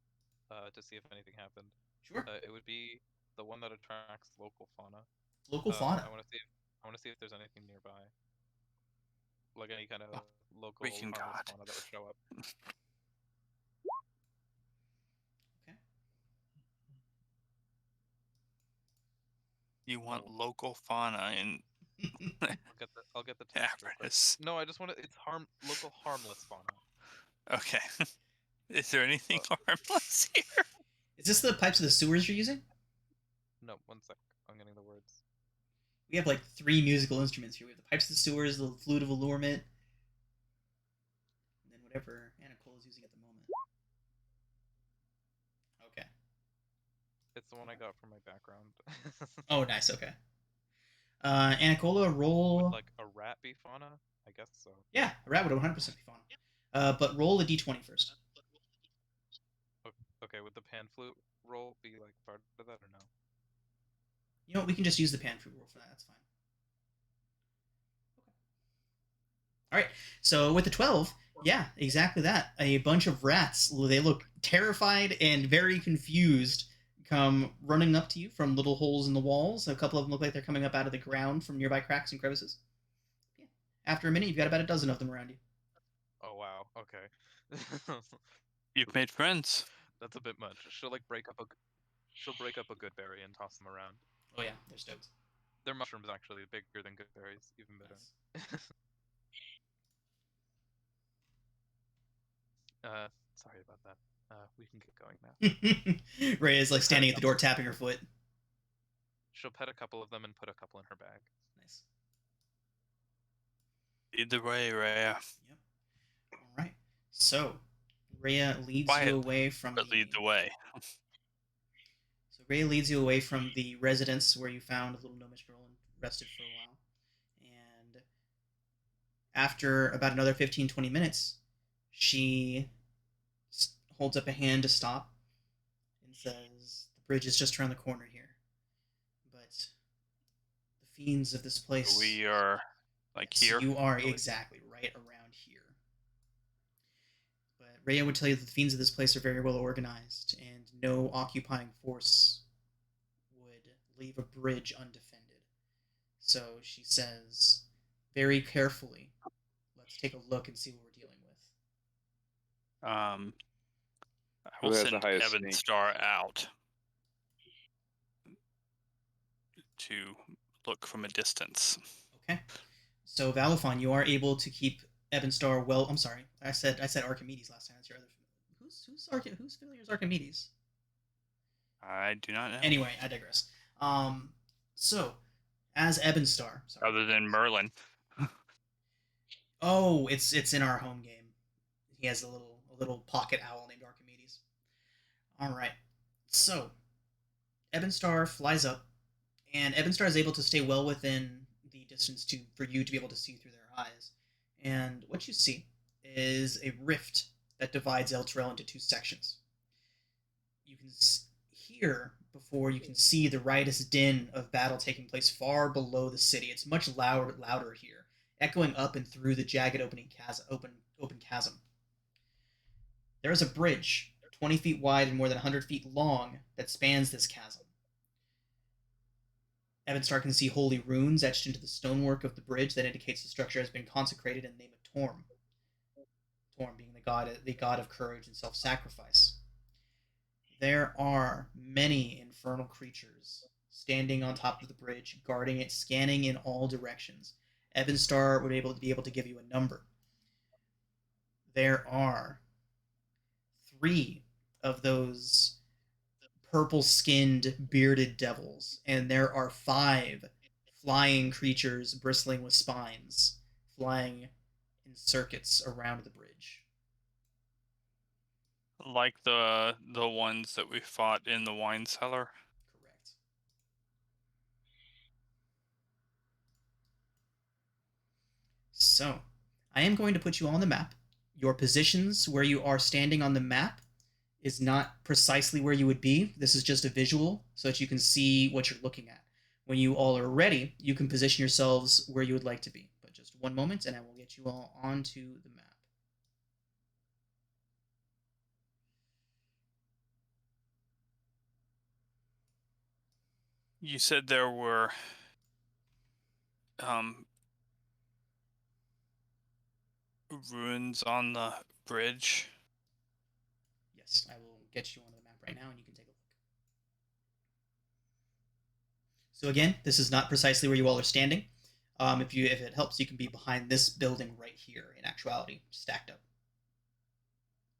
to see if anything happened? Sure. It would be the one that attracts local fauna. Local fauna. I want to see if there's anything nearby, like any kind of local Freaking harmless God. fauna that would show up. Okay. You want local fauna in I'll get the text real quick. Avernus. No, I just want to. It's local harmless fauna. Okay. Is there anything harmless here? Is this the pipes of the sewers you're using? No, one sec. I'm getting the words. We have like 3 musical instruments here. We have the pipes of the sewers, the flute of allurement, and then whatever Anacola's using at the moment. Okay. It's the one I got from my background. Oh, nice. Okay. Anacola, roll. Would like a rat be fauna? I guess so. Yeah, a rat would 100% be fauna. But roll a d20 first. Okay, would the pan flute roll be like part of that or no? You know what? We can just use the pan fruit roll for that. That's fine. Okay. All right. So with the 12, yeah, exactly that. A bunch of rats. They look terrified and very confused. Come running up to you from little holes in the walls. A couple of them look like they're coming up out of the ground from nearby cracks and crevices. Yeah. After a minute, you've got about a dozen of them around you. Oh wow. Okay. You've made friends. That's a bit much. She'll break up a good berry and toss them around. Oh yeah, they're stoked. Their mushrooms actually bigger than good berries, even better. Nice. Sorry about that. We can get going now. Ray is like standing at the door, tapping her foot. She'll pet a couple of them and put a couple in her bag. Nice. Lead the way, Rhea. Yep. All right. So, Rhea leads Quiet, you away from But lead the way. So Rhea leads you away from the residence where you found a little gnomish girl and rested for a while. And after about another 15-20 minutes, she holds up a hand to stop and says, "The bridge is just around the corner here. But the fiends of this place..." We are like Yes, here. You are exactly right around here. But Rhea would tell you that the fiends of this place are very well organized, and no occupying force would leave a bridge undefended. So she says, very carefully, let's take a look and see what we're dealing with. I Who will has the send highest Evan sneak? Star out to look from a distance. Okay. So Valifon, you are able to keep Ebonstar well. I'm sorry, I said Archimedes last time. That's your other. Who's familiar as Archimedes? I do not know. Anyway, I digress. So as Ebonstar, sorry. Other than Merlin. Oh, it's in our home game. He has a little pocket owl named Archimedes. All right. So Ebonstar flies up, and Ebonstar is able to stay well within the distance for you to be able to see through their eyes. And what you see is a rift that divides El Toro into 2 sections. You can hear before you can see the riotous din of battle taking place far below the city. It's much louder here, echoing up and through the jagged open chasm. There is a bridge, 20 feet wide and more than 100 feet long, that spans this chasm. Ebonstar can see holy runes etched into the stonework of the bridge that indicates the structure has been consecrated in the name of Torm. Torm being the god of courage and self-sacrifice. There are many infernal creatures standing on top of the bridge, guarding it, scanning in all directions. Ebonstar would be able to give you a number. there are 3 of those purple-skinned, bearded devils, and there are 5 flying creatures bristling with spines, flying in circuits around the bridge. Like the ones that we fought in the wine cellar. Correct. So, I am going to put you on the map. Your positions where you are standing on the map is not precisely where you would be. This is just a visual so that you can see what you're looking at. When you all are ready, you can position yourselves where you would like to be. But just one moment, and I will get you all onto the map. You said there were ruins on the bridge. Yes, I will get you onto the map right now, and you can take a look. So again, this is not precisely where you all are standing. If it helps, you can be behind this building right here. In actuality, stacked up.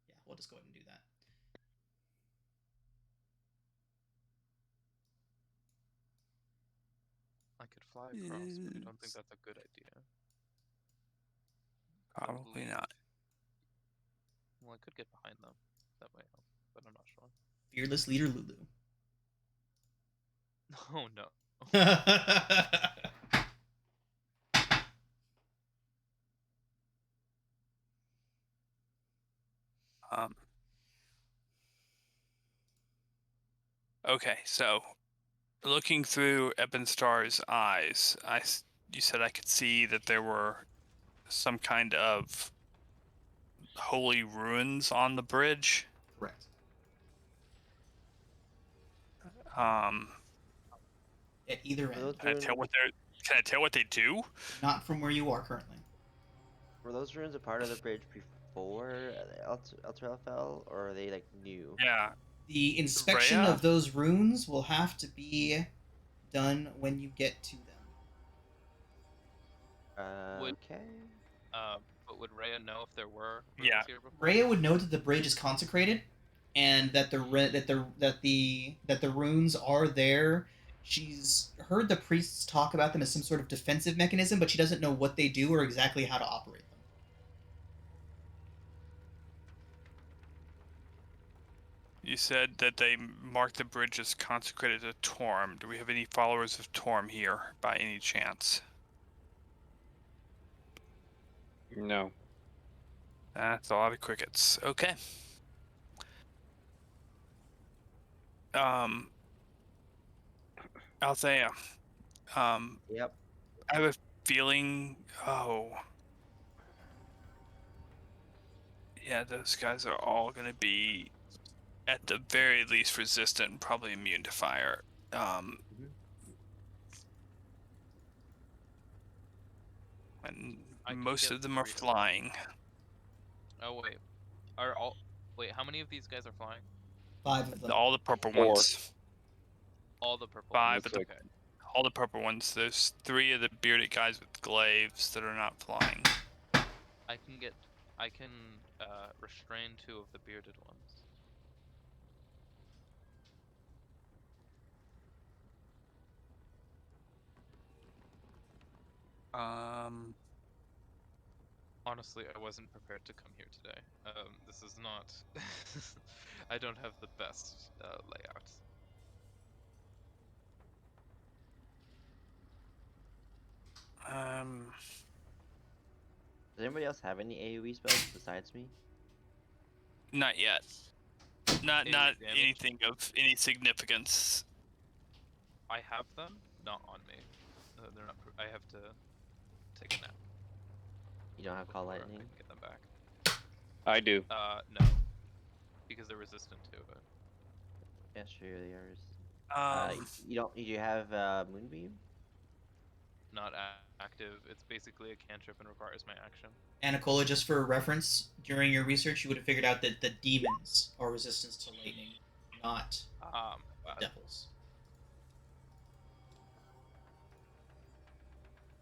Yeah, we'll just go ahead and do that. I could fly across, but I don't think that's a good idea. Probably not. Well, I could get behind them that way, but I'm not sure. Fearless leader Lulu. Oh no. Okay, so looking through Ebonstar's eyes, you said I could see that there were some kind of holy ruins on the bridge. Correct. At either Were end. those Can I tell ruins, what they're? Can I tell what they do? Not from where you are currently. were those ruins a part of the bridge before El Toro fell, or are they like new? Yeah. The inspection Rhea? of those runes will have to be done when you get to them. Would- Okay. But would Rhea know if there were Yeah. ruins here before? Rhea would know that the bridge is consecrated, and that the runes are there. She's heard the priests talk about them as some sort of defensive mechanism, but she doesn't know what they do or exactly how to operate them. You said that they marked the bridge as consecrated to Torm. Do we have any followers of Torm here by any chance? No. That's a lot of crickets. Okay. Althea. Yep. I have a feeling. Oh. Yeah, those guys are all going to be, at the very least, resistant and probably immune to fire. And most of them are flying. Oh wait, wait? How many of these guys are flying? 5 of them. All the purple 4. ones. All the purple. 5 ones. of the Looks Okay. all the purple ones. There's 3 of the bearded guys with glaives that are not flying. I can restrain 2 of the bearded ones. Honestly, I wasn't prepared to come here today. This is not. I don't have the best layout. Does anybody else have any AoE spells besides me? Not yet. Not damage? anything of any significance. I have them, not on me. They're not. I have to take a nap. You don't have Call before I Lightning? can get them back. I do. No, because they're resistant to it. Yeah, sure, they are. You don't. You have Moonbeam? Not active. It's basically a cantrip and requires my action. Anacola, just for reference, during your research, you would have figured out that the demons are resistant to lightning, not devils.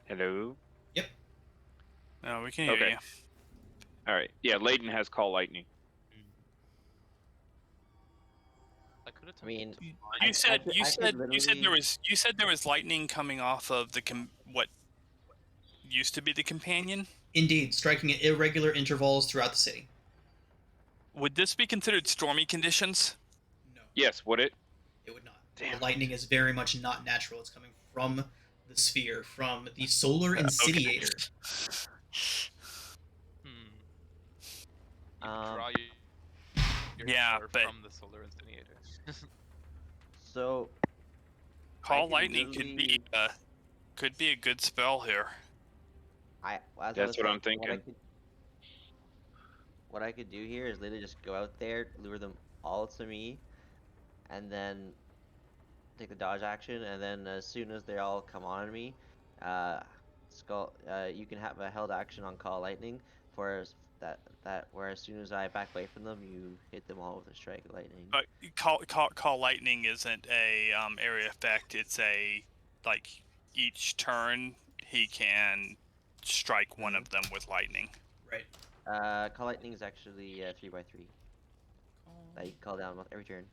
Hello? Yep. No, we can hear Okay. you. All right. Yeah, Layton has Call Lightning. I could have. I mean, You I said could- you I could said you said literally- there was lightning coming off of the what used to be the companion. Indeed, striking at irregular intervals throughout the city. Would this be considered stormy conditions? No, Yes, would it? it would not. Damn The it. lightning is very much not natural. It's coming from the sphere, from the solar Okay. incendiator. You Um, draw your Yeah, power but- from the solar incinerator. So Call could lightning literally- could be a good spell here. That's what I'm thinking. What I could do here is literally just go out there, lure them all to me, and then take the dodge action, and then as soon as they all come on me, you can have a held action on Call Lightning for that where as soon as I back away from them, you hit them all with a strike of lightning. But call lightning isn't a area effect. It's a each turn he can strike one of them with lightning. Right. Call Lightning is actually 3x3 that you can call down every turn.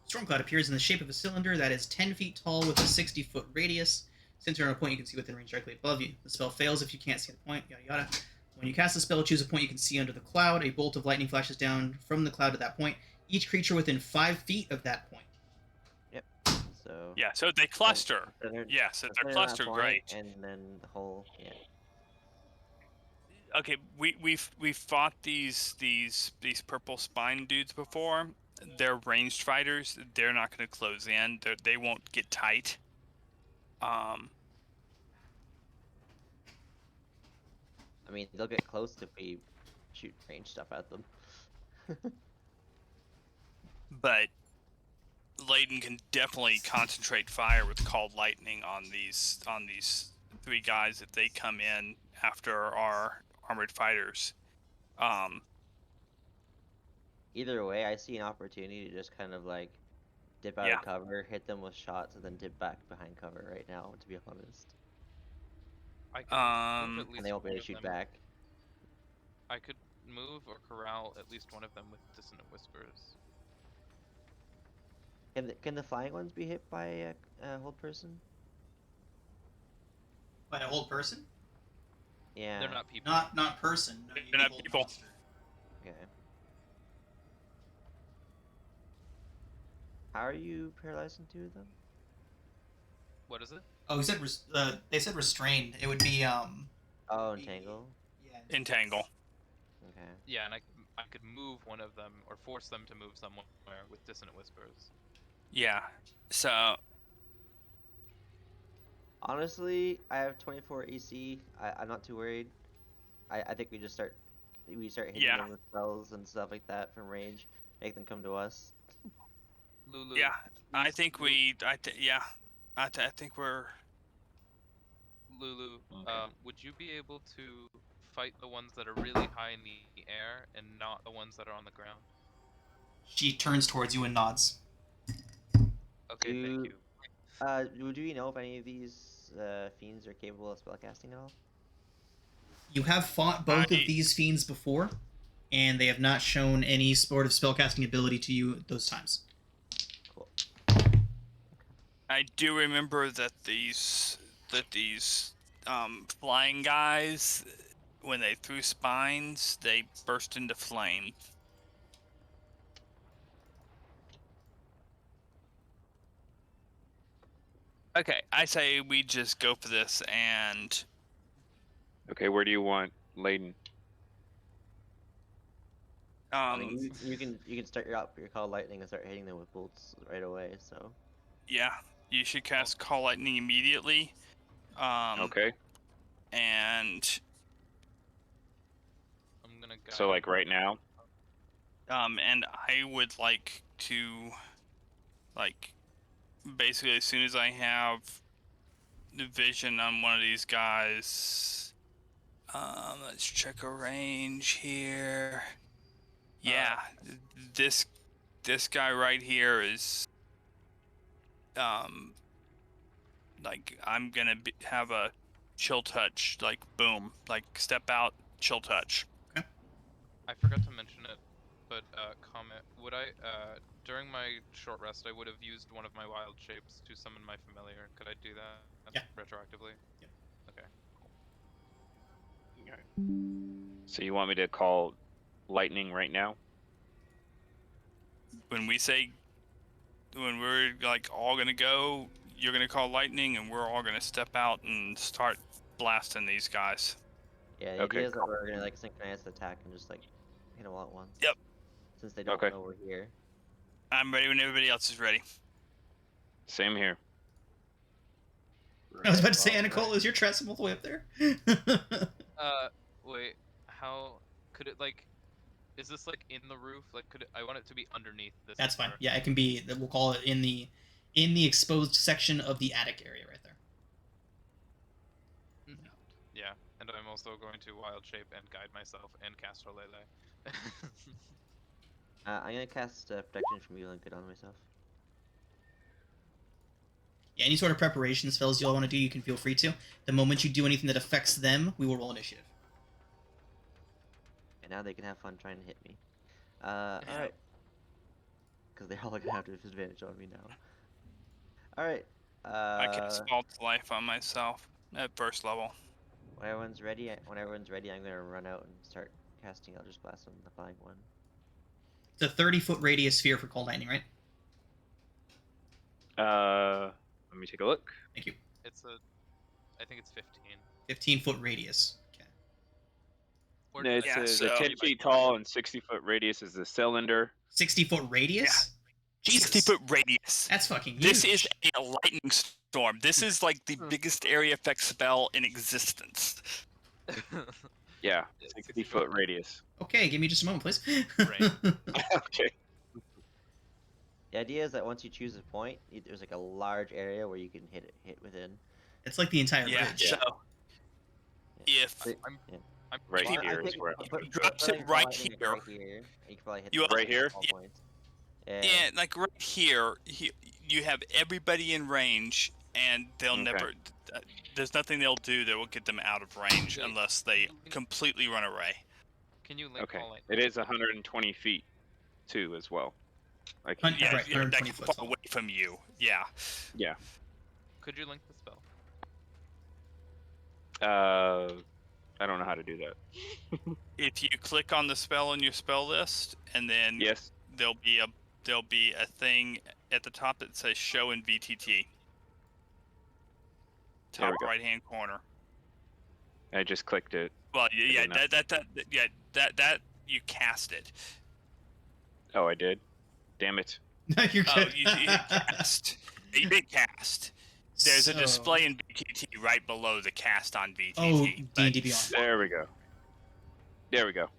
Stormcloud appears in the shape of a cylinder that is 10 feet tall with a 60-foot radius. Center on a point you can see within range directly above you. The spell fails if you can't see the point, yada yada. When you cast the spell, choose a point you can see under the cloud. A bolt of lightning flashes down from the cloud to that point. Each creature within 5 feet of that point. Yep. So Yeah, so they cluster. so they're- Yeah, so they're they're at that clustered, point, great. And then the whole Okay, we've fought these purple spine dudes before. They're ranged fighters. They're not going to close in. They won't get tight. I mean, they'll get close if we shoot range stuff at them. But Layden can definitely concentrate fire with called lightning on these three guys if they come in after our armored fighters. Either way, I see an opportunity to just kind of like dip out Yeah. of cover, hit them with shots, and then dip back behind cover right now, to be honest. I could move at And least And they won't be one able of to shoot them. back. I could move or corral at least one of them with dissonant whispers. Can the flying ones be hit by a hold person? By a whole person? Yeah. They're not people. Not person. No, you They're not hold people. monster. Okay. How are you paralyzing two of them? What is it? Oh, he said they said restrained. It would be Oh, entangle. yeah. entangle. Okay. Yeah, and I could move one of them or force them to move somewhere with dissonant whispers. Yeah. So Honestly, I have 24 AC. I'm not too worried. I think we start hitting Yeah. them with spells and stuff like that from range. Make them come to us. Lulu. yeah, I please think move- I think we're Lulu, Okay. would you be able to fight the ones that are really high in the air and not the ones that are on the ground? She turns towards you and nods. Okay, Do- thank you. Do you know if any of these fiends are capable of spellcasting at all? You have fought both of I- these fiends before, and they have not shown any sort of spellcasting ability to you at those times. Cool. I do remember that these flying guys, when they threw spines, they burst into flame. Okay, I say we just go for this and Okay, where do you want Layden? I mean, you can start your call lightning and start hitting them with bolts right away. So yeah, you should cast Call Lightning immediately. Okay, And I'm gonna guide so like you. right now. and I would like to, basically as soon as I have the vision on one of these guys, let's check a range here. Yeah, this guy right here is, I'm gonna have a chill touch, boom, step out chill touch. I forgot to mention it, but comment. Would I during my short rest I would have used one of my wild shapes to summon my familiar. Could I do that Yeah. retroactively? Yep. Okay. So you want me to call lightning right now? When we're like all gonna go, you're gonna call lightning, and we're all gonna step out and start blasting these guys. Yeah, the Okay, idea is that we're gonna like synchronize the attack and just like hit them all at once. Yep. Since they don't Okay. know we're here. I'm ready when everybody else is ready. Same here. I was about to say, Well, Nicole, is your Tressum all the way up there? Wait. How could it like? Is this like in the roof? Like, could it, I want it to be underneath this? That's fine. door. Yeah, it can be. We'll call it in the exposed section of the attic area right there. Yeah, and I'm also going to wild shape and guide myself and cast Lele. I'm gonna cast protection from evil and good on myself. Yeah, any sort of preparation spells you all want to do, you can feel free to. The moment you do anything that affects them, we will roll initiative. And now they can have fun trying to hit me. Alright. Because they're all gonna have disadvantage on me now. Alright. I cast False Life on myself at first level. When everyone's ready, I'm gonna run out and start casting Eldritch Blast on the flying one. It's a 30-foot radius sphere for Cold Lightning, right? Let me take a look. Thank you. I think it's 15. 15-foot radius. Okay. Or No, did it's I- Yeah, a so- 10 feet tall and 60-foot radius is the cylinder. 60-foot radius? Jesus. 60-foot radius. That's fucking huge. This is a lightning storm. This is like the biggest area effect spell in existence. Yeah, Yeah, 60-foot radius. Okay, give me just a moment, please. Right. Okay. The idea is that once you choose a point, there's like a large area where you can hit within. It's like the entire Yeah. bridge. So if I'm Right Well, I here is think where. drops putting it right lightning here. Right here. You can probably hit You them Right here? all Yeah. points. Yeah. yeah, like right here, you have everybody in range, and they'll Okay. never. There's nothing they'll do that will get them out of range Wait, unless they completely run away. Can you link Okay. all It is 120 feet, too, as well. Like, Hun- Yeah, right, you're 120 like foot far tall. away from you. Yeah. yeah. Could you link the spell? I don't know how to do that. If you click on the spell in your spell list, and then Yes. there'll be a thing at the top that says show in VTT. There we Top go. right hand corner. I just clicked it. Well, yeah, enough. that you cast it. Oh, I did. Damn it. You're Oh, good. you did cast. You did cast. There's a So- display in VTT right below the cast on VTT. Oh, but D&D Beyond. There we go. There we go.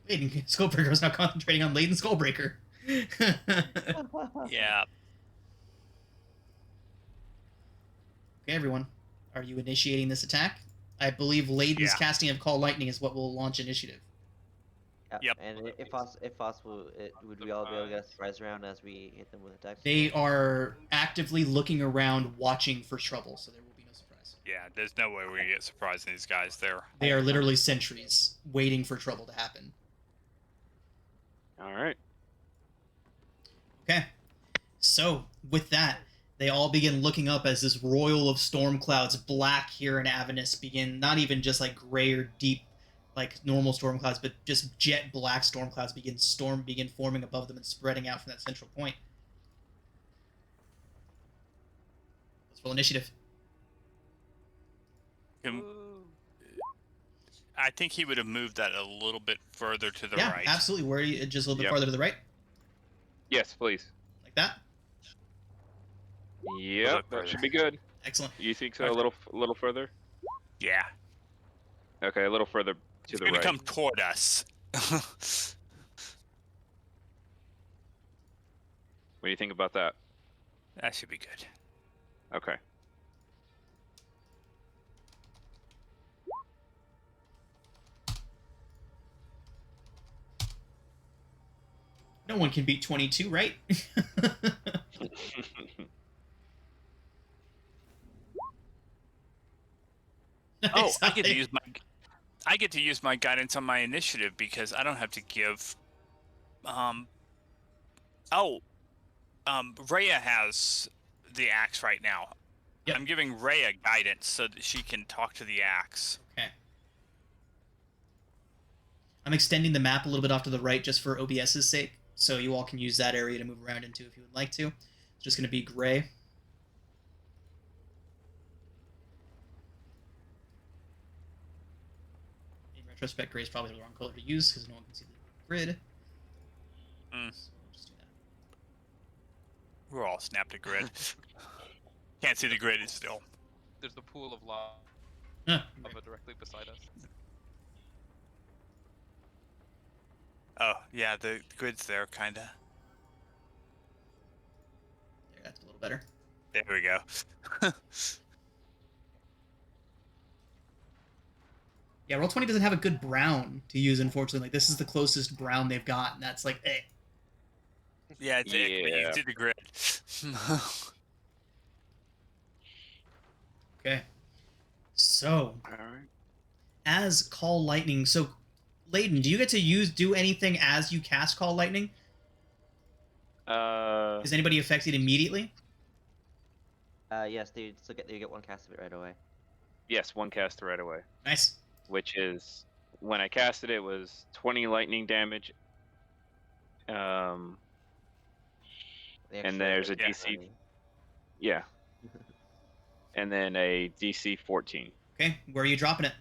Laden Skullbreaker is now concentrating on Laden Skullbreaker. yeah, Okay, everyone. Are you initiating this attack? I believe Laden's Yeah. casting of Call Lightning is what will launch initiative. Yep. And if possible, would we all be able to get a surprise round as we hit them with attacks? They are actively looking around, watching for trouble, so there will be no surprise. yeah. There's no way we're gonna get surprised in these guys. They are literally sentries waiting for trouble to happen. All right. Okay. So, with that, they all begin looking up as this royal of storm clouds, black here in Avernus, begin not even just like gray or deep like normal storm clouds, but just jet black storm clouds begin forming above them and spreading out from that central point. Let's roll initiative. I think he would have moved that a little bit further to the Yeah, right. absolutely. Where are you? Just a little bit Yep. farther to the right, Yes, please. like that. Yep, that should be good. Excellent. You think so? Okay. A little further? Yeah. Okay, a little further to He's the gonna right. come toward us. What do you think about that? That should be good. Okay. No one can beat 22, right? Oh, Nice. I get to use my guidance on my initiative because I don't have to give. Rhea has the axe right now. Yep. I'm giving Rhea guidance so that she can talk to the axe. Okay. I'm extending the map a little bit off to the right just for OBS's sake, so you all can use that area to move around into if you would like to. It's just going to be gray. In retrospect, gray is probably the wrong color to use because no one can see the grid. Mm. So we'll just do that. We're all snapped to grid. Can't see the grid still. There's the pool of lava Right. directly beside us. Oh, yeah, the grid's there, kinda. There, that's a little better. There we go. Yeah, Roll20 doesn't have a good brown to use, unfortunately. Like, this is the closest brown they've got, and that's like, eh. Yeah, it's ick, but you Yeah. can see the grid. Okay. So, All right. as Call Lightning, so, Layden, do you get to do anything as you cast Call Lightning? Is anybody affected immediately? Yes, they get one cast of it right away. Yes, one cast right away. Nice. Which is when I casted it was 20 lightning damage. The And extra there's a is DC. funny. Yeah. And then a DC 14. Okay, where are you dropping it?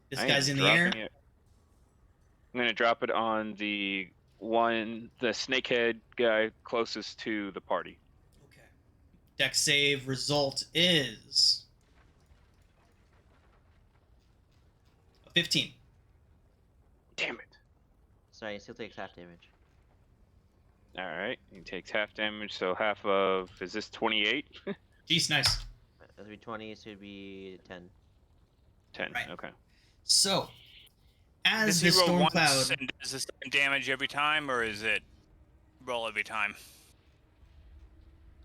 This I guy's am in the air. dropping it. I'm gonna drop it on the snakehead guy closest to the party. Okay. Deck save result is a 15. Damn it. Sorry, he still takes half damage. All right, he takes half damage, so half of is this 28? Jeez, nice. That would be 20, so it'd be 10. 10. Right. Okay. So, as Does the he roll storm once cloud, and does the same damage every time, or is it roll every time?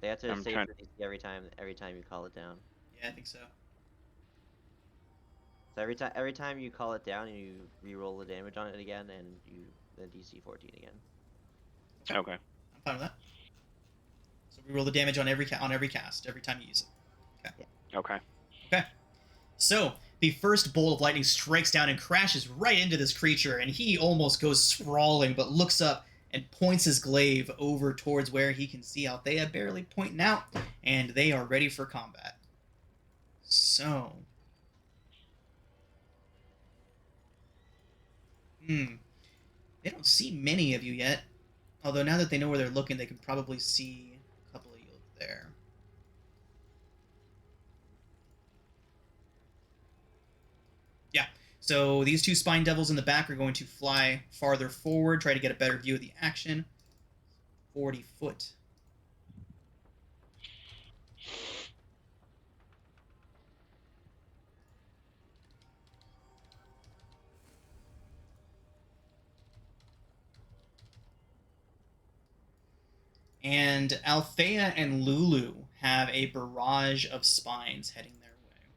They have to I'm save trying- the DC every time you call it down. yeah, I think so. So every time you call it down, you re-roll the damage on it again, and you the DC 14 again. Okay. I'm fine with that. So we roll the damage on every cast every time you use it. Okay. Okay. So the first bolt of lightning strikes down and crashes right into this creature, and he almost goes sprawling, but looks up and points his glaive over towards where he can see Althea barely pointing out, and they are ready for combat. So. They don't see many of you yet. Although now that they know where they're looking, they can probably see a couple of you there. Yeah. So these two Spine Devils in the back are going to fly farther forward, try to get a better view of the action. 40 foot. And Althea and Lulu have a barrage of spines heading their way.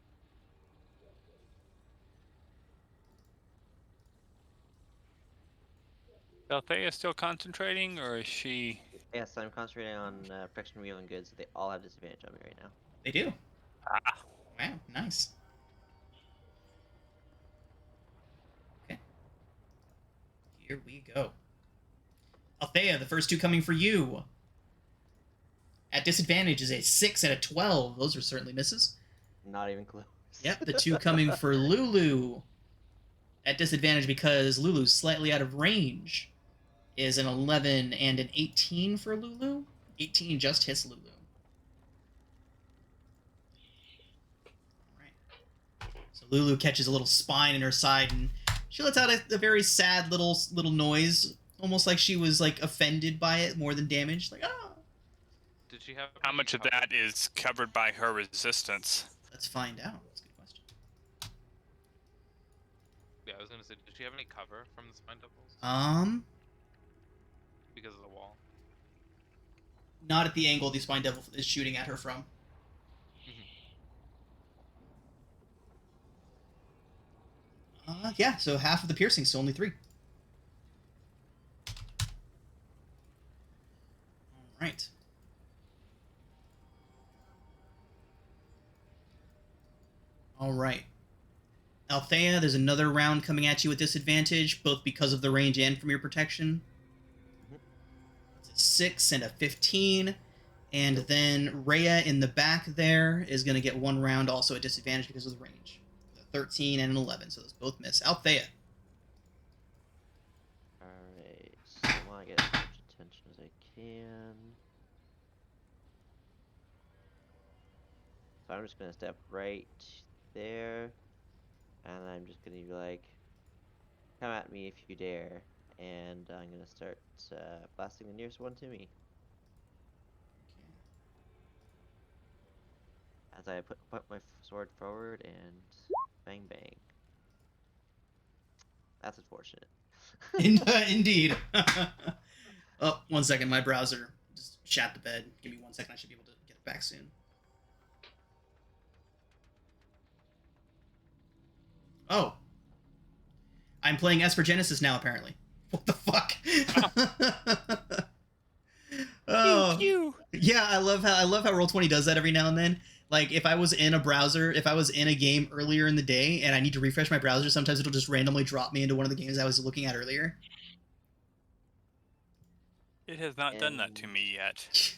Althea still concentrating, or is she? Yes, I'm concentrating on protection, real, and good, so they all have disadvantage on me right now. They do. Ah. Wow, nice. Okay. Here we go. Althea, the first two coming for you. At disadvantage is a 6 and a 12. Those are certainly misses. Not even close. Yep, the two coming for Lulu. At disadvantage because Lulu's slightly out of range is an 11 and an 18 for Lulu. 18 just hits Lulu. Alright. So Lulu catches a little spine in her side and she lets out a very sad little noise. Almost like she was like offended by it more than damaged. Like, ah. Did she have How any much of cover? that is covered by her resistance? Let's find out. That's a good question. Yeah, I was gonna say, did she have any cover from the Spine Devils? Because of the wall. Not at the angle the Spine Devil is shooting at her from. Yeah, so half of the piercing, so only 3. All right. All right. Althea, there's another round coming at you with disadvantage, both because of the range and from your protection. It's a 6 and a 15. And then Rhea in the back there is going to get 1 round also at disadvantage because of the range. 13 and an 11, so those both miss. Althea. Alright, so I want to get as much attention as I can. So I'm just going to step right there. And I'm just going to be like, come at me if you dare. And I'm going to start blasting the nearest one to me. As I put my sword forward and bang bang. That's unfortunate. Indeed. Oh, 1 second. My browser just shat the bed. Give me 1 second. I should be able to get it back soon. Oh. I'm playing S for Genesis now, apparently. What the fuck? Oh. Thank you. Yeah, I love how Roll20 does that every now and then. Like, if I was in a browser, if I was in a game earlier in the day and I need to refresh my browser, sometimes it'll just randomly drop me into one of the games I was looking at earlier. It has not done that to me yet.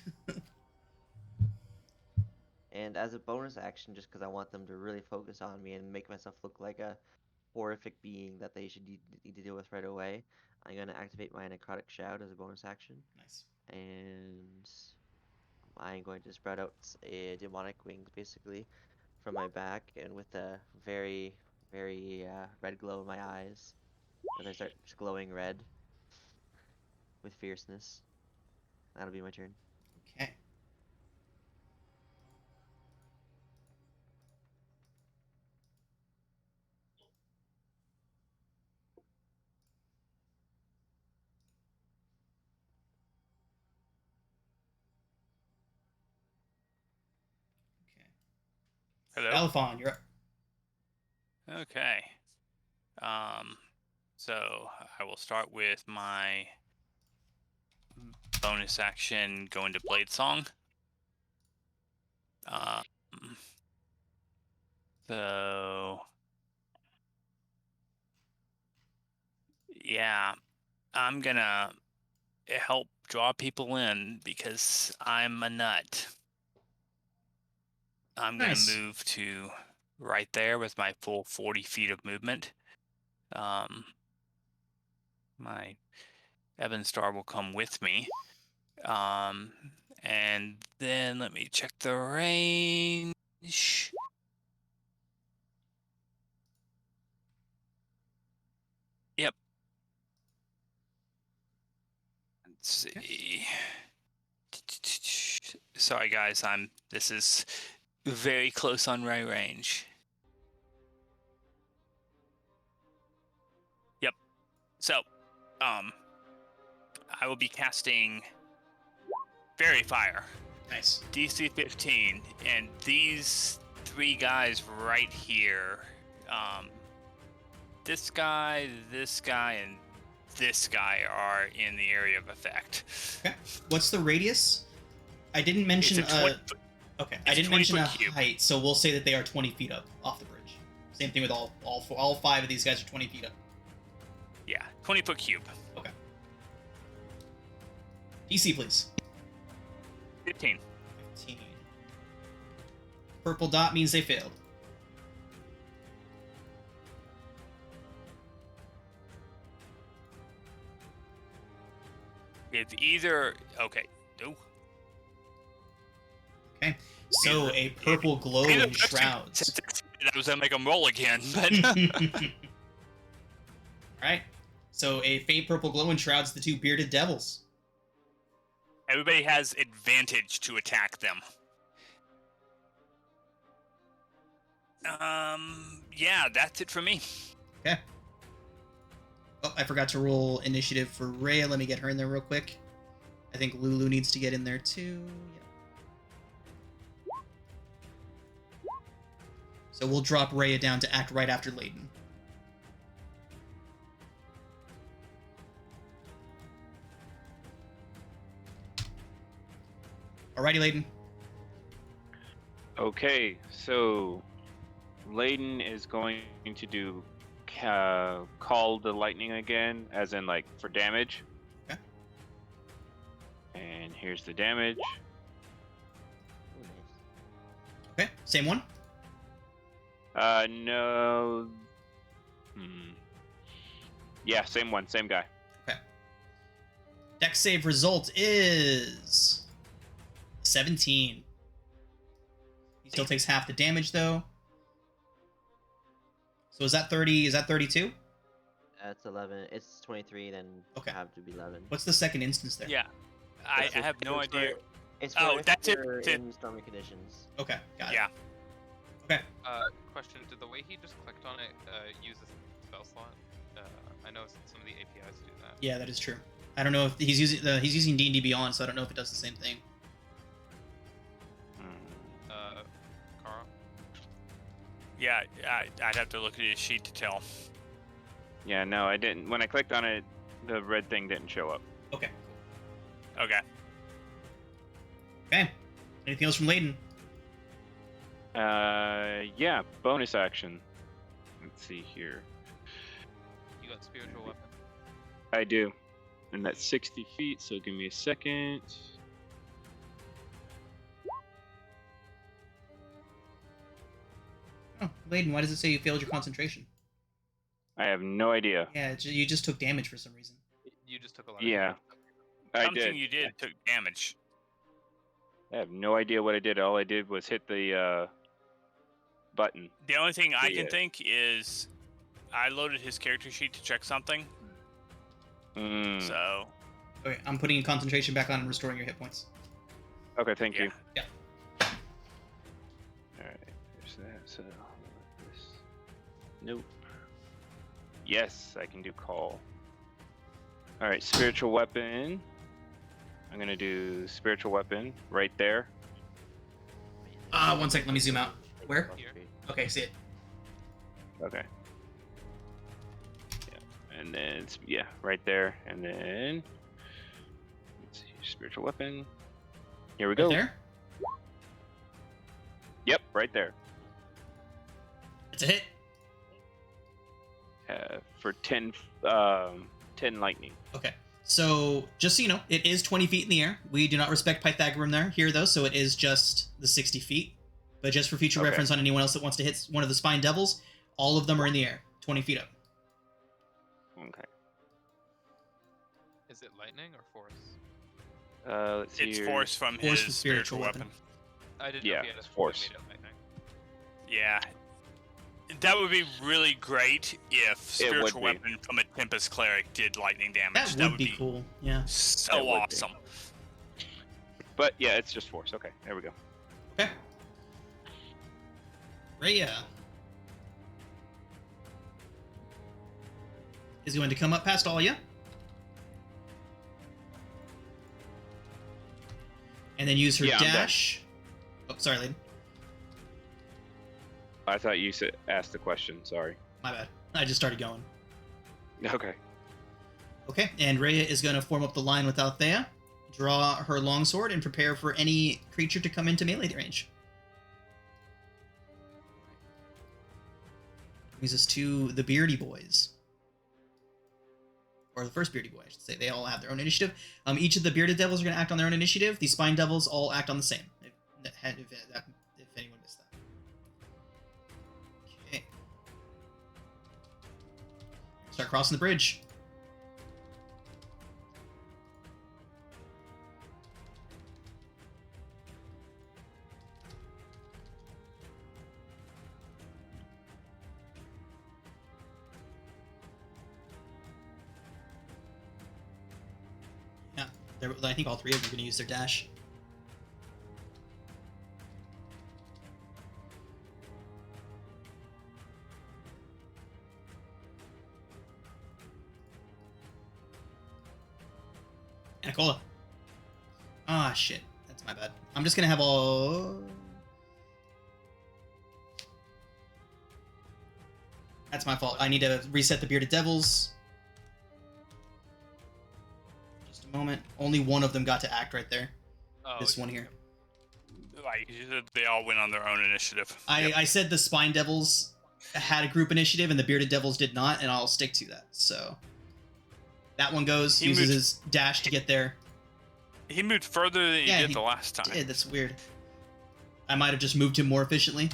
And as a bonus action, just because I want them to really focus on me and make myself look like a horrific being that they should need to deal with right away, I'm going to activate my Necrotic Shout as a bonus action. Nice. And I'm going to spread out demonic wings, basically, from my back, and with a very, very red glow in my eyes, as I start just glowing red with fierceness. That'll be my turn. Okay. Hello? Alphon, you're up. Okay. So I will start with my bonus action, go into Blade Song. So yeah, I'm gonna help draw people in because I'm a nut. I'm Nice. gonna move to right there with my full 40 feet of movement. My Ebon Star will come with me. And then let me check the range. Yep. Let's see. Sorry guys, this is very close on my range. Yep. So, I will be casting Fairy Fire. Nice. DC 15, and these 3 guys right here, this guy, and this guy are in the area of effect. Okay. What's the radius? I didn't mention It's a 20 foot, okay. I didn't 20 mention a foot cube. height, so we'll say that they are 20 feet up off the bridge. Same thing with all 5 of these guys are 20 feet up. Yeah, 20 foot cube. Okay. DC, please. 15. 15. Purple dot means they failed. It's either okay. No. Okay. So a purple glow in shrouds. I was gonna make them roll again, but Alright. So a faint purple glow in shrouds the 2 bearded devils. everybody has advantage to attack them. Yeah, that's it for me. Okay. Oh, I forgot to roll initiative for Rhea. Let me get her in there real quick. I think Lulu needs to get in there too. Yeah. So we'll drop Rhea down to act right after Layden. Alrighty, Layden. Okay, so Layden is going to do call the lightning again, as in like for damage. Okay. And here's the damage. Ooh, nice. Okay, same one. No. Yeah, same one, same guy. Okay. Dex save result is 17. He still takes half the damage though. So is that 30? Is that 32? That's 11. It's 23, then Okay. have to be 11. What's the second instance there? Yeah, I That's it. have no It's for- idea. It's for Oh, if that's it. you're That's it. in stormy conditions. Okay, got it. Yeah. Okay. Question: did the way he just clicked on it use a spell slot? I know some of the APIs do that. Yeah, that is true. I don't know if he's using D&D Beyond, so I don't know if it does the same thing. Carl. Yeah, I'd have to look at his sheet to tell. Yeah, no, I didn't. When I clicked on it, the red thing didn't show up. Okay. Okay. Okay. Anything else from Layden? Yeah, bonus action. Let's see here. You got spiritual weapon. I do. And that's 60 feet, so give me a second. Oh, Layden, why does it say you failed your concentration? I have no idea. Yeah, you just took damage for some reason. You just took a lot. Yeah. Of I Something did. you did took damage. I have no idea what I did. All I did was hit the button. The only thing I can Yeah. think is I loaded his character sheet to check something. So Okay, I'm putting concentration back on and restoring your hit points. Okay, thank you. Yeah. Alright, there's that. So, this. Nope. Yes, I can do call. Alright, spiritual weapon. I'm gonna do spiritual weapon right there. 1 second, let me zoom out. Where? Here. Okay, see it. Okay. Yeah, and then yeah, right there, and then let's see, spiritual weapon. Here we go. Right there? Yep, right there. It's a hit. For 10 lightning. Okay. So, just so you know, it is 20 feet in the air. We do not respect Pythagorean here, though, so it is just the 60 feet. But just for future Okay. reference on anyone else that wants to hit one of the Spine Devils, all of them are in the air, 20 feet up. Okay. Is it lightning or force? Let's see. it's here. force from Force his from spiritual spiritual weapon. weapon. I didn't Yeah, know if he had a it's spell that force. made it lightning. Yeah. That would be really great if spiritual be. weapon from a Tempest cleric did lightning damage. That would be cool. Yeah. So That would be. awesome. But yeah, it's just force. Okay, there we go. Okay. Rhea is going to come up past all you. And then use her Yeah, I'm done. dash. Oh, sorry, Layden. I thought you asked the question. Sorry. My bad. I just started going. Okay. Okay, and Rhea is going to form up the line with Althea, draw her longsword, and prepare for any creature to come into melee range. Brings us to the Beardy Boys. Or the first Beardy Boy, I should say. They all have their own initiative. Each of the Bearded Devils are going to act on their own initiative. The Spine Devils all act on the same, if anyone missed that. Okay. Start crossing the bridge. I think all three of them are going to use their dash. Anacola. Ah, shit. That's my bad. I'm just going to have all... That's my fault. I need to reset the Bearded Devils. Just a moment. Only one of them got to act right there. Oh, This okay. one here. Like they all went on their own initiative. I said the Spine Devils had a group initiative and the Bearded Devils did not, and I'll stick to that. So that one goes, He uses moved- his dash to get there. He moved further than he Yeah, did he the last time. Did. That's weird. I might have just moved him more efficiently.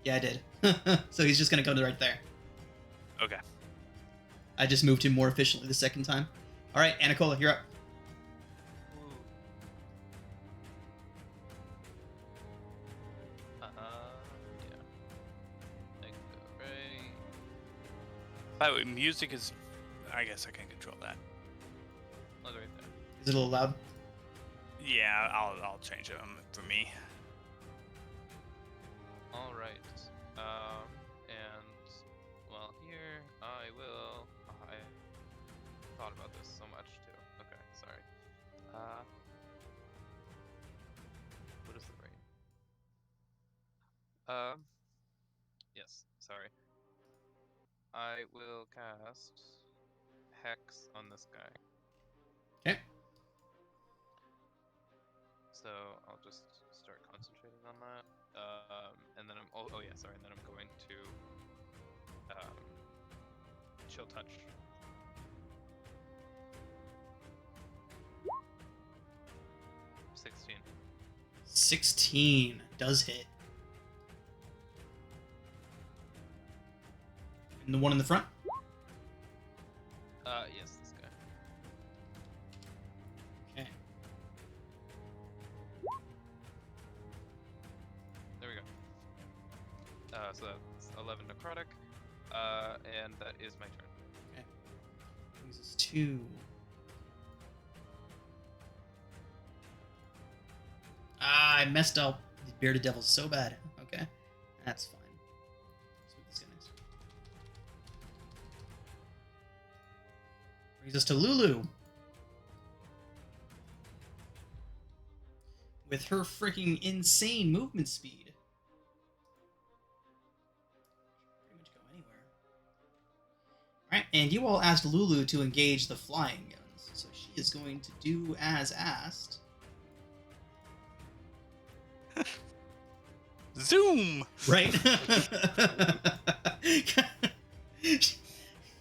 Yeah, I did. So he's just gonna come to right there. Okay. I just moved him more efficiently the second time. All right, Anacola, you're up. Yeah. Like, right. By the way, music is. I guess I can control that. Look right there. Is it a little loud? Yeah, I'll change it for me. All right. And well, here I will. I thought about this so much too. Okay, sorry. What is the brain? Yes, sorry. I will cast Hex on this guy. Okay. So I'll just start concentrating on that. And then I'm oh yeah, sorry. And then I'm going to chill touch. $16. 16 does hit. And the one in the front? Yes, this guy. Okay. There we go. So that's 11 necrotic. And that is my turn. Okay. Brings us to... I messed up the Bearded Devils so bad. Okay. That's fine. Let's move this guy next. Brings us to Lulu. With her freaking insane movement speed. Pretty much go anywhere. Alright, and you all asked Lulu to engage the flying guns. So she is going to do as asked. Zoom! Right?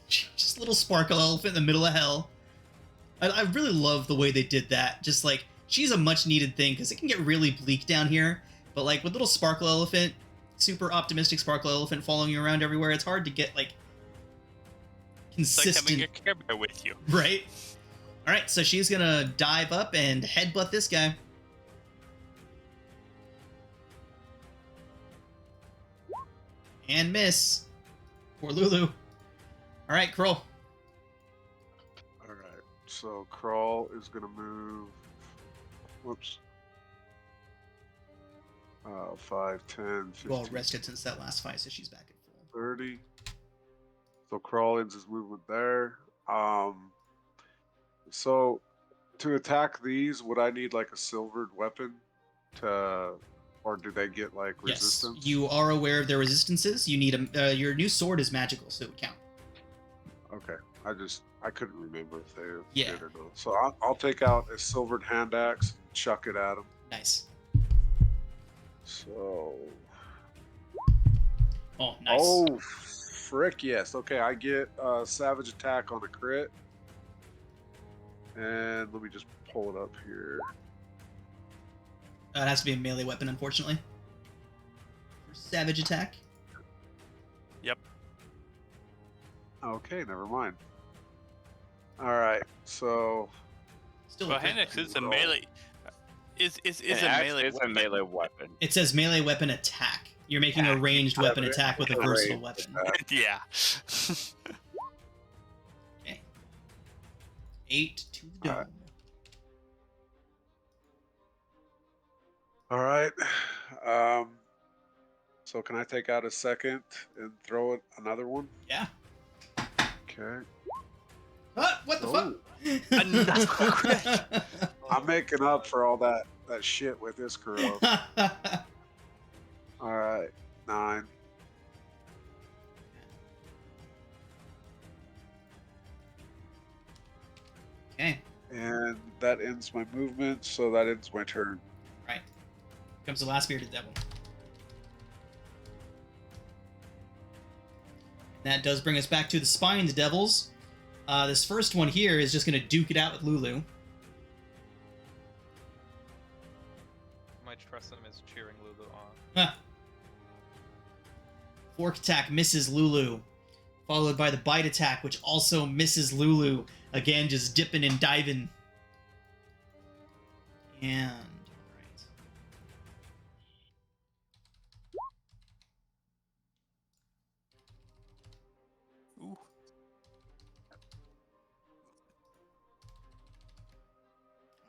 Just a little sparkle elephant in the middle of hell. I really love the way they did that. Just like, she's a much needed thing because it can get really bleak down here. But like with little sparkle elephant, super optimistic sparkle elephant following you around everywhere, it's hard to get like consistent. It's like having a Care Bear with you. Right? Alright, so she's gonna dive up and headbutt this guy. And miss. Poor Lulu. Alright, Kroll. Alright, so Crawl is going to move. Whoops. 5, 10, 15, You all rested since that last fight, so she's back at full. 30. So Crawl ends his movement there. So to attack these, would I need like a silvered weapon to, or do they get like resistance? Yes, you are aware of their resistances. You need a your new sword is magical, so it would count. Okay, I couldn't remember if they Yeah. did or not. So I'll take out a silvered hand axe, and chuck it at him. Nice. So. Oh, nice. Oh, frick yes. Okay, I get a savage attack on a crit. And let me just pull it up here. It has to be a melee weapon, unfortunately. For savage attack. Yep. Okay, never mind. Alright, so. Still. Well, a crit. hand axe is a melee. Is An a axe melee is weapon. a melee weapon. It says melee weapon attack. You're making a ranged weapon attack with a A versatile ranged weapon. attack. Yeah. Okay. 8 to the dome. Alright. So can I take out a second and throw it another one? Yeah. Okay. What the Oh. fuck? Another crit. I'm making up for all that shit with this girl. Alright. 9. Okay. And that ends my movement, so that ends my turn. Right. Comes the last bearded devil. That does bring us back to the spined devils. This first one here is just going to duke it out with Lulu. My Tressum is cheering Lulu on. Huh. Fork attack misses Lulu, followed by the bite attack, which also misses Lulu. Again, just dipping and diving. And right. Ooh. All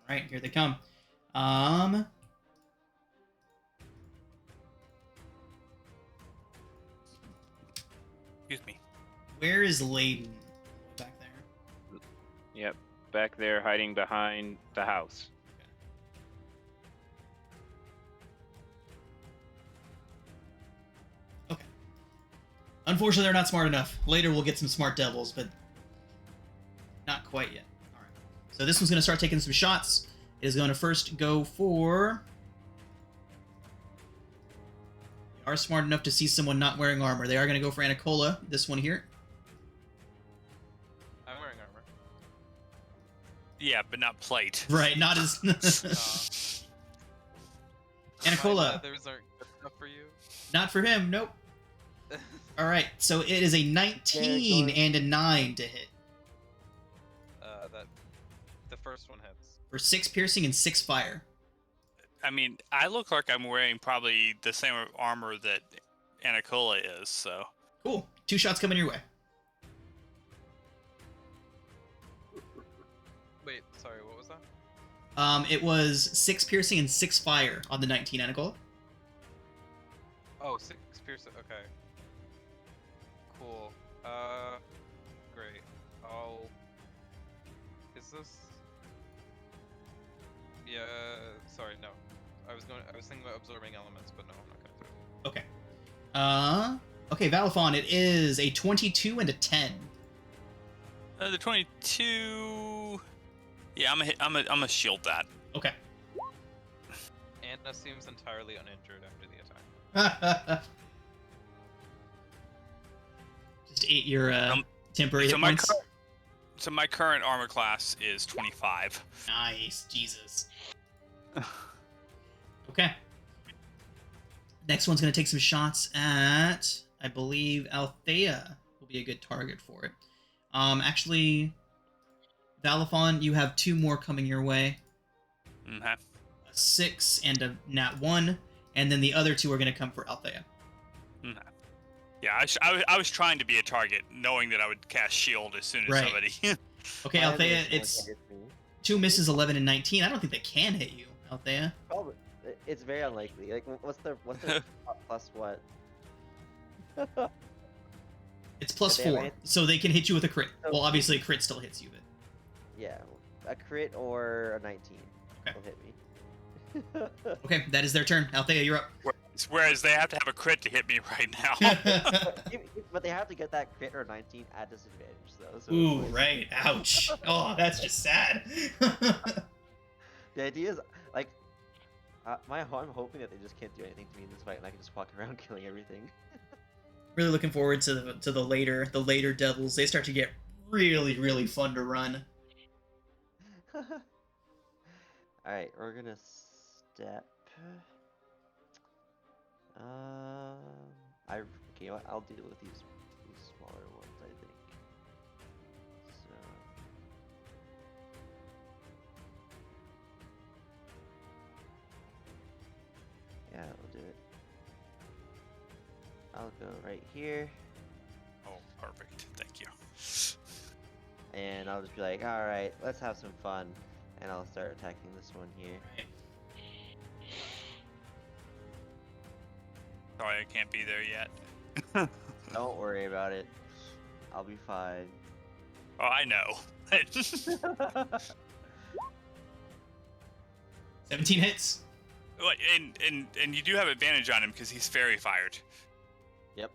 right, here they come. Excuse me. Where is Layden? Back there. Yep, back there hiding behind the house. Okay. Unfortunately, they're not smart enough. Later, we'll get some smart devils, but not quite yet. All right. So this one's going to start taking some shots. It is going to first go for... They are smart enough to see someone not wearing armor. They are going to go for Anacola, this one here. I'm wearing armor. Yeah, but not plate. Right, not as... Anacola. My leathers aren't good enough for you. Not for him, nope. All right, so it is a 19 and a 9 to hit. That the first one hits. For 6 piercing and 6 fire. I mean, I look like I'm wearing probably the same armor that Anacola is, so... Cool. 2 shots coming your way. Wait, sorry, what was that? It was 6 piercing and 6 fire on the 19 Anacola. Oh, 6 piercing. Okay. Cool. Great. Is this? Yeah. Sorry, no. I was thinking about absorbing elements, but no, I'm not gonna do it. Okay. Okay, Valifon, it is a 22 and a 10. The 22... Yeah, I'm a shield that. Okay. Anna seems entirely uninjured after the attack. Just ate your temporary hit points. So my current armor class is 25. Nice, Jesus. Okay. Next one's going to take some shots at, I believe, Althea will be a good target for it. Actually, Valifon, you have 2 more coming your way. Mm-hmm. A 6 and a nat 1, and then the other 2 are going to come for Althea. Mm-hmm. Yeah, I was trying to be a target, knowing that I would cast shield as soon as Right. somebody... Okay, Althea, it's 2 misses, 11 and 19. I don't think they can hit you, Althea. Probably. It's very unlikely. Like, what's their plus what? It's plus They have 4, so they can hit you with a crit. Well, obviously a crit still hits you, but... Yeah, a crit or a 19 Okay. will hit me. Okay, that is their turn. Althea, you're up. Whereas they have to have a crit to hit me right now. But they have to get that crit or 19 at disadvantage, though. So Ooh, it's like- right. Ouch. Oh, that's just sad. The idea is, like, I'm hoping that they just can't do anything to me in this fight, and I can just walk around killing everything. Really looking forward to the later devils. They start to get really, really fun to run. Alright, we're gonna step. Okay, you know what? I'll deal with these smaller ones, I think. So. Yeah, we'll do it. I'll go right here, Oh, perfect. Thank you. and I'll just be like, alright, let's have some fun. And I'll start attacking this one here. Right. Sorry, I can't be there yet. Don't worry about it. I'll be fine. Oh, I know. 17 hits. Well, and you do have advantage on him because he's fairy fired. Yep.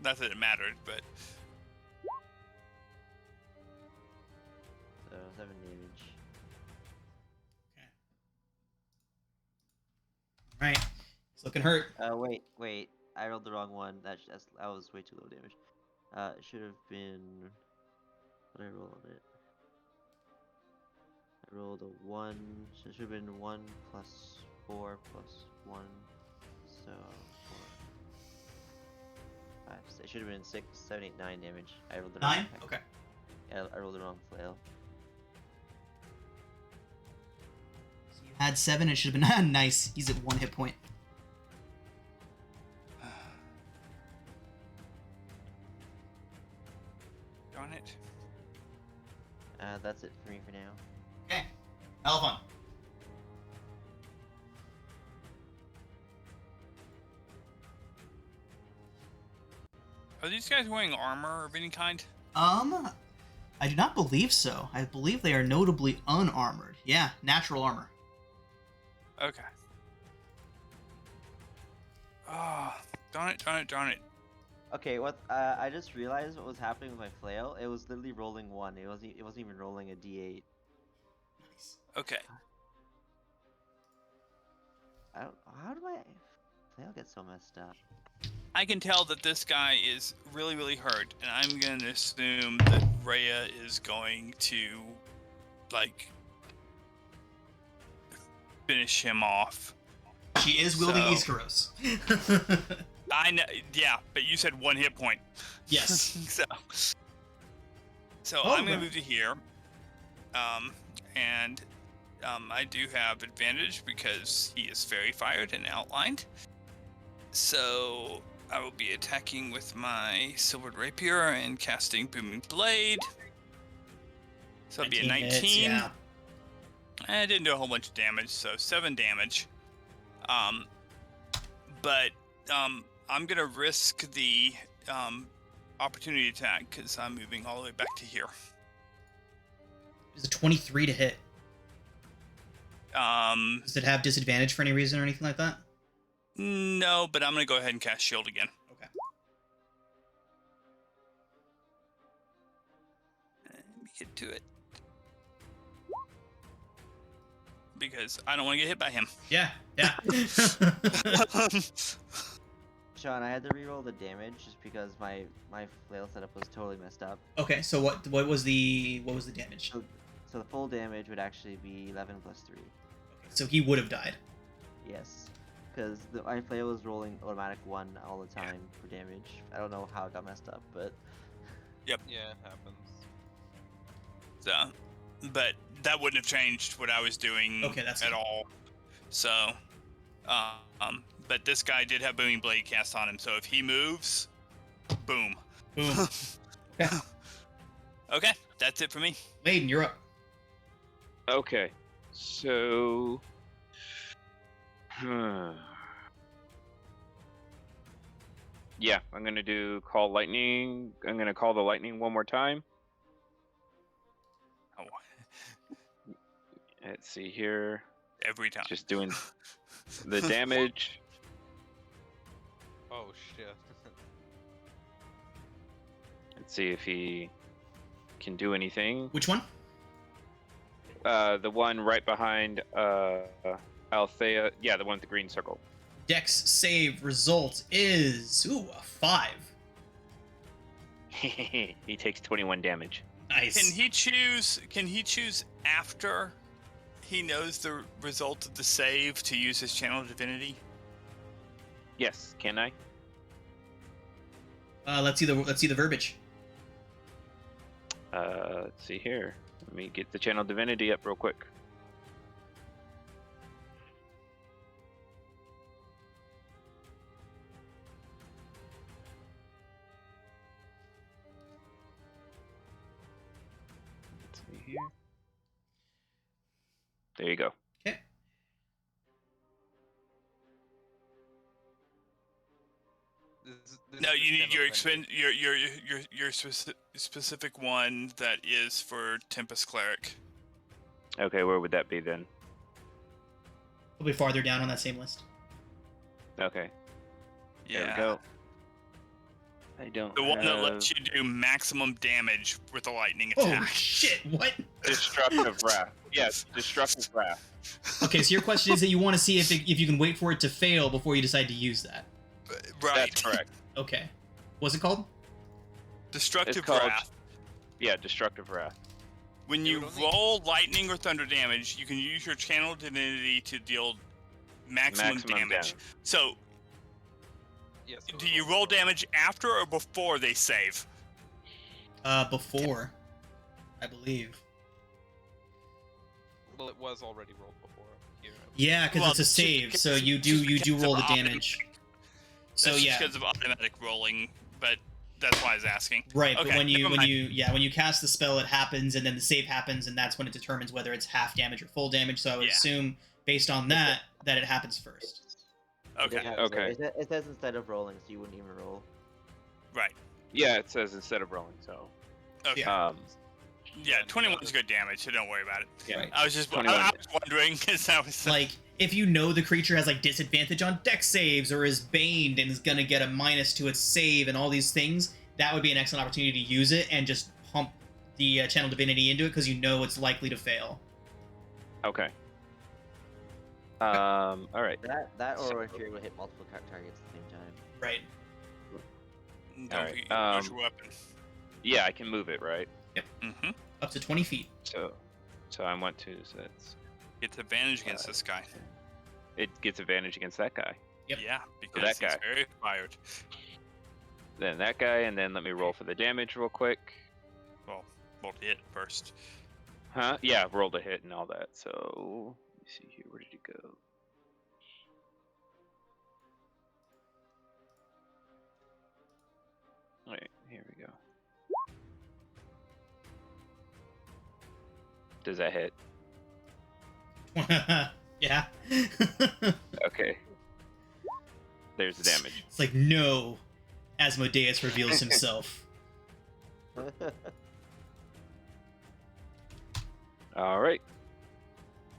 Not that it mattered, but 7 damage. Right. It's looking hurt. Wait. I rolled the wrong one. That was way too low damage. It should have been. What did I roll on it? I rolled a 1. So it should have been 1 plus 4 plus 1. So 4, 5. So it should have been 6, 7, 8, 9 damage. I rolled the 9? wrong. Okay. Yeah, I rolled the wrong flail. So you had 7, it should have been nice. He's at 1 hit point. Darn it. That's it for me for now. Okay. Elephant. Are these guys wearing armor of any kind? I do not believe so. I believe they are notably unarmored. Yeah, natural armor. Okay. Ah, darn it. Okay, I just realized what was happening with my flail. It was literally rolling 1. It wasn't even rolling a d8. Nice. Okay. How do my flail get so messed up? I can tell that this guy is really, really hurt, and I'm going to assume that Rhea is going to, like, finish him off. She is wielding So- Iskaros. I know, yeah, but you said 1 hit point. Yes. So Oh, I'm going right. to move to here. And I do have advantage because he is fairy fired and outlined. So I will be attacking with my silvered rapier and casting booming blade. So it'll be a 19. hits, yeah. I didn't do a whole bunch of damage, so 7 damage. But I'm gonna risk the opportunity attack because I'm moving all the way back to here. Is it 23 to hit? Does it have disadvantage for any reason or anything like that? No, but I'm gonna go ahead and cast shield again. Okay. Let me get to it. Because I don't want to get hit by him. Yeah. Sean, I had to reroll the damage just because my flail setup was totally messed up. Okay, so what was the damage? So the full damage would actually be 11 plus 3. Okay, so he would have died. Yes. Because my flail was rolling automatic 1 all the time for damage. I don't know how it got messed up, but... Yeah, it happens. So, but that wouldn't have changed what I was doing Okay, that's at good. all. So, but this guy did have booming blade cast on him. So if he moves, boom. Boom. Okay. Okay, that's it for me. Maiden, you're up. Okay, so. Yeah, I'm gonna do call lightning. I'm gonna call the lightning one more time. Oh, Let's see here. every time. Just doing the damage. Oh shit. Let's see if he can do anything. Which one? The one right behind Althea. Yeah, the one with the green circle. Dex save result is a 5. He takes 21 damage. Nice. Can he choose after he knows the result of the save to use his channel divinity? Yes, can I? Let's see the verbiage. Let's see here. Let me get the channel divinity up real quick. Let's see here. There you go. Okay. No, you need your specific one that is for Tempest Cleric. Okay, where would that be then? A little bit farther down on that same list. Okay, Yeah. there we go. I don't The one that have lets you do maximum damage with a lightning Oh attack. shit! What? Destructive Wrath. Yes, Destructive Wrath. Okay, so your question is that you want to see if you can wait for it to fail before you decide to use that. Right. That's correct. Okay. What's it called? Destructive It's called- Wrath. Yeah, Destructive Wrath. When It you would only- roll lightning or thunder damage, you can use your channel divinity to deal maximum damage. So, Yes. do you roll damage after or before they save? Before, I believe. Well, it was already rolled before here. Yeah, because Well, it's a just save, because- so you just do because roll of the damage. So That's yeah, just because of automatic rolling, but that's why I was asking. right. Okay, but when never mind. you cast the spell, it happens, and then the save happens, and that's when it determines whether it's half damage or full damage. So I would Yeah. assume, based on that it happens first. Okay, Okay. It says instead of rolling, so you wouldn't even roll. right. Yeah, it says instead of rolling, so. Okay. Yeah. Yeah, 21's good damage, so don't worry about it. Yeah. Right. I was just 21. I was wondering because I was Like, if you know the creature has like disadvantage on dex saves or is baned and is gonna get a minus to its save and all these things, that would be an excellent opportunity to use it and just pump the channel divinity into it because you know it's likely to fail. Okay. All right. That or So- if you're able to hit multiple targets at the same time. Right. don't Alright, use your weapon. Yeah, I can move it, right? Mm-hmm. Up to 20 feet. So I want to. So that's. Gets advantage against this guy. It gets advantage against that guy. Yep. Yeah, because that he's guy. very fired. Then that guy, and then let me roll for the damage real quick. Well, roll to hit first. Huh? Yeah, roll to hit and all that. So let me see here. Where did it go? Wait, here we go. Does that hit? Yeah. Okay. There's the damage. It's like, no. Asmodeus reveals himself. All right.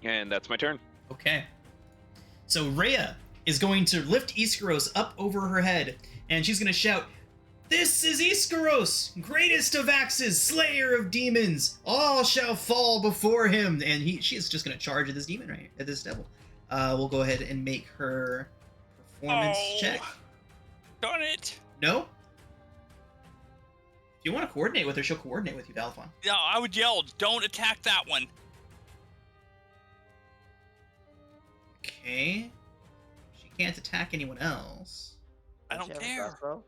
And that's my turn. Okay. So Rhea is going to lift Iskaros up over her head, and she's going to shout, "This is Iskaros, greatest of axes, slayer of demons. All shall fall before him." And she is just going to charge at this demon right here, at this devil. We'll go ahead and make her performance check. Darn it! No? If you want to coordinate with her, she'll coordinate with you, Valifon. No, I would yell, "Don't attack that one!" Okay. She can't attack anyone else. I Does don't she have a care. crossbow?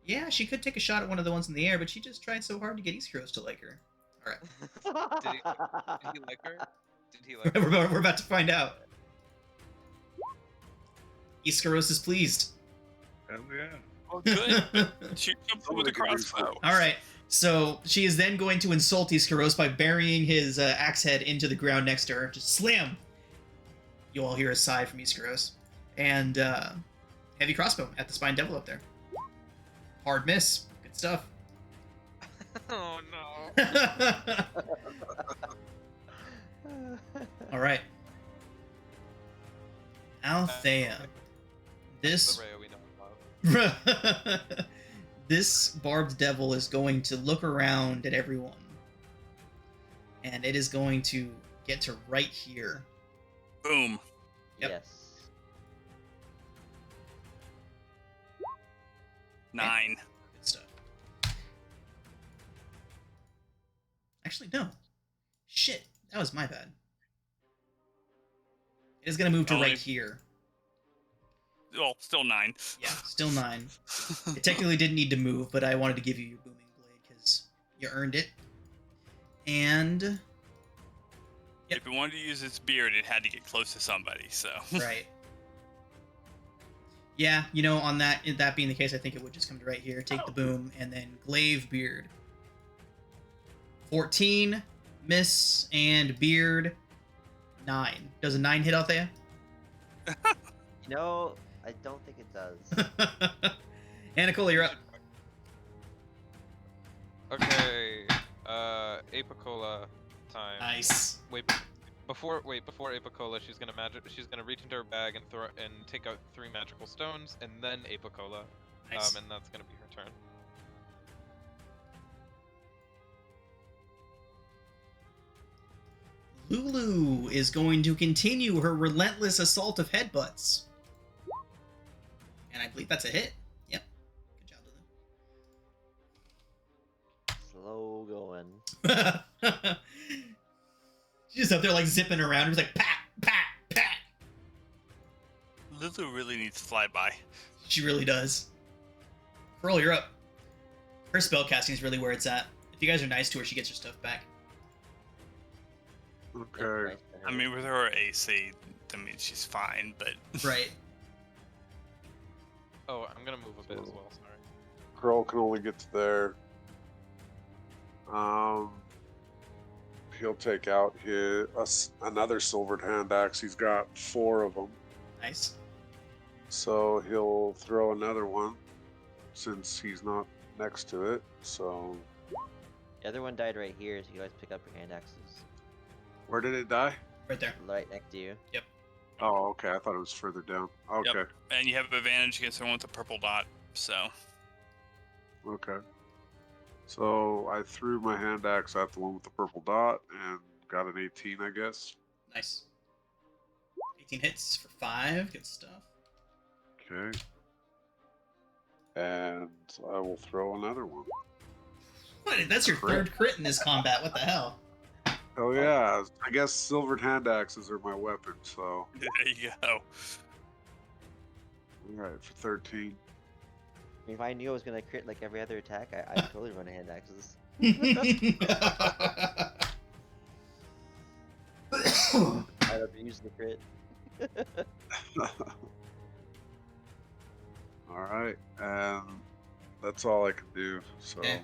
Yeah, she could take a shot at one of the ones in the air, but she just tried so hard to get Iskaros to like her. Alright. Did he like her? Did he like her? We're about to find out. Iskaros is pleased. Hell yeah. Oh, good. Shoot something with a crossbow. Alright, so she is then going to insult Iskaros by burying his axe head into the ground next to her. Just slam! You all hear a sigh from Iskaros. And heavy crossbow at the spine devil up there. Hard miss. Good stuff. Oh no. Alright. Althea. That's This the Rhea we know and love. this barbed devil is going to look around at everyone. And it is going to get to right here. Boom. Yep. Yes. 9. Good stuff. Actually, no. Shit. That was my bad. It is going to move to Only- right here. Well, still 9. Yeah, still 9. It technically didn't need to move, but I wanted to give you your booming blade because you earned it. And Yep. If it wanted to use its beard, it had to get close to somebody. So right. Yeah, you know, on that being the case, I think it would just come to right here, take the boom, and then glaive beard. 14, miss, and beard 9. Does a 9 hit Althea? No, I don't think it does. Anicola, you're up. Okay. Apicola time. Nice. Before Apicola, she's gonna reach into her bag and take out 3 magical stones, and then Apicola. Nice. And that's gonna be her turn. Lulu is going to continue her relentless assault of headbutts. And I believe that's a hit. Yep. Good job, Slow going. Lulu. She's just up there like zipping around. She's like, pat, pat, pat. Lulu really needs flyby. She really does. Pearl, you're up. Her spellcasting is really where it's at. If you guys are nice to her, she gets her stuff back. Okay. I mean, with her AC, I mean, she's fine, but Right. Oh, I'm gonna move a bit as well. Sorry. Pearl can only get to there. He'll take out another silvered hand axe. He's got 4 of them. Nice. So he'll throw another one since he's not next to it. So The other one died right here, so you guys pick up your hand axes. where did it die? Right there. Right next to you. Oh, okay. I thought it was further down. Okay. and you have advantage against the one with the purple dot. So Okay. So I threw my hand axe at the one with the purple dot and got an 18, I guess. Nice. 18 hits for 5. Good stuff. Okay. And I will throw another one. What? That's your Crit. third crit in this combat. What the hell? Oh yeah, I guess silvered hand axes are my weapon. So there you go. all right, for 13. If I knew I was gonna crit like every other attack, I'd totally run hand axes. I'd abuse the crit. All right, and that's all I can do. So Yeah.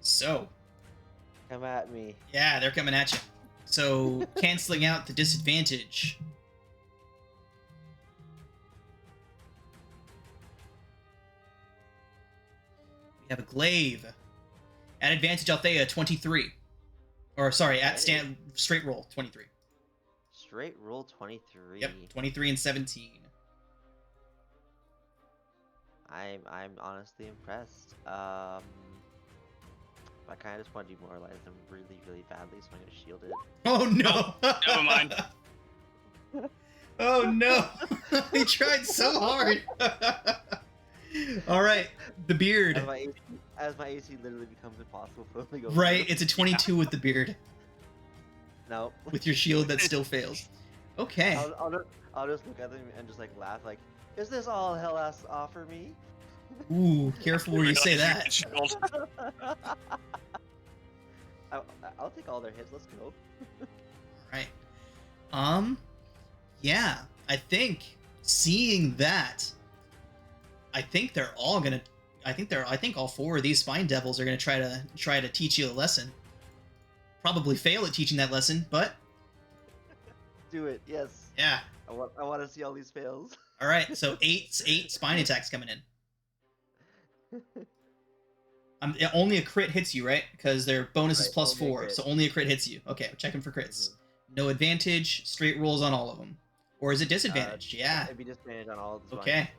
So, Come at me. yeah, they're coming at you. So, canceling out the disadvantage. We have a glaive. At advantage, Althea, 23. Or, sorry, at straight roll, 23. Straight roll 23. Yep, 23 and 17. I'm honestly impressed. I kind of just want to demoralize them really, really badly, so I'm gonna shield it. Oh, no! Never mind. Oh, no! He tried so hard! All right, the beard. As my AC literally becomes impossible for them to go. Right, it's a 22 with the beard. No. With your shield that still fails. Okay. I'll just look at them and just like laugh, like, is this all hell has to offer me? Ooh, careful where you say that. Shield. I'll take all their hits. Let's go. Right. Yeah, I think seeing that, I think they're all gonna. I think all 4 of these spine devils are gonna try to teach you a lesson. Probably fail at teaching that lesson, but Do it. Yes. yeah. I want to see all these fails. All right. So 8 spine attacks coming in. Only a crit hits you, right? Because their bonus is Right, plus only a 4, crit. so only a crit hits you. Okay, we're checking for crits. No advantage, straight rolls on all of them. Or is it disadvantage? Yeah. It'd be disadvantage on all of the Okay.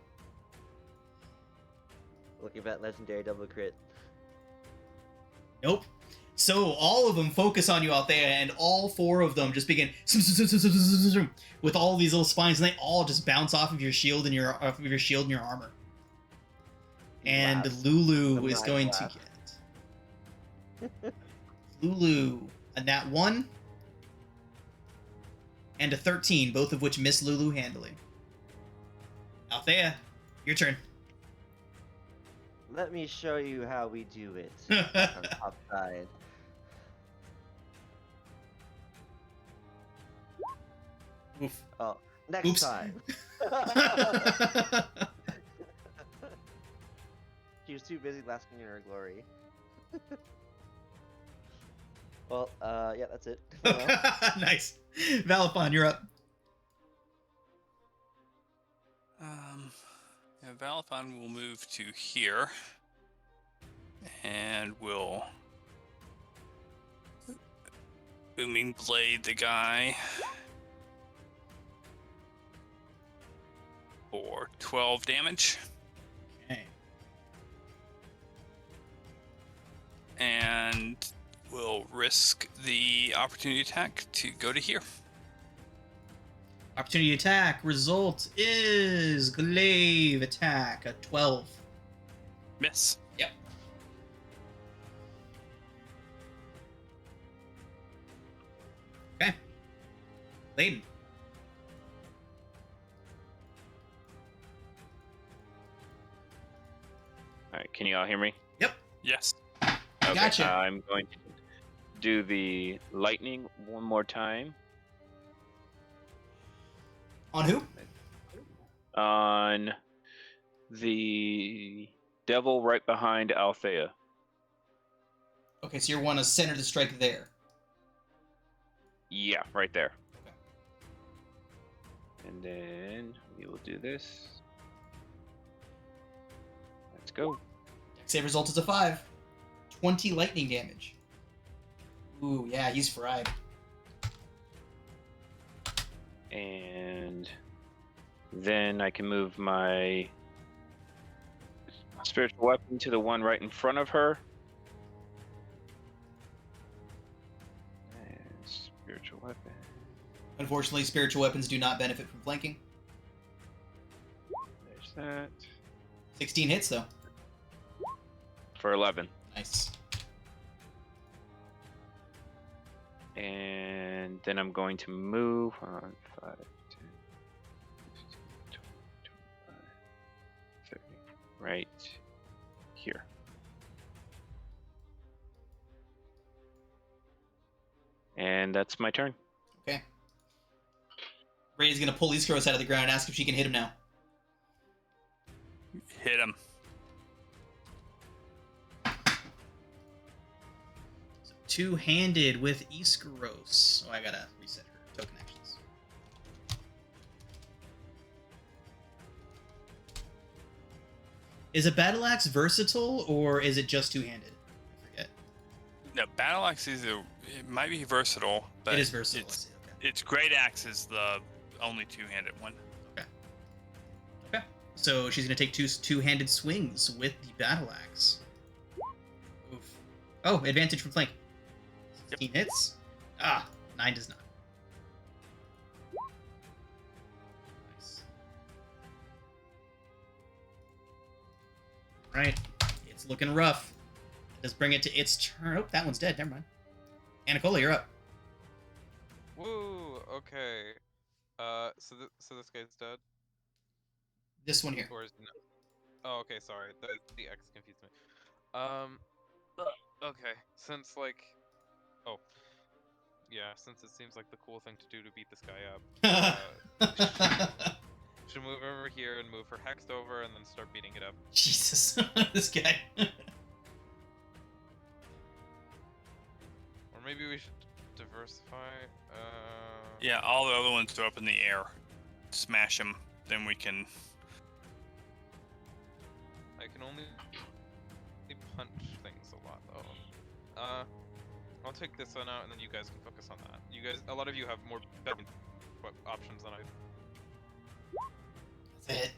Looking at that legendary double crit. Nope. So all of them focus on you out there, and all 4 of them just begin with all these little spines, and they all just bounce off of your shield and your armor. And Laugh. Lulu The is mind going laugh. to get Lulu a nat 1 and a 13, both of which miss Lulu handily. Althea, your turn. Let me show you how we do it. On the top side. Oof. Oh, next Oops. time. She was too busy basking in her glory. Well, yeah, that's it. Nice. Valipon, you're up. Yeah, Valathon will move to here, and will booming blade the guy for 12 damage. Okay. and we'll risk the opportunity attack to go to here. Opportunity attack result is glaive attack, a 12. Miss. Yep. Okay. Layden. All right, can you all hear me? Yep. Yes. Okay, Gotcha. I'm going to do the lightning one more time On who? on the devil right behind Althea. Okay, so you're one to center the strike there. Yeah, right there. Okay. And then we will do this. Let's go. Dex save result is a 5. 20 lightning damage. Ooh, yeah, he's fried. And then I can move my spiritual weapon to the one right in front of her. And spiritual weapon. Unfortunately, spiritual weapons do not benefit from flanking. There's that. 16 hits, though. For 11. Nice. And then I'm going to move on 5, 10, 15, 20, 25, 30. Right here. And that's my turn. Okay. Ray's gonna pull these crows out of the ground and ask if she can hit him now. Hit him. So two-handed with Iskaros. Oh, I gotta reset her token actions. Is a battle axe versatile, or is it just two-handed? I forget. No, battle axe is it might be versatile, but It is versatile. It's, Okay. it's great axe is the only two-handed one. Okay. So she's gonna take two-handed swings with the battle axe. Oof. Oh, advantage from flank. 16 hits. Ah, 9 does not. Nice. Right. It's looking rough. Let's bring it to its turn. Oh, that one's dead. Never mind. Anacola, you're up. Woo. Okay. So this guy's dead, This one here. or is no? Oh, okay. Sorry. The X confused me. Okay. Since since it seems like the cool thing to do to beat this guy up, she'll move over here and move her hex over, and then start beating it up. Jesus, this guy. Or maybe we should diversify. Yeah, all the other ones are up in the air. Smash them, then we can. I can only punch things a lot though. I'll take this one out, and then you guys can focus on that. You guys, a lot of you have more better options than I. That's it.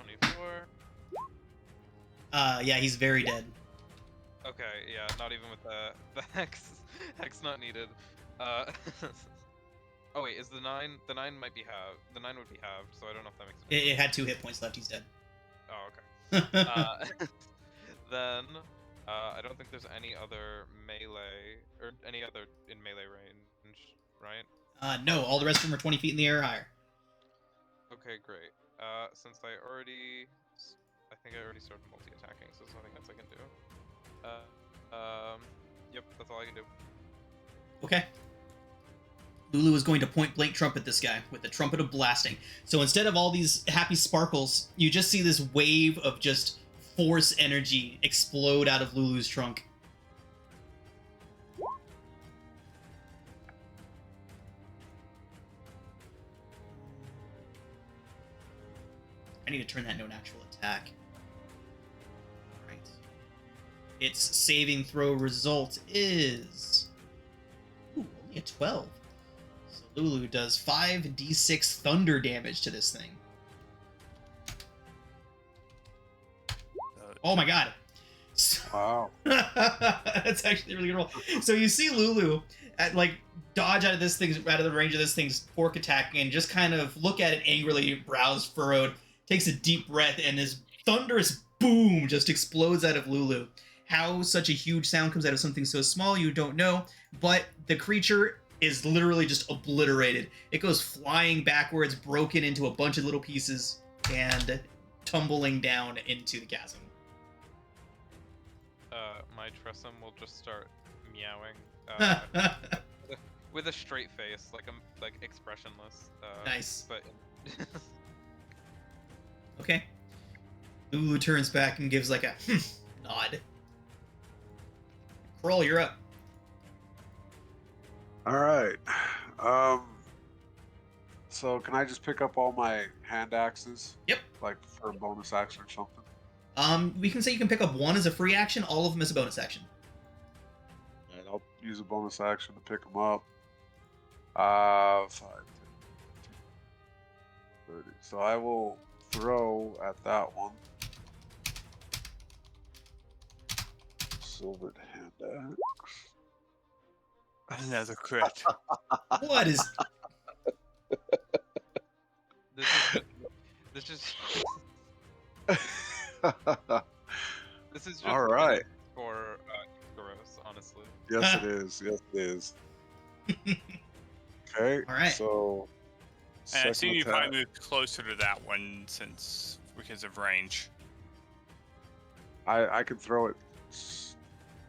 24. Yeah, he's very dead. Okay, yeah, not even with the hex. Hex not needed. Oh wait, is the 9? The 9 might be halved. The 9 would be halved, so I don't know if that makes a difference. It had 2 hit points left. He's dead. Oh, okay. Then I don't think there's any other melee or any other in melee range, right? No, all the rest of them are 20 feet in the air or higher. Okay, great. Since I think I already started multi-attacking, so there's nothing else I can do. Yep, that's all I can do. Okay. Lulu is going to point blank trumpet this guy with the trumpet of blasting. So instead of all these happy sparkles, you just see this wave of just force energy explode out of Lulu's trunk. I need to turn that into an actual attack. Right. Its saving throw result is... Ooh, only a 12. So Lulu does 5d6 thunder damage to this thing. Oh my god. Wow. That's actually a really good roll. So you see Lulu dodge out of the range of this thing's fork attack, and just kind of look at it angrily, brows furrowed, takes a deep breath, and this thunderous boom just explodes out of Lulu. How such a huge sound comes out of something so small, you don't know, but the creature is literally just obliterated. It goes flying backwards, broken into a bunch of little pieces, and tumbling down into the chasm. My Tressum will just start meowing with a straight face, like expressionless. Nice. But Okay. Lulu turns back and gives like a nod. Kroll, you're up. All right. So can I just pick up all my hand axes? Yep. Like for a bonus action or something? We can say you can pick up one as a free action, all of them as a bonus action. All right, I'll use a bonus action to pick them up. 5, 10, 30. So I will throw at that one. Silvered hand axe. Another crit. What is... this is just All right. for Gross, honestly. Yes, it is. Yes, it is. Okay. All right. So. And I assume you attack. probably moved closer to that one because of range. I can throw it.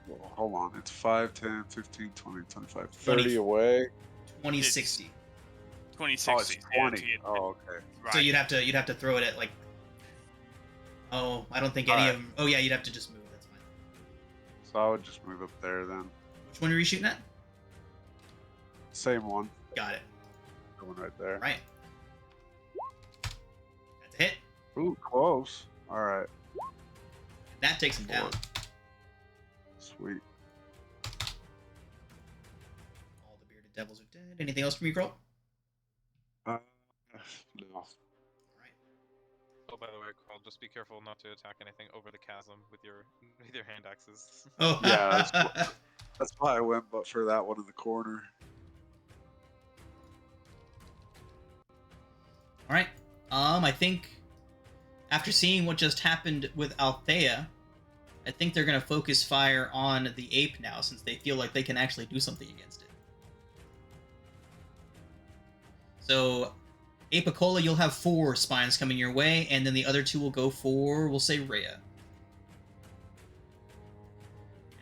Well, hold on. It's 5, 10, 15, 20, 25, 30 20. away. 2060. 2060. Oh, it's 20. Oh, okay. Right. So you'd have to throw it at like... Oh, I don't think any Alright. of them... Oh yeah, you'd have to just move. That's fine. So I would just move up there then. Which one are you shooting at? Same one. Got it. The one right there. All right. That's a hit. Ooh, close. All right. That takes him down. Sweet. All the bearded devils are dead. Anything else from you, Kroll? No. All right. Oh, by the way, Carl, just be careful not to attack anything over the chasm with your hand axes. Oh. Yeah, that's why I went, but for that one in the corner. All right. I think after seeing what just happened with Althea, I think they're going to focus fire on the ape now, since they feel like they can actually do something against it. So, Apicola, you'll have 4 spines coming your way, and then the other 2 will go for, we'll say, Rhea.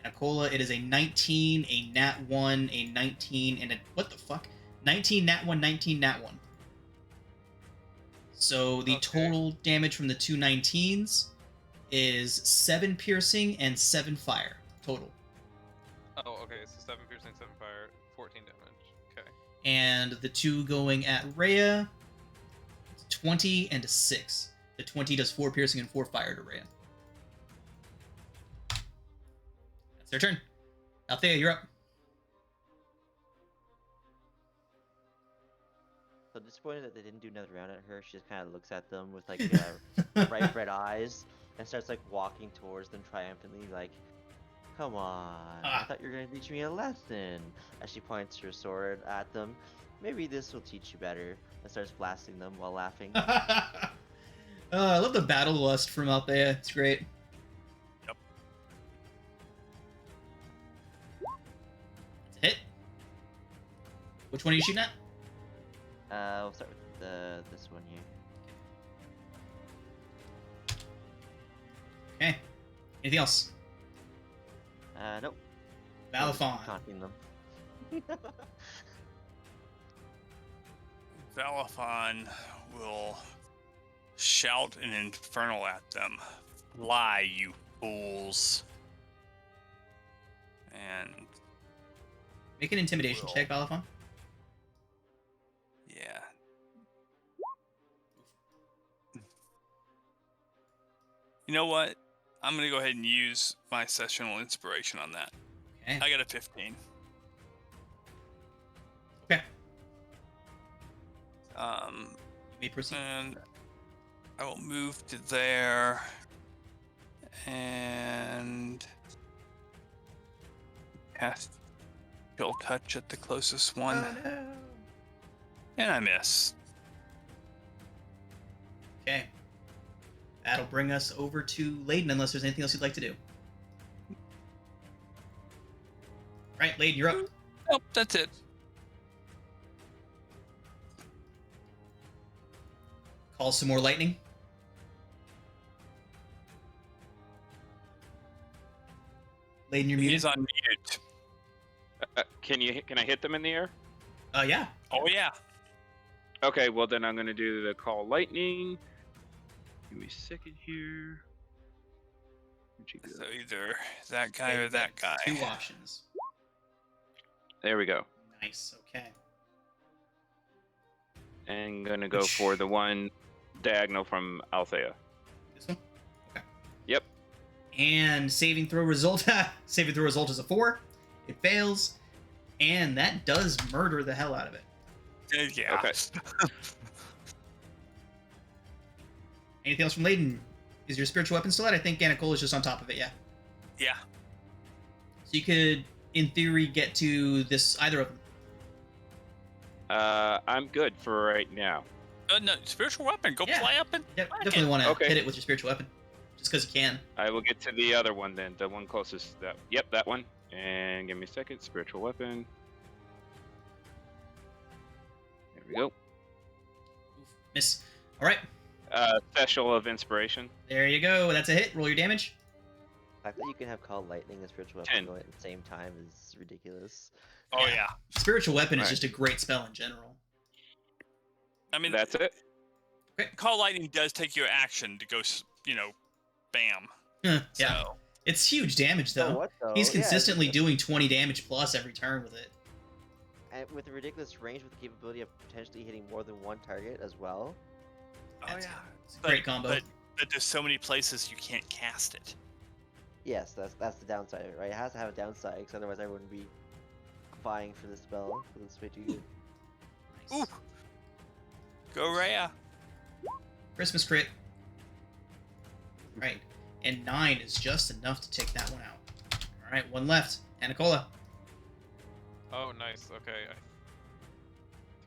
Apicola, it is a 19, a nat 1, a 19, and a... What the fuck? 19, nat 1, 19, nat 1. So the total damage from the 2 19s is 7 piercing and 7 fire total. Oh, okay. So 7 piercing, 7 fire, 14 damage. Okay. And the 2 going at Rhea, it's 20 and a 6. The 20 does 4 piercing and 4 fire to Rhea. That's their turn. Althea, you're up. So disappointed that they didn't do another round at her. She just kind of looks at them with like bright red eyes and starts like walking towards them triumphantly, like, "Come on, I thought you were gonna teach me a lesson." As she points her sword at them, "Maybe this will teach you better." And starts blasting them while laughing. I love the battle lust from Althea. It's great. Yep. It's a hit. Which one are you shooting at? We'll start with this one here. Okay. Anything else? Nope. Balafon. Taunting them. Valafon will shout an infernal at them. "Lie, you fools!" And Make an intimidation Will. check, Balafon. yeah. You know what? I'm gonna go ahead and use my sessional inspiration on that. Okay. I got a 15. Okay. Um, You may proceed. and I will move to there, And cast Chill Touch at the closest one. Oh no. And I miss. Okay. That'll bring us over to Layden, unless there's anything else you'd like to do. Right, Layden, you're up. Nope, that's it. Call some more lightning. Layden, you're muted. He's on mute. Can I hit them in the air? Yeah. Oh yeah. Okay, well then I'm gonna do the call lightning. Give me a second here. Where'd you go? So either that guy or that guy. Two options. There we go. Nice. Okay. And gonna go for the one diagonal from Althea. This one. Okay. Yep. And saving throw result. Saving throw result is a 4. It fails, and that does murder the hell out of it. Yeah. Okay. Anything else from Layden? Is your spiritual weapon still out? I think Anacola is just on top of it. Yeah. Yeah. So you could, in theory, get to this either of them. I'm good for right now. No, spiritual weapon. Go Yeah. fly up and Yeah, whack definitely it. want to Okay. hit it with your spiritual weapon, just because you can. I will get to the other one then, the one closest. Yep, that one. And give me a second. Spiritual weapon. There we go. Miss. All right. Special of inspiration. There you go. That's a hit. Roll your damage. The fact that you can have Call Lightning and Spiritual 10. Weapon going at the same time is ridiculous. Oh Yeah. yeah. Spiritual weapon is Right. just a great spell in general. I mean, That's it. Call Lightning does take your action to go, bam. Yeah. So, It's huge damage, though. what though? He's Yeah, it's consistently just- doing 20 damage plus every turn with it. And with a ridiculous range, with the capability of potentially hitting more than one target as well. oh yeah. It's a great combo. But there's so many places you can't cast it. Yes, that's the downside of it, right? It has to have a downside, because otherwise I wouldn't be vying for the spell. Because it's way too good. Nice. Ooh. Go Rhea. Christmas crit. Right. And 9 is just enough to take that one out. All right, one left. Anacola. Oh, nice. Okay.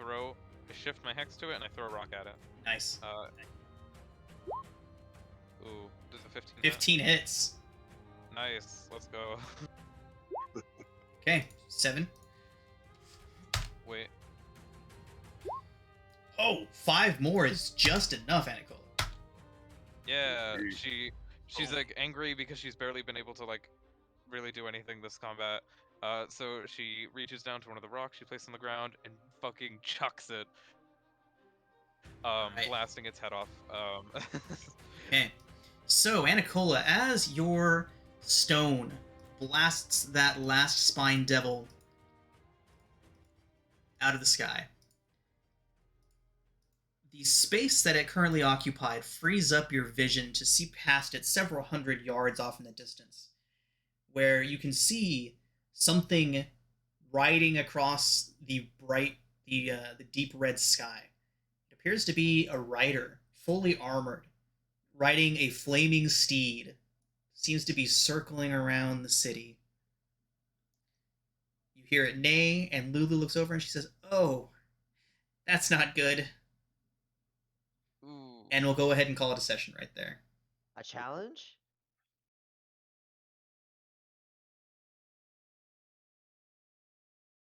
I shift my hex to it and I throw a rock at it. Nice. Ooh, does a 15 hit? 15 hits. Nice. Let's go. Okay, 7. Wait. Oh, 5 more is just enough, Anacola. Yeah, Jeez. she's like angry because she's barely been able to like really do anything this combat. So she reaches down to one of the rocks she placed on the ground and fucking chucks it. Right. Blasting its head off. Okay. So, Anacola, as your stone blasts that last spine devil out of the sky, the space that it currently occupied frees up your vision to see past it several hundred yards off in the distance, where you can see something riding across the deep red sky. It appears to be a rider, fully armored, riding a flaming steed. Seems to be circling around the city. You hear it neigh, and Lulu looks over and she says, "Oh, that's not good." Ooh. And we'll go ahead and call it a session right there. A challenge?